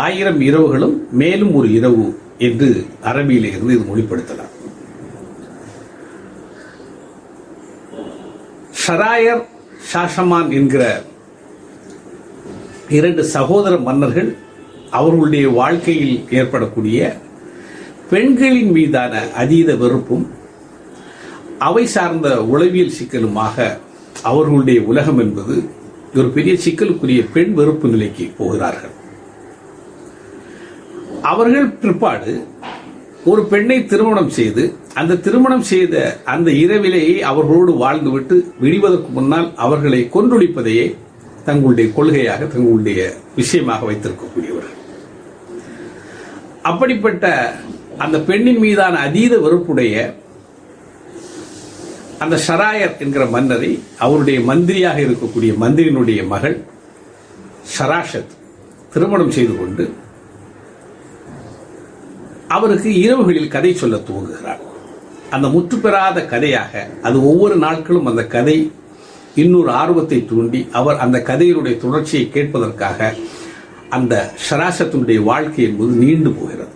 1000 இரவுகளும் மேலும் ஒரு இரவு என்று அரபியில இருந்து இது மொழிப்படுத்தலாம். ஷராயர், ஷாஷமான் என்கிற 2 சகோதர மன்னர்கள் அவர்களுடைய வாழ்க்கையில் ஏற்படக்கூடிய பெண்களின் மீதான அதீத வெறுப்பும் அவை சார்ந்த உளவியல் சிக்கலுமாக அவர்களுடைய உலகம் என்பது ஒரு பெரிய சிக்கலுக்குரிய பெண் வெறுப்பு நிலைக்கு போகிறார்கள். அவர்கள் பிற்பாடு ஒரு பெண்ணை திருமணம் செய்து அந்த திருமணம் செய்த அந்த இரவிலேயே அவர்களோடு வாழ்ந்துவிட்டு விடுவதற்கு முன்னால் அவர்களை கொன்றொழிப்பதையே தங்களுடைய கொள்கையாக தங்களுடைய விஷயமாக வைத்திருக்கக்கூடியவர்கள். அப்படிப்பட்ட அந்த பெண்ணின் மீதான அதீத வெறுப்புடைய அந்த ஷராயர் என்கிற மன்னரை அவருடைய மந்திரியாக இருக்கக்கூடிய மந்திரியினுடைய மகள் ஷராஷத் திருமணம் செய்து கொண்டு அவருக்கு இரவுகளில் கதை சொல்ல துவங்குகிறார். அந்த முற்றுப்பெறாத கதையாக அது ஒவ்வொரு நாட்களும் அந்த கதை இன்னொரு ஆர்வத்தை தூண்டி அவர் அந்த கதையினுடைய தொடர்ச்சியை கேட்பதற்காக அந்த ஷராஷத்தினுடைய வாழ்க்கை என்பது நீண்டு போகிறது.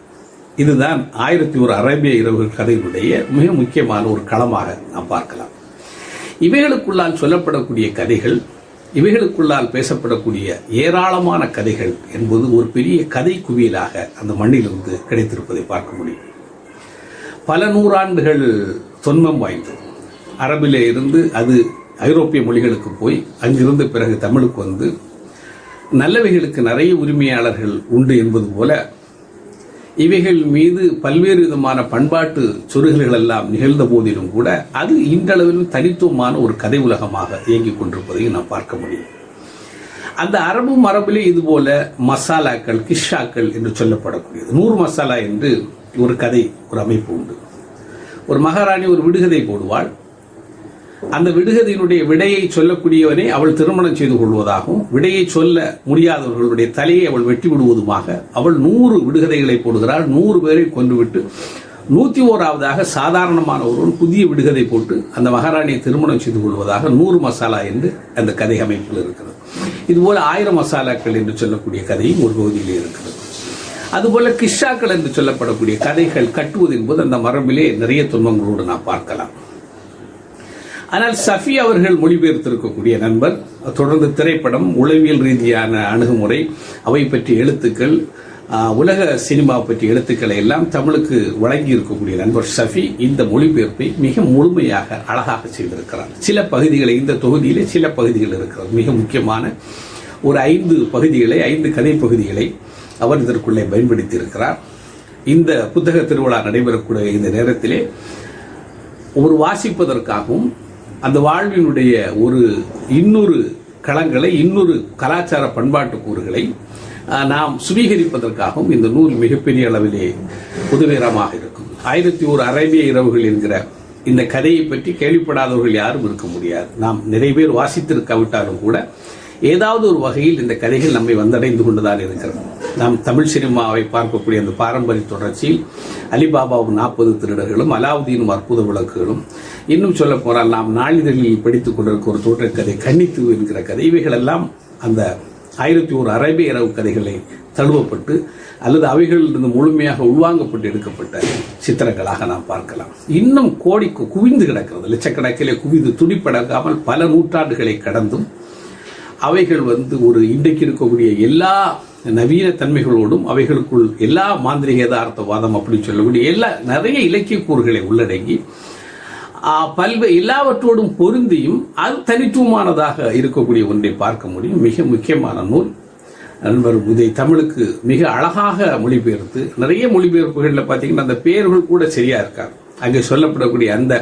இதுதான் 1001 அரேபிய இரவுகள் கதையினுடைய மிக முக்கியமான ஒரு களமாக நாம் பார்க்கலாம். இவைகளுக்குள்ளால் சொல்லப்படக்கூடிய கதைகள், இவைகளுக்குள்ளால் பேசப்படக்கூடிய ஏராளமான கதைகள் என்பது ஒரு பெரிய கதை குவியலாக அந்த மண்ணிலிருந்து கிடைத்திருப்பதை பார்க்க முடியும். பல நூறாண்டுகள் தொன்மம் வாய்ந்தது. அரபிலே இருந்து அது ஐரோப்பிய மொழிகளுக்கு போய் அங்கிருந்து பிறகு தமிழுக்கு வந்து நல்லவைகளுக்கு நிறைய உரிமையாளர்கள் உண்டு என்பது போல இவைகள் மீது பல்வேறு விதமான பண்பாட்டு சொருகல்கள் எல்லாம் நிகழ்ந்த போதிலும் கூட அது இன்றளவிலும் தனித்துவமான ஒரு கதை உலகமாக இயங்கிக் கொண்டிருப்பதையும் நாம் பார்க்க முடியும். அந்த அரபு மரபிலே இதுபோல மசாலாக்கள், கிஷாக்கள் என்று சொல்லப்படக்கூடியது 100 மசாலா என்று ஒரு கதை, ஒரு அமைப்பு உண்டு. ஒரு மகாராணி ஒரு விடுகதை போடுவாள். அந்த விடுகதையினுடைய விடையை சொல்லக்கூடியவனை அவள் திருமணம் செய்து கொள்வதாகவும், விடையை சொல்ல முடியாதவர்களுடைய தலையை அவள் வெட்டி விடுவதுமாக அவள் 100 விடுகதைகளை போடுகிறாள். 100 பேரை கொன்றுவிட்டு 101ஆவதாக சாதாரணமான ஒருவன் புதிய விடுகதை போட்டு அந்த மகாராணியை திருமணம் செய்து கொள்வதாக 100 மசாலா என்று அந்த கதை அமைப்பில் இருக்கிறது. இதுபோல 1000 மசாலாக்கள் என்று சொல்லக்கூடிய கதையும் ஒரு பகுதியிலே இருக்கிறது. அதுபோல கிஷாக்கள் என்று சொல்லப்படக்கூடிய கதைகள் கட்டுவது என்பது அந்த மரபிலே நிறைய துன்பங்களோடு நாம் பார்க்கலாம். ஆனால் சஃபி அவர்கள் மொழிபெயர்த்திருக்கக்கூடிய நண்பர் தொடர்ந்து திரைப்படம், உளவியல் ரீதியான அணுகுமுறை, அவை பற்றிய எழுத்துக்கள், உலக சினிமா பற்றிய எழுத்துக்களை எல்லாம் தமிழுக்கு வழங்கி இருக்கக்கூடிய நண்பர் ஷஃபி இந்த மொழிபெயர்ப்பை மிக முழுமையாக அழகாக செய்திருக்கிறார். சில பகுதிகளை இந்த தொகுதியிலே சில பகுதிகள் இருக்கிறது. மிக முக்கியமான ஒரு 5 பகுதிகளை, 5 கதை பகுதிகளை அவர் இதற்குள்ளே பயன்படுத்தி இருக்கிறார். இந்த புத்தக திருவிழா நடைபெறக்கூடிய இந்த நேரத்திலே ஒரு வாசிப்பதற்காகவும் அந்த வாழ்வினுடைய ஒரு இன்னொரு களங்களை, இன்னொரு கலாச்சார பண்பாட்டு கூறுகளை நாம் சுவீகரிப்பதற்காகவும் இந்த நூல் மிகப்பெரிய அளவிலே உதவிகரமாக இருக்கும். 1001 அரேபிய இரவுகள் என்கிற இந்த கதையை பற்றி கேள்விப்படாதவர்கள் யாரும் இருக்க முடியாது. நாம் நிறைய பேர் வாசித்திருக்காவிட்டாலும் கூட ஏதாவது ஒரு வகையில் இந்த கதைகள் நம்மை வந்தடைந்து கொண்டுதான் இருக்கிறது. நாம் தமிழ் சினிமாவை பார்க்கக்கூடிய அந்த பாரம்பரிய தொடர்ச்சியில் அலிபாபாவும் 40 திருடர்களும், அலாவுதீனும் அற்புத விளக்குகளும், இன்னும் சொல்ல போனால் நாம் நாளிதழில் படித்துக் கொண்டிருக்க ஒரு தோற்றக்கதை கன்னித்தீவு என்கிற கதை, இவைகளெல்லாம் அந்த 1001 அரேபிய இரவு கதைகளை தழுவப்பட்டு அல்லது அவைகளிலிருந்து முழுமையாக உள்வாங்கப்பட்டு எடுக்கப்பட்ட சித்திரங்களாக நாம் பார்க்கலாம். இன்னும் கோடி குவிந்து கிடக்கிறது, லட்சக்கணக்கிலே குவிந்து துடிப்படங்காமல் பல நூற்றாண்டுகளை கடந்தும் அவைகள் ஒரு இன்றைக்கு இருக்கக்கூடிய எல்லா நவீன தன்மைகளோடும் அவைகளுக்குள் எல்லா மாந்திரிக யதார்த்தவாதம் அப்படின்னு சொல்லக்கூடிய நிறைய இலக்கிய கூறுகளை உள்ளடங்கி எல்லாவற்றோடும் பொருந்தியும் அது தனித்துவமானதாக இருக்கக்கூடிய ஒன்றை பார்க்க முடியும். மிக முக்கியமான நூல் நண்பர் இதை தமிழுக்கு மிக அழகாக மொழிபெயர்த்து, நிறைய மொழிபெயர்ப்புகளில் பார்த்தீங்கன்னா அந்த பெயர்கள் கூட சரியா இருக்காது. அங்கே சொல்லப்படக்கூடிய அந்த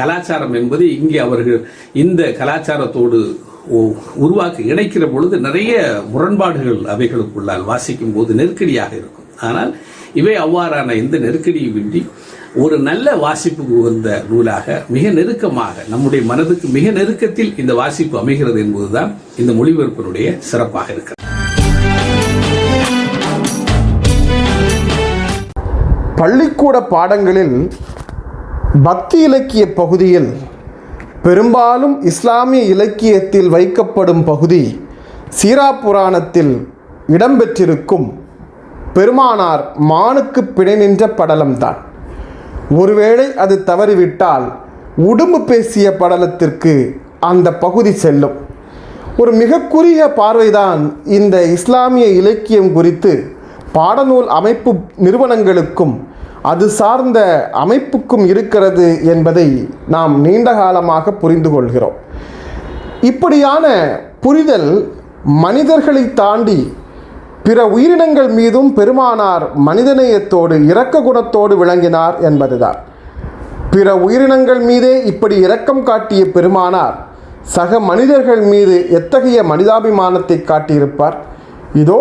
கலாச்சாரம் என்பது இங்கே அவர்கள் இந்த கலாச்சாரத்தோடு உருவாக்கி இணைக்கிற பொழுது நிறைய முரண்பாடுகள் அவைகளுக்குள்ளால் வாசிக்கும் போது நெருக்கடியாக இருக்கும். ஆனால் இவை அவ்வாறான எந்த நெருக்கடியும் இன்றி ஒரு நல்ல வாசிப்புக்கு உகந்த நூலாக மிக நெருக்கமாக நம்முடைய மனதுக்கு மிக நெருக்கத்தில் இந்த வாசிப்பு அமைகிறது என்பதுதான் இந்த மொழிபெயர்ப்பினுடைய சிறப்பாக இருக்கிறது. பள்ளிக்கூட பாடங்களில் பக்தி இலக்கிய பகுதியில் பெரும்பாலும் இஸ்லாமிய இலக்கியத்தில் வைக்கப்படும் பகுதி சீரா புராணத்தில் இடம்பெற்றிருக்கும் பெருமானார் மானுக்கு பிணை நின்ற படலம்தான். ஒருவேளை அது தவறிவிட்டால் உடும்பு பேசிய படலத்திற்கு அந்த பகுதி செல்லும். ஒரு மிக குறுகிய பார்வைதான் இந்த இஸ்லாமிய இலக்கியம் குறித்து பாடநூல் அமைப்பு நிறுவனங்களுக்கும் அது சார்ந்த அமைப்புக்கும் இருக்கிறது என்பதை நாம் நீண்ட காலமாக புரிந்து கொள்கிறோம். இப்படியான புரிதல் மனிதர்களை தாண்டி பிற உயிரினங்கள் மீதும் பெருமானார் மனிதநேயத்தோடு இரக்க குணத்தோடு விளங்கினார் என்பதுதான். பிற உயிரினங்கள் மீதே இப்படி இரக்கம் காட்டிய பெருமானார் சக மனிதர்கள் மீது எத்தகைய மனிதாபிமானத்தை காட்டியிருப்பார். இதோ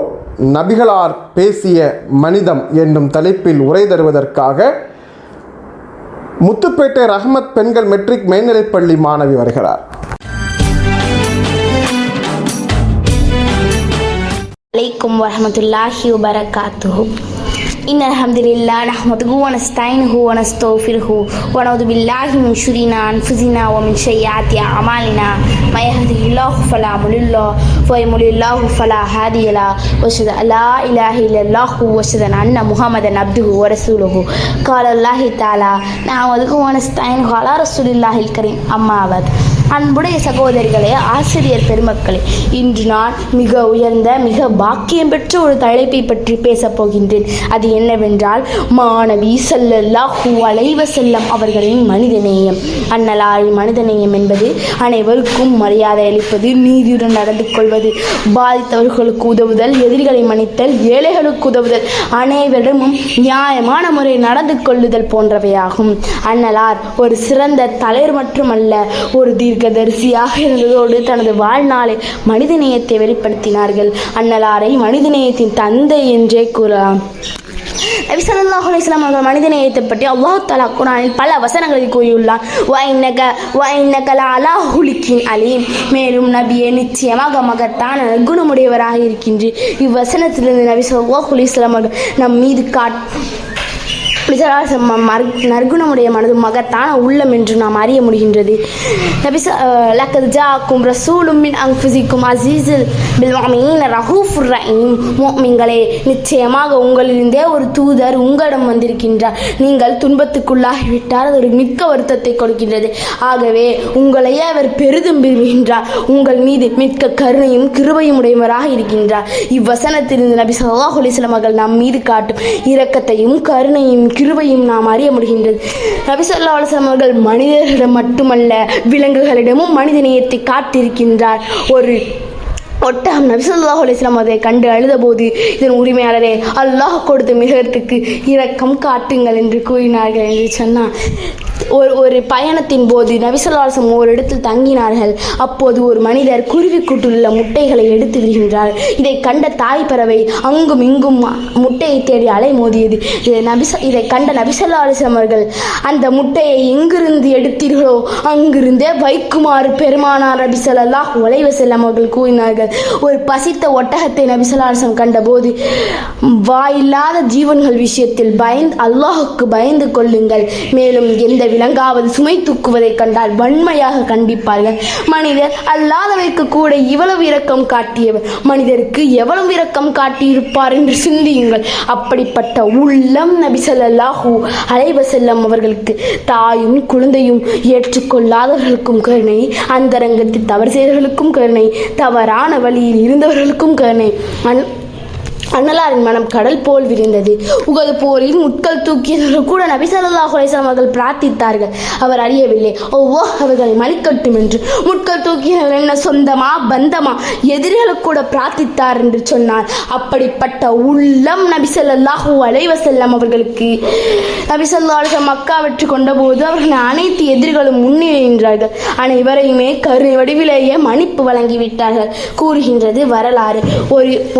நபிகளார் பேசிய மனிதம் என்னும் தலைப்பில் உரை தருவதற்காக முத்துப்பேட்டை ரஹ்மத் பெண்கள் மெட்ரிக் மேல்நிலைப்பள்ளி மாணவி வருகிறார். அலைக்கும் வரஹ்மத்துல்லாஹி வபரகாத்துஹு. إن الحمد لله نحمده ونستعينه ونستغفره ونعوذ بالله من شرور أنفسنا ومن سيئات أعمالنا من يهده الله فلا مضل له ومن يضلل له فلا هادي له وأشهد أن لا إله إلا الله وأشهد أن محمدا عبده ورسوله. قال الله تعالى نحمده ونستعينه على رسول الله الكريم. أما بعد, அன்புடைய சகோதரிகளே, ஆசிரியர் பெருமக்களே, இன்று நான் மிக உயர்ந்த மிக பாக்கியம் பெற்ற ஒரு தலைப்பை பற்றி பேசப் போகின்றேன். அது என்னவென்றால் மாணவி ஸல்லல்லாஹு அலைஹி வஸல்லம் அவர்களின் மனிதநேயம். அன்னலாரின் மனிதநேயம் என்பது அனைவருக்கும் மரியாதை அளிப்பது, நீதியுடன் நடந்து கொள்வது, பாதித்தவர்களுக்கு உதவுதல், எதிரிகளை மன்னித்தல், ஏழைகளுக்கு உதவுதல், அனைவரிடமும் நியாயமான முறை நடந்து கொள்ளுதல் போன்றவையாகும். அன்னலார் ஒரு சிறந்த தலைவர் மட்டுமல்ல, ஒரு தீர்க்கதரிசியாக இருந்ததோடு தனது வாழ்நாளை மனிதநேயத்தை வெளிப்படுத்தினார்கள். அன்னலாரை மனிதநேயத்தின் தந்தை என்றே கூறலாம். நபி ஸல்லல்லாஹு அலைஹி வஸல்லம் அவர்கள் மனிதநேயத்தை பற்றி அல்லாஹ் தஆலா குர்ஆனில் பல வசனங்களில் கூறியுள்ளார். வ இன்னக லஅலா ஹுலிகின் அலீம். மேலும் நபியே நிச்சயமாக மகத்தான நற்குணமுடையவராக இருக்கின்றீர். இவ்வசனத்திலிருந்து நபி ஸல்லல்லாஹு அலைஹி வஸல்லம் அவர்கள் நம் மீது நற்குணமுடைய மனது மகத்தான உள்ளம் என்று நாம் அறிய முடிகின்றது. லக்கத் ஜாஅக்கும் ரசூலும் மின் அன்ஃபுசிக்கும் அஸீஸுல் பில் முஃமினீன ரஹூஃபுர் ரஹீம். முஃமின்களே, நிச்சயமாக உங்களிலிருந்தே ஒரு தூதர் உங்களிடம் வந்திருக்கின்றார். நீங்கள் துன்பத்துக்குள்ளாகிவிட்டால் அது ஒரு மிக்க வருத்தத்தை கொடுக்கின்றது. ஆகவே உங்களையே அவர் பெரிதும் விரும்புகின்றார். உங்கள் மீது மிக்க கருணையும் கிருபையும் உடையவராக இருக்கின்றார். இவ்வசனத்திலிருந்து நபி ஸல்லல்லாஹு அலைஹி வஸல்லம் அவர்கள் நம் மீது காட்டும் இரக்கத்தையும் கருணையும் கிருபையும் நாம் அறிய முடிகின்றது. நபி ஸல்லல்லாஹு அலைஹி வஸல்லம் அவர்கள் மனிதர்களிடம் மட்டுமல்ல விலங்குகளிடமும் மனிதநேயத்தை காட்டியிருக்கின்றார். ஒரு ஒட்டகம் நபி ஸல்லல்லாஹு அலைஹி வஸல்லம் அதை கண்டு அழுதபோது, இதன் உரிமையாளரே, அல்லாஹ் கொடுத்த மிருகத்துக்கு இரக்கம் காட்டுங்கள் என்று கூறினார்கள் என்று சொன்னார். ஒரு பயணத்தின் போது நபி ஸல்லல்லாஹு அலைஹி வஸல்லம் ஒரு இடத்தில் தங்கினார்கள். அப்போது ஒரு மனிதர் குருவிக்கூட்டுள்ள முட்டைகளை எடுத்து விடுகின்றார். இதை கண்ட தாய் பறவை அங்கும் இங்கும் முட்டையை தேடி அலைமோதியது. இதை கண்ட நபி ஸல்லல்லாஹு அலைஹி வஸல்லம் அவர்கள், அந்த முட்டையை எங்கிருந்து எடுத்தீர்களோ அங்கிருந்தே வைக்குமாறு பெருமானார் நபி ஸல்லல்லாஹு அலைஹி வஸல்லம் அவர்கள் கூறினார்கள். ஒரு பசித்த ஒட்டகத்தை நபி ஸல்லல்லாஹு அலைஹி வஸல்லம் கண்டபோது, வாயில்லாத ஜீவன்கள் விஷயத்தில் அல்லாஹுக்கு பயந்து கொள்ளுங்கள். மேலும் எந்த விலங்காவது சுமை தூக்குவதை கண்டால் வன்மையாக கண்டிப்பார்கள். மனிதர் அல்லாதவைக்கு கூட இவ்வளவு இரக்கம் காட்டியவர் மனிதருக்கு எவ்வளவு இரக்கம் காட்டியிருப்பார் என்று சிந்தியுங்கள். அப்படிப்பட்ட உள்ளம் நபி ஸல்லல்லாஹு அலைஹி வஸல்லம் அவர்களுக்கு. தாயும் குழந்தையும் ஏற்றுக்கொள்ளாதவர்களுக்கும் கருணை, அந்தரங்கத்தில் தவறு செய்தவர்களுக்கும் கருணை, தவறான வழியில் இருந்தவர்களுக்கும் கருணை. அன்னலாரின் மனம் கடல் போல் விரிந்தது. உகது போரில் முட்கள் தூக்கியவர்கள் கூட நபி ஸல்லல்லாஹு அலைஹி வஸல்லம் அவர்கள் பிரார்த்தித்தார்கள். அவர் அறியவில்லை, அல்லாஹ் அவர்களை மலிக்கட்டும் என்று. முட்கள் தூக்கியவர்கள் என்ன சொந்தமா பந்தமா, எதிரிகளுக்கு கூட பிரார்த்தித்தார் என்று சொன்னார். அப்படிப்பட்ட உள்ளம் நபி ஸல்லல்லாஹு அலைஹி வஸல்லம் அவர்களுக்கு. நபி ஸல்லல்லாஹு அலைஹி வஸல்லம் மக்கா வெற்றி கொண்ட போது அவர்கள் அனைத்து எதிரிகளும் முன்னின்றார்கள். அனைவரையுமே கருணை வடிவிலேயே மன்னிப்பு வழங்கிவிட்டார்கள் கூறுகின்றது வரலாறு.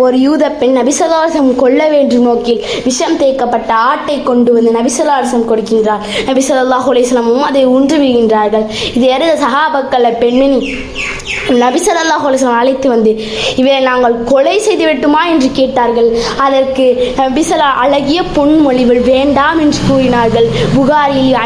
ஒரு யூத பெண் நபி ஸல்லல்லாஹு அலைஹி வஸல்லம் கொல்ல வேண்டும் நோக்கில் விஷம் தேய்க்கப்பட்ட ஆட்டை கொண்டு வந்து நபி ஸல்லல்லாஹு அலைஹி வஸல்லம் கொடுக்கின்றார். நபி ஸல்லல்லாஹு அலைஹி வஸல்லமும் அதை உண்டு விடுகின்றார்கள். இதை அறிந்த சஹாபாக்கள் பெண்மணி நபி ஸல்லல்லாஹு அலைஹி வஸல்லம் அழைத்து வந்து, இவை நாங்கள் கொலை செய்து விட்டுமா என்று கேட்டார்கள். அதற்கு நபி ஸல்லல்லாஹு அழகிய பொன்மொழிகள் வேண்டாம் என்று கூறினார்கள். புகாரில்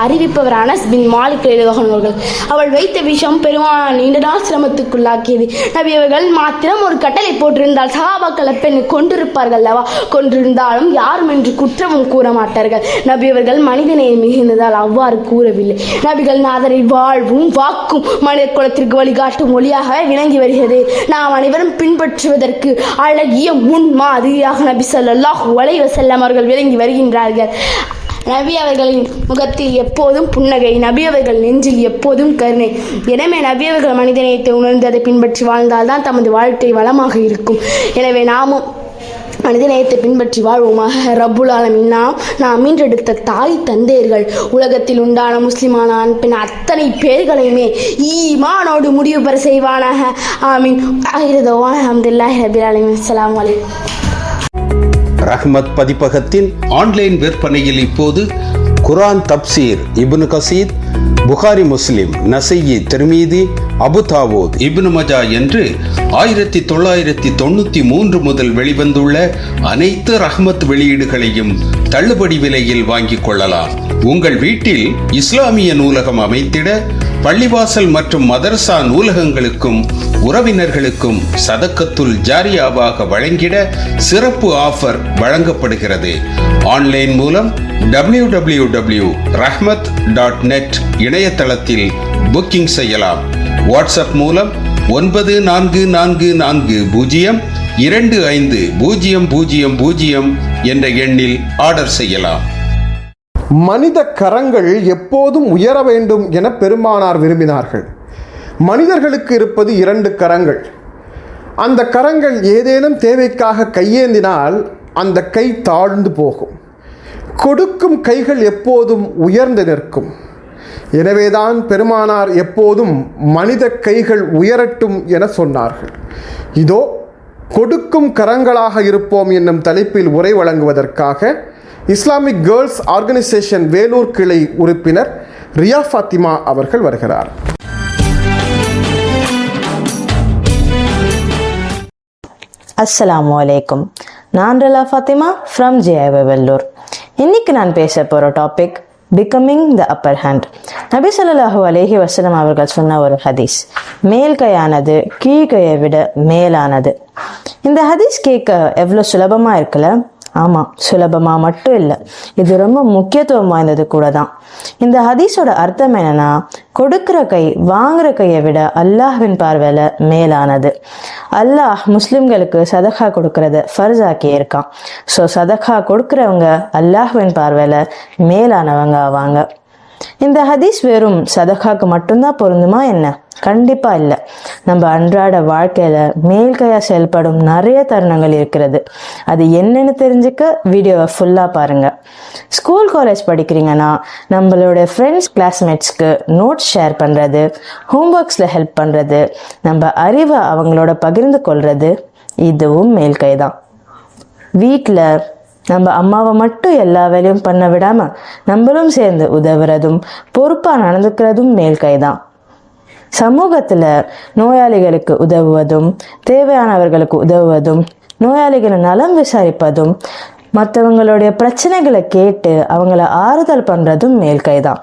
அறிவிப்பவர் அனஸ் பின் மாலிக் அவர்கள். அவள் வைத்த விஷம் பெருமானார் நீண்ட நாள் சிரமத்துக்குள்ளாக்கியது. நபி அவர்கள் மாத்திரம் ஒரு கட்டளை போட்டிருந்தால் சஹாபாக்கள் பெண் கொண்டிருப்பார்கள் அல்லவா? கொண்டிருந்தாலும் யாரும் என்று குற்றமும் கூற மாட்டார்கள். நபி அவர்கள் மனிதநேயம் மிகுந்ததால் அவ்வாறு கூறவில்லை. நபிகள் நாதரின் வாழ்வும் வாக்கும் மனித குலத்திற்கு வழிகாட்டும் மொழியாக விளங்கி வருகிறது. நாம் அனைவரும் பின்பற்றுவதற்கு அழகிய முன்மாதிரியாக நபி ஸல்லல்லாஹு அலைஹி வஸல்லம் அவர்கள் விளங்கி வருகின்றார்கள். நபி அவர்களின் முகத்தில் எப்போதும் புன்னகை, நபி அவர்கள் நெஞ்சில் எப்போதும் கருணை. எனவே நபி அவர்கள் மனிதநேயத்தை உணர்ந்து அதை பின்பற்றி வாழ்ந்தால்தான் தமது வாழ்க்கை வளமாக இருக்கும். எனவே நாமும் மனிதநேயத்தை பின்பற்றி வாழ்வோமாக. ரப்புல் ஆலமீன் நாம் மீண்டெடுத்த தாய் தந்தையர்கள், உலகத்தில் உண்டான முஸ்லிமான பெண் அத்தனை பேர்களையுமே ஈமானோடு முடிவு பெற செய்வானாக. ஆமீன். அல்ஹம்துலில்லாஹி ரப்பில் ஆலமீன். அஸ்ஸலாமு அலைக்கும். ரஹ்மத் பதிப்பகத்தின் ஆன்லைன் விற்பனையில் இப்போது குர்ஆன் தப்சீர் இப்னு கசீர், புகாரி, முஸ்லிம், நசையி, திர்மிதி, அபு தாவூத், இப்னு மஜா என்று 1993 முதல் வெளிவந்துள்ள அனைத்து ரஹ்மத் வெளியீடுகளையும் தள்ளுபடி விலையில் வாங்கிக் கொள்ளலாம். உங்கள் வீட்டில் இஸ்லாமிய நூலகம் அமைத்திட, பள்ளிவாசல் மற்றும் மதரசா நூலகங்களுக்கும் உறவினர்களுக்கும் சதக்கத்துல் ஜாரியாவாக வழங்கிட சிறப்பு ஆஃபர் வழங்கப்படுகிறது. ஆன்லைன் மூலம் www.rahmat.net இணையதளத்தில் புக்கிங் செய்யலாம். வாட்ஸ்அப் மூலம் 9440250000 என்ற எண்ணில் ஆர்டர் செய்யலாம். மனித கரங்கள் எப்போதும் உயர வேண்டும் என பெருமானார் விரும்பினார்கள். மனிதர்களுக்கு இருப்பது 2 கரங்கள். அந்த கரங்கள் ஏதேனும் தேவைக்காக கையேந்தினால் அந்த கை தாழ்ந்து போகும். கொடுக்கும் கைகள் எப்போதும் உயர்ந்து நிற்கும். எனவேதான் பெருமானார் எப்போதும் மனித கைகள் உயரட்டும் என சொன்னார்கள். இதோ கொடுக்கும் கரங்களாக இருப்போம் என்னும் தலைப்பில் உரை வழங்குவதற்காக இஸ்லாமிக் கேர்ள்ஸ் ஆர்கனைசேஷன் வேலூர் கிளை உறுப்பினர் ரியா ஃபாத்திமா அவர்கள் வருகிறார். அஸ்ஸலாமு அலைக்கும். நான் ரியா ஃபாத்திமா ஃப்ரம் ஜேஐவி வெல்லூர். இன்னைக்கு நான் பேச போகிற டாபிக் பிகமிங் த அப்பர் ஹேண்ட். நபி ஸல்லல்லாஹு அலைஹி வஸல்லம் அவர்கள் சொன்ன ஒரு ஹதீஸ், மேல் கையானது கீழ்கையை விட மேலானது. இந்த ஹதீஸ் கேட்க எவ்வளோ சுலபமாக இருக்குல்ல? ஆமாம், சுலபமாக மட்டும் இல்லை, இது ரொம்ப முக்கியத்துவம் வாய்ந்தது கூட தான். இந்த ஹதீஸோட அர்த்தம் என்னன்னா, கொடுக்கிற கை வாங்குற கையை விட அல்லாஹ்வின் பார்வையில் மேலானது. அல்லாஹ் முஸ்லிம்களுக்கு சதகா கொடுக்கறத ஃபர்ஸ் ஆக்கி இருக்கான். ஸோ சதகா கொடுக்குறவங்க அல்லாஹ்வின் பார்வையில் மேலானவங்க ஆவாங்க. இந்த ஹதீஸ் வெறும் சதகாக்கு மட்டும்தான் பொருந்துமா என்ன? கண்டிப்பா இல்லை. நம்ம அன்றாட வாழ்க்கையில மேல்கையா செயல்படும் நிறைய தருணங்கள் இருக்கிறது. அது என்னன்னு தெரிஞ்சுக்க வீடியோவை ஃபுல்லா பாருங்க. ஸ்கூல் காலேஜ் படிக்கிறீங்கன்னா நம்மளோட ஃப்ரெண்ட்ஸ் கிளாஸ்மேட்ஸ்க்கு நோட்ஸ் ஷேர் பண்றது, ஹோம்ஒர்க்ஸ்ல ஹெல்ப் பண்றது, நம்ம அறிவை அவங்களோட பகிர்ந்து கொள்றது, இதுவும் மேல்கை தான். வீட்டில் நம்ம அம்மாவை மட்டும் எல்லா வேலையும் பண்ண விடாம நம்மளும் சேர்ந்து உதவுறதும் பொறுப்பா நடந்துக்கிறதும் மேல்கை தான். சமூகத்துல நோயாளிகளுக்கு உதவுவதும், தேவையானவர்களுக்கு உதவுவதும், நோயாளிகளை நலம் விசாரிப்பதும், மற்றவங்களுடைய பிரச்சனைகளை கேட்டு அவங்கள ஆறுதல் பண்றதும் மேல்கை தான்.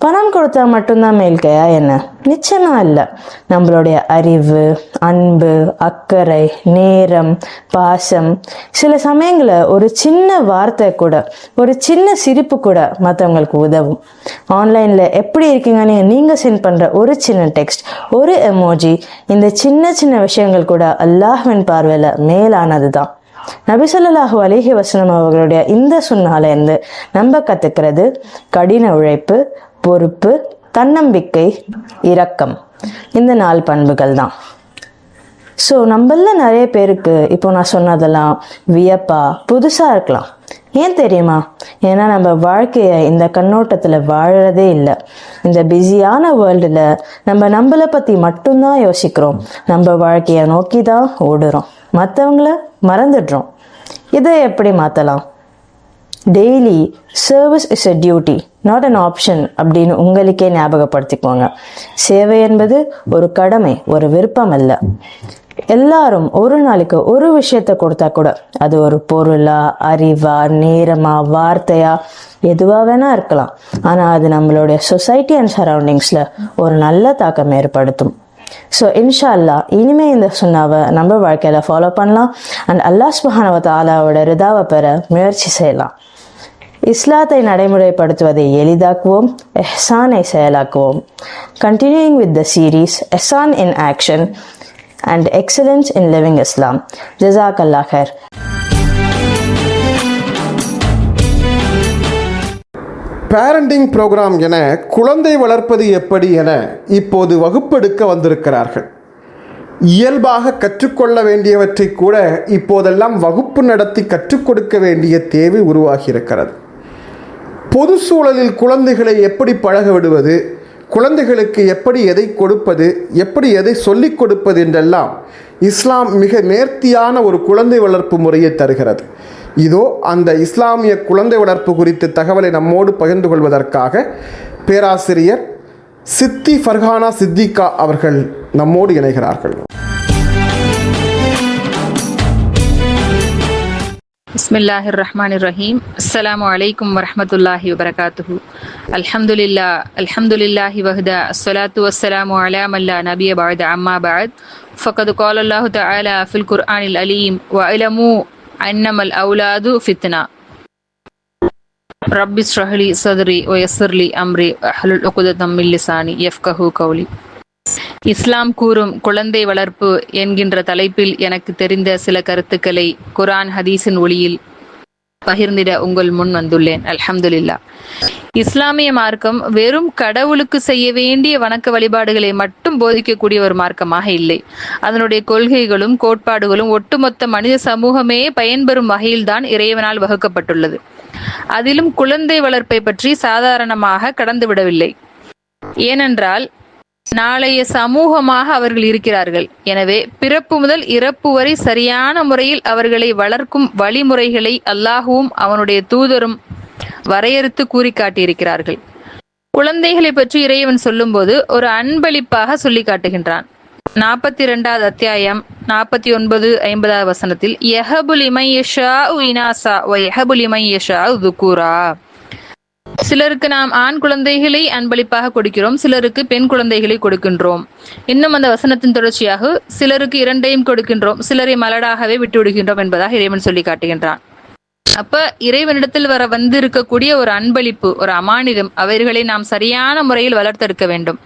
பணம் கொடுத்தா மட்டும்தான் மேல்கையா என்ன? நிச்சயமா இல்லை. நம்மளுடைய அறிவு, அன்பு, அக்கறை, நேரம், பாசம், சில சமயங்களில் ஒரு சின்ன வார்த்தை கூட, ஒரு சின்ன சிரிப்பு கூட மற்றவங்களுக்கு உதவும். ஆன்லைனில் எப்படி இருக்கீங்கன்னு நீங்கள் சென்ட் பண்ணுற ஒரு சின்ன டெக்ஸ்ட், ஒரு எமோஜி, இந்த சின்ன சின்ன விஷயங்கள் கூட அல்லாஹ்வின் பார்வையில் மேலானது தான். நபி ஸல்லல்லாஹு அலைஹி வஸல்லம் அவர்களுடைய இந்த சுன்னாலேருந்து நம்ம கற்றுக்கிறது கடின உழைப்பு, பொறுப்பு, தன்னம்பிக்கை, இரக்கம், இந்த 4 பண்புகள் தான். ஸோ நம்மள நிறைய பேருக்கு இப்போ நான் சொன்னதெல்லாம் வியப்பா புதுசாக இருக்கலாம். ஏன் தெரியுமா? ஏன்னா நம்ம வாழ்க்கையை இந்த கண்ணோட்டத்தில் வாழறதே இல்லை. இந்த பிஸியான வேர்ல்டில் நம்மளை பற்றி மட்டும்தான் யோசிக்கிறோம். நம்ம வாழ்க்கையை நோக்கி தான் ஓடுறோம், மற்றவங்கள மறந்துடுறோம். இதை எப்படி மாற்றலாம்? Daily service is a duty, not an option அப்படின்னு உங்களுக்கே ஞாபகப்படுத்திக்கோங்க. சேவை என்பது ஒரு கடமை, ஒரு விருப்பம் அல்ல. எல்லாரும் ஒரு நாளைக்கு ஒரு விஷயத்த கொடுத்தா கூட, அது ஒரு பொருளா, அறிவா, நேரமா, வார்த்தையா, எதுவா வேணா இருக்கலாம். ஆனா அது நம்மளுடைய சொசைட்டி அண்ட் சரௌண்டிங்ஸ்ல ஒரு நல்ல தாக்கம் ஏற்படுத்தும். ஸோ இன்ஷா அல்லாஹ் இனிமே இந்த சுன்னாவை நம்ம வாழ்க்கையில ஃபாலோ பண்ணலாம் அண்ட் அல்லாஹ் சுப்ஹானஹு வ தஆலாவோட ரிதாவை பெற முயற்சி செய்யலாம். இஸ்லாத்தை நடைமுறைப்படுத்துவதை எளிதாக்குவோம், எஹ்சானை செயலாக்குவோம். Continuing with the series Ehsan in action and excellence in living Islam. ஜஸாக்கல்லாஹ் ஹைர். பேரண்டிங் ப்ரோக்ராம் என குழந்தை வளர்ப்பது எப்படி என இப்போது வகுப்பெடுக்க வந்திருக்கிறார்கள். இயல்பாக கற்றுக்கொள்ள வேண்டியவற்றை கூட இப்போதெல்லாம் வகுப்பு நடத்தி கற்றுக் கொடுக்க வேண்டிய தேவை உருவாகியிருக்கிறது. பொது சூழலில் குழந்தைகளை எப்படி பழக விடுவது, குழந்தைகளுக்கு எப்படி எதை கொடுப்பது, எப்படி எதை சொல்லிக் கொடுப்பது என்றெல்லாம் இஸ்லாம் மிக நேர்த்தியான ஒரு குழந்தை வளர்ப்பு முறையை தருகிறது. இதோ அந்த இஸ்லாமிய குழந்தை வளர்ப்பு குறித்த தகவலை நம்மோடு பகிர்ந்து கொள்வதற்காக பேராசிரியர் சித்தி ஃபர்ஹானா சித்திகா அவர்கள் நம்மோடு இணைகிறார்கள். பிஸ்மில்லாஹிர் ரஹ்மானிர் ரஹீம். அஸ்ஸலாமு அலைக்கும் வரஹ்மத்துல்லாஹி வபரகாத்துஹு. அல்ஹம்துலில்லாஹி வஹ்தா, அஸ்ஸலாத்து வஸ்ஸலாமு அலா மன் லா நபிய பஅத, அம்மா பஅத். ஃபகத் கால அல்லாஹு தஆலா ஃபில் குர்ஆனில் அலீம் வ இலமு அன்னமல் அவுலாது ஃபித்னா. ரப்பி இஷ்ரஹ் லி ஸத்ரி வ யஸ்ஸிர் லி அம்ரி வஹ்லுல் உக்ததம் மின் லிசானி யஃப்கஹு கௌலி. இஸ்லாம் கூறும் குழந்தை வளர்ப்பு என்கின்ற தலைப்பில் எனக்கு தெரிந்த சில கருத்துக்களை குர்ஆன் ஹதீஸின் ஒளியில் பகிர்ந்திட உங்கள் முன் வந்துள்ளேன். அல்ஹம்துலில்லாஹ். இஸ்லாமிய மார்க்கம் வெறும் கடவுளுக்கு செய்ய வேண்டிய வணக்க வழிபாடுகளை மட்டும் போதிக்கக்கூடிய ஒரு மார்க்கமாக இல்லை. அதனுடைய கொள்கைகளும் கோட்பாடுகளும் ஒட்டுமொத்த மனித சமூகமே பயன்பெறும் வகையில்தான் இறைவனால் வகுக்கப்பட்டுள்ளது. அதிலும் குழந்தை வளர்ப்பை பற்றி சாதாரணமாக கடந்து விடவில்லை. ஏனென்றால் நாளைய சமூகமாக அவர்கள் இருக்கிறார்கள். எனவே பிறப்பு முதல் இறப்பு வரை சரியான முறையில் அவர்களை வளர்க்கும் வழிமுறைகளை அல்லாஹுவும் அவனுடைய தூதரும் வரையறுத்து கூறி காட்டியிருக்கிறார்கள். குழந்தைகளை பற்றி இறைவன் சொல்லும்போது ஒரு அன்பளிப்பாக சொல்லி காட்டுகின்றான். 42வது அத்தியாயம் 49, 50வது வசனத்தில் யஹபுல் இமையஷா இனாசா வ யஹபுல் இமையஷா துக்கூரா, சிலருக்கு நாம் ஆண் குழந்தைகளை அன்பளிப்பாக கொடுக்கிறோம், சிலருக்கு பெண் குழந்தைகளை கொடுக்கின்றோம். இன்னும் அந்த வசனத்தின் தொடர்ச்சியாக சிலருக்கு இரண்டையும் கொடுக்கின்றோம், சிலரை மலடாகவே விட்டு விடுகின்றோம் என்பதாக இறைவன் சொல்லி காட்டுகின்றான். அப்ப இறைவனிடத்தில் வந்து இருக்கக்கூடிய ஒரு அன்பளிப்பு, ஒரு அமானிதம், அவர்களை நாம் சரியான முறையில் வளர்த்தெடுக்க வேண்டும்.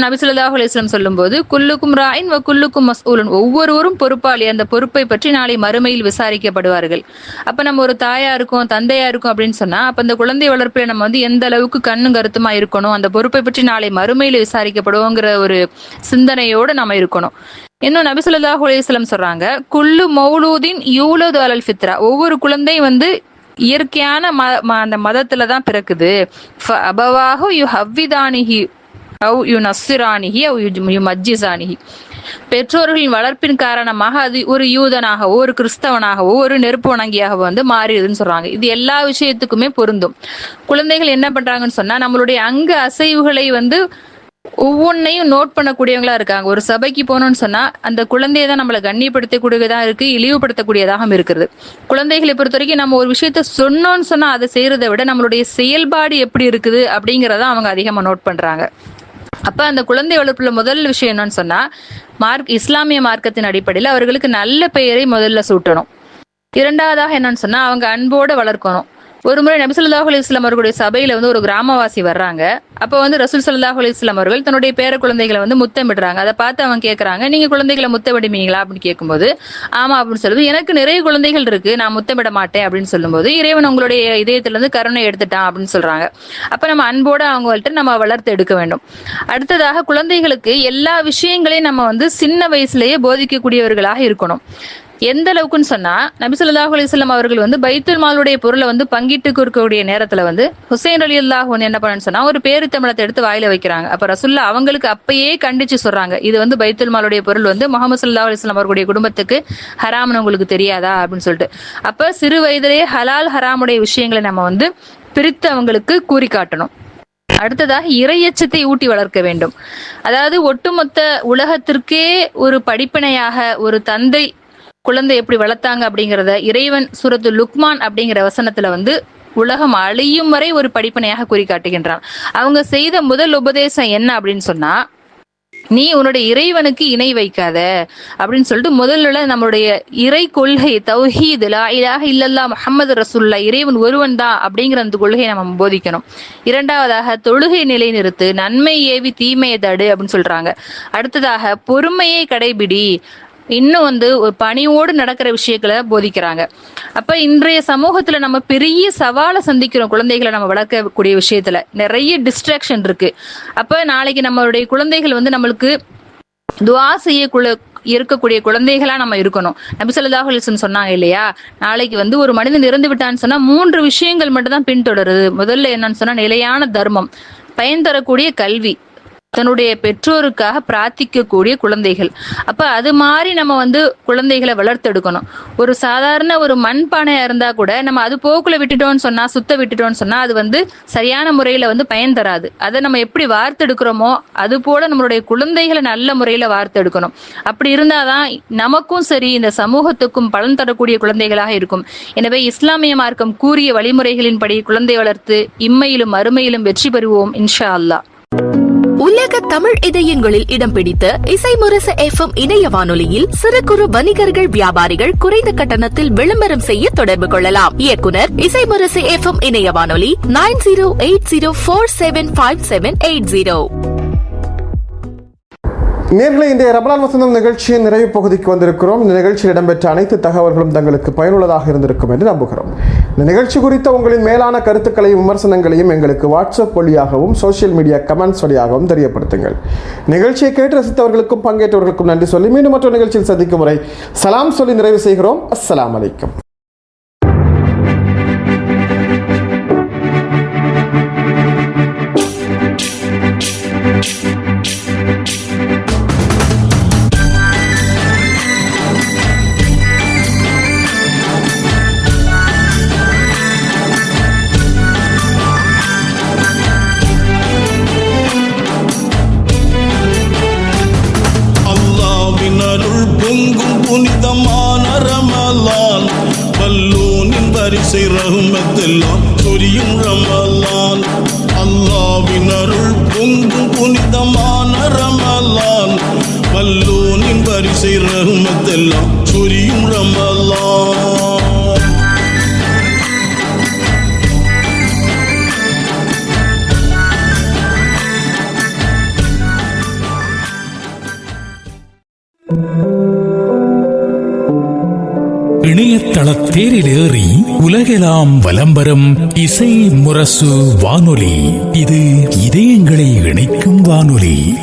நபி ஸல்லல்லாஹு அலைஹி வஸல்லம் சொல்லும்போது குல்லுக்கும் ராயின் வ குல்லுக்கும் மஸ்ஊலுன், ஒவ்வொருவரும் பொறுப்பாளி, அந்த பொறுப்பை பற்றி நாளை மறுமையில் விசாரிக்கப்படுவார்கள். அப்ப நம்ம ஒரு தாயா இருக்கும், தந்தையா இருக்கும் அப்படின்னு சொன்னா அப்ப அந்த குழந்தை வளர்ப்பில் நம்ம எந்த அளவுக்கு கண்ணும் கருத்துமா இருக்கணும், அந்த பொறுப்பை பற்றி நாளை மறுமையில் விசாரிக்கப்படுவோங்கிற ஒரு சிந்தனையோடு நம்ம இருக்கணும். இன்னும் நபி ஸல்லல்லாஹு அலைஹி வஸல்லம் சொல்றாங்க, குல்லு மௌலூதின் யூலது அலல் ஃபித்ரா, ஒவ்வொரு குழந்தையும் இயற்கையான அந்த மதத்துல தான் பிறக்குது. அபவாஹு யுஹவ்விதானிஹி அவ் யுனஸ்ஸிரானிஹி அவ் யுமஜ்ஜிசானிஹி, பெற்றோர்களின் வளர்ப்பின் காரணமாக அது ஒரு யூதனாகவோ ஒரு கிறிஸ்தவனாகவோ ஒரு நெருப்பு வணங்கியாகவோ மாறிடுதுன்னு சொல்றாங்க. இது எல்லா விஷயத்துக்குமே பொருந்தும். குழந்தைகள் என்ன பண்றாங்கன்னு சொன்னா நம்மளுடைய அங்க அசைவுகளை ஒவ்வொன்னையும் நோட் பண்ணக்கூடியவங்களா இருக்காங்க. ஒரு சபைக்கு போனோம்னு சொன்னா அந்த குழந்தையை தான் நம்மளை கண்ணியப்படுத்தக்கூடியதா இருக்கு, இழிவுபடுத்தக்கூடியதாகவும் இருக்குது. குழந்தைகளை பொறுத்த வரைக்கும் நம்ம ஒரு விஷயத்த சொன்னோம்னு சொன்னா அதை செய்யறதை விட நம்மளுடைய செயல்பாடு எப்படி இருக்குது அப்படிங்கிறத அவங்க அதிகமா நோட் பண்றாங்க. அப்ப அந்த குழந்தை வளர்ப்புல முதல் விஷயம் என்னன்னு சொன்னா இஸ்லாமிய மார்க்கத்தின் அடிப்படையில் அவர்களுக்கு நல்ல பெயரை முதல்ல சூட்டணும். இரண்டாவதாக என்னன்னு சொன்னா அவங்க அன்போடு வளர்க்கணும். ஒரு முறை நபி ஸல்லல்லாஹு அலைஹி வஸல்லம் அவர்களுடைய சபையில ஒரு கிராமவாசி வர்றாங்க. அப்ப ரசூல் ஸல்லல்லாஹு அலைஹி வஸல்லம் அவர்கள் தன்னுடைய பேர குழந்தைகளை முத்தமிடுறாங்க. அதை பார்த்து அவங்க கேட்கறாங்க, நீங்க குழந்தைகளை முத்தமிடுவீங்களா அப்படின்னு கேட்கும்போது ஆமா அப்படின்னு சொல்லுது. எனக்கு நிறைய குழந்தைகள் இருக்கு, நான் முத்தமிட மாட்டேன் அப்படின்னு சொல்லும்போது இறைவன் உங்களுடைய இதயத்திலிருந்து கருணை எடுத்துட்டான் அப்படின்னு சொல்றாங்க. அப்ப நம்ம அன்போட அவங்கள்ட்ட நம்ம வளர்த்து எடுக்க வேண்டும். அடுத்ததாக குழந்தைகளுக்கு எல்லா விஷயங்களையும் நம்ம சின்ன வயசுலயே போதிக்கக்கூடியவர்களாக இருக்கணும். எந்த அளவுக்குன்னு சொன்னா நபி ஸல்லல்லாஹு அலைஹி வஸல்லம் அவர்கள் பைத்துல் மாலுடைய பொருளை பங்கிட்டு இருக்கக்கூடிய நேரத்துல ஹுசைன் ரலியல்லாஹு அன்ஹு என்ன பண்ணான்னு சொன்னா ஒரு பேரித்தம்பழத்தை எடுத்து வாயில வைக்கிறாங்க. அப்ப ரசூலுல்லாஹ் அவங்களுக்கு அப்பயே கண்டிச்சு சொல்றாங்க, இது பைத்துல் மாலுடைய பொருள் முஹம்மது ஸல்லல்லாஹு அலைஹி வஸல்லம் அவர்களுடைய குடும்பத்துக்கு ஹராம்னு உங்களுக்கு தெரியாதா அப்படின்னு சொல்லிட்டு. அப்ப சிறு வயதிலேயே ஹலால் ஹராமுடைய விஷயங்களை நம்ம பிரித்து அவங்களுக்கு கூறி காட்டணும். அடுத்ததாக இறையச்சத்தை ஊட்டி வளர்க்க வேண்டும். அதாவது ஒட்டுமொத்த உலகத்திற்கே ஒரு படிப்பினையாக ஒரு தந்தை குழந்தை எப்படி வளர்த்தாங்க அப்படிங்கிறத இறைவன் சூரத்து லுக்மான் அப்படிங்கிற வசனத்துல உலகம் அழியும் வரை ஒரு படிப்பினையாக கூறி காட்டுகின்றான். அவங்க செய்த முதல் உபதேசம் என்ன அப்படின்னு சொன்னா, நீ உன்னுடைய இறைவனுக்கு இணை வைக்காத அப்படின்னு சொல்லிட்டு முதல்ல நம்மளுடைய இறை கொள்கை தௌஹீத் லா இலாஹ இல்லல்லாஹ் முஹம்மது ரசூலுல்லாஹ், இறைவன் ஒருவன் தான் அப்படிங்கிற அந்த கொள்கையை நம்ம போதிக்கணும். இரண்டாவதாக தொழுகை நிலைநிறுத்து, நன்மை ஏவி தீமையை தடு அப்படின்னு சொல்றாங்க. அடுத்ததாக பொறுமையை கடைபிடி, இன்னும் ஒரு பணியோடு நடக்கிற விஷயங்களை போதிக்கிறாங்க. அப்ப இன்றைய சமூகத்துல நம்ம பெரிய சவாலை சந்திக்கிறோம். குழந்தைகளை நம்ம வளர்க்கக்கூடிய விஷயத்துல நிறைய டிஸ்ட்ராக்ஷன் இருக்கு. அப்ப நாளைக்கு நம்மளுடைய குழந்தைகள் நம்மளுக்கு துஆ செய்ய இருக்கக்கூடிய குழந்தைகளா நம்ம இருக்கணும். நபி ஸல்லல்லாஹு அலைஹி வஸல்லம் சொன்னாங்க இல்லையா, நாளைக்கு ஒரு மனிதன் இறந்து விட்டான்னு சொன்னா 3 விஷயங்கள் மட்டும் தான் பின்தொடருது. முதல்ல என்னன்னு சொன்னா நிலையான தர்மம், பயன் தரக்கூடிய கல்வி, தன்னுடைய பெற்றோருக்காக பிரார்த்திக்கக்கூடிய குழந்தைகள். அப்ப அது மாதிரி நம்ம குழந்தைகளை வளர்த்தெடுக்கணும். ஒரு சாதாரண ஒரு மண்பானையா இருந்தா கூட நம்ம அது போக்குல விட்டுட்டோம்னு சொன்னா, சுத்த விட்டுட்டோம்னு சொன்னா அது சரியான முறையில பயன் தராது. அதை நம்ம எப்படி வார்த்தெடுக்கிறோமோ அது போல நம்மளுடைய குழந்தைகளை நல்ல முறையில வார்த்தெடுக்கணும். அப்படி இருந்தாதான் நமக்கும் சரி இந்த சமூகத்துக்கும் பலன் தரக்கூடிய குழந்தைகளாக இருக்கும். எனவே இஸ்லாமிய மார்க்கம் கூறிய வழிமுறைகளின்படி குழந்தை வளர்த்து இம்மையிலும் மறுமையிலும் வெற்றி பெறுவோம் இன்ஷா அல்லாஹ். உலக தமிழ் இதயங்களில் இடம் பிடித்த இசைமுரசு FM இணைய வானொலியில் சிறு குறு வணிகர்கள் வியாபாரிகள் குறைந்த கட்டணத்தில் விளம்பரம் செய்ய தொடர்பு கொள்ளலாம். இயக்குனர் இசைமுரசு FM இணைய வானொலி 9080475780. நேர்களை இன்றைய ரமலான் வசந்தம் நிகழ்ச்சியின் நிறைவு பகுதிக்கு வந்திருக்கிறோம். இந்த நிகழ்ச்சியில் இடம்பெற்ற அனைத்து தகவல்களும் தங்களுக்கு பயனுள்ளதாக இருந்திருக்கும் என்று நம்புகிறோம். இந்த நிகழ்ச்சி குறித்த உங்களின் மேலான கருத்துக்களையும் விமர்சனங்களையும் எங்களுக்கு வாட்ஸ்அப் வழியாகவும் சோசியல் மீடியா கமெண்ட்ஸ் வழியாகவும் தெரியப்படுத்துங்கள். நிகழ்ச்சியை கேட்டு ரசித்தவர்களுக்கும் பங்கேற்றவர்களுக்கும் நன்றி சொல்லி மீண்டும் மற்றொரு நிகழ்ச்சியில் சந்திக்கும் வரை சலாம் சொல்லி நிறைவு செய்கிறோம். அஸ்ஸலாமு அலைக்கும். வரிசை ரஹ்மத்தெல்லாம் சொரியும் ரமலான். அல்லாவின் அருள் பொங்கும் புனிதமான ரமலான். வல்லோனின் வரிசை ரஹ்மத்தெல்லாம் சொரியும் ரமலான். இணையதள தேரில் ஏறி உலகெல்லாம் வலம்பெறும் இசை முரசு வானொலி. இது இதயங்களை இணைக்கும் வானொலி.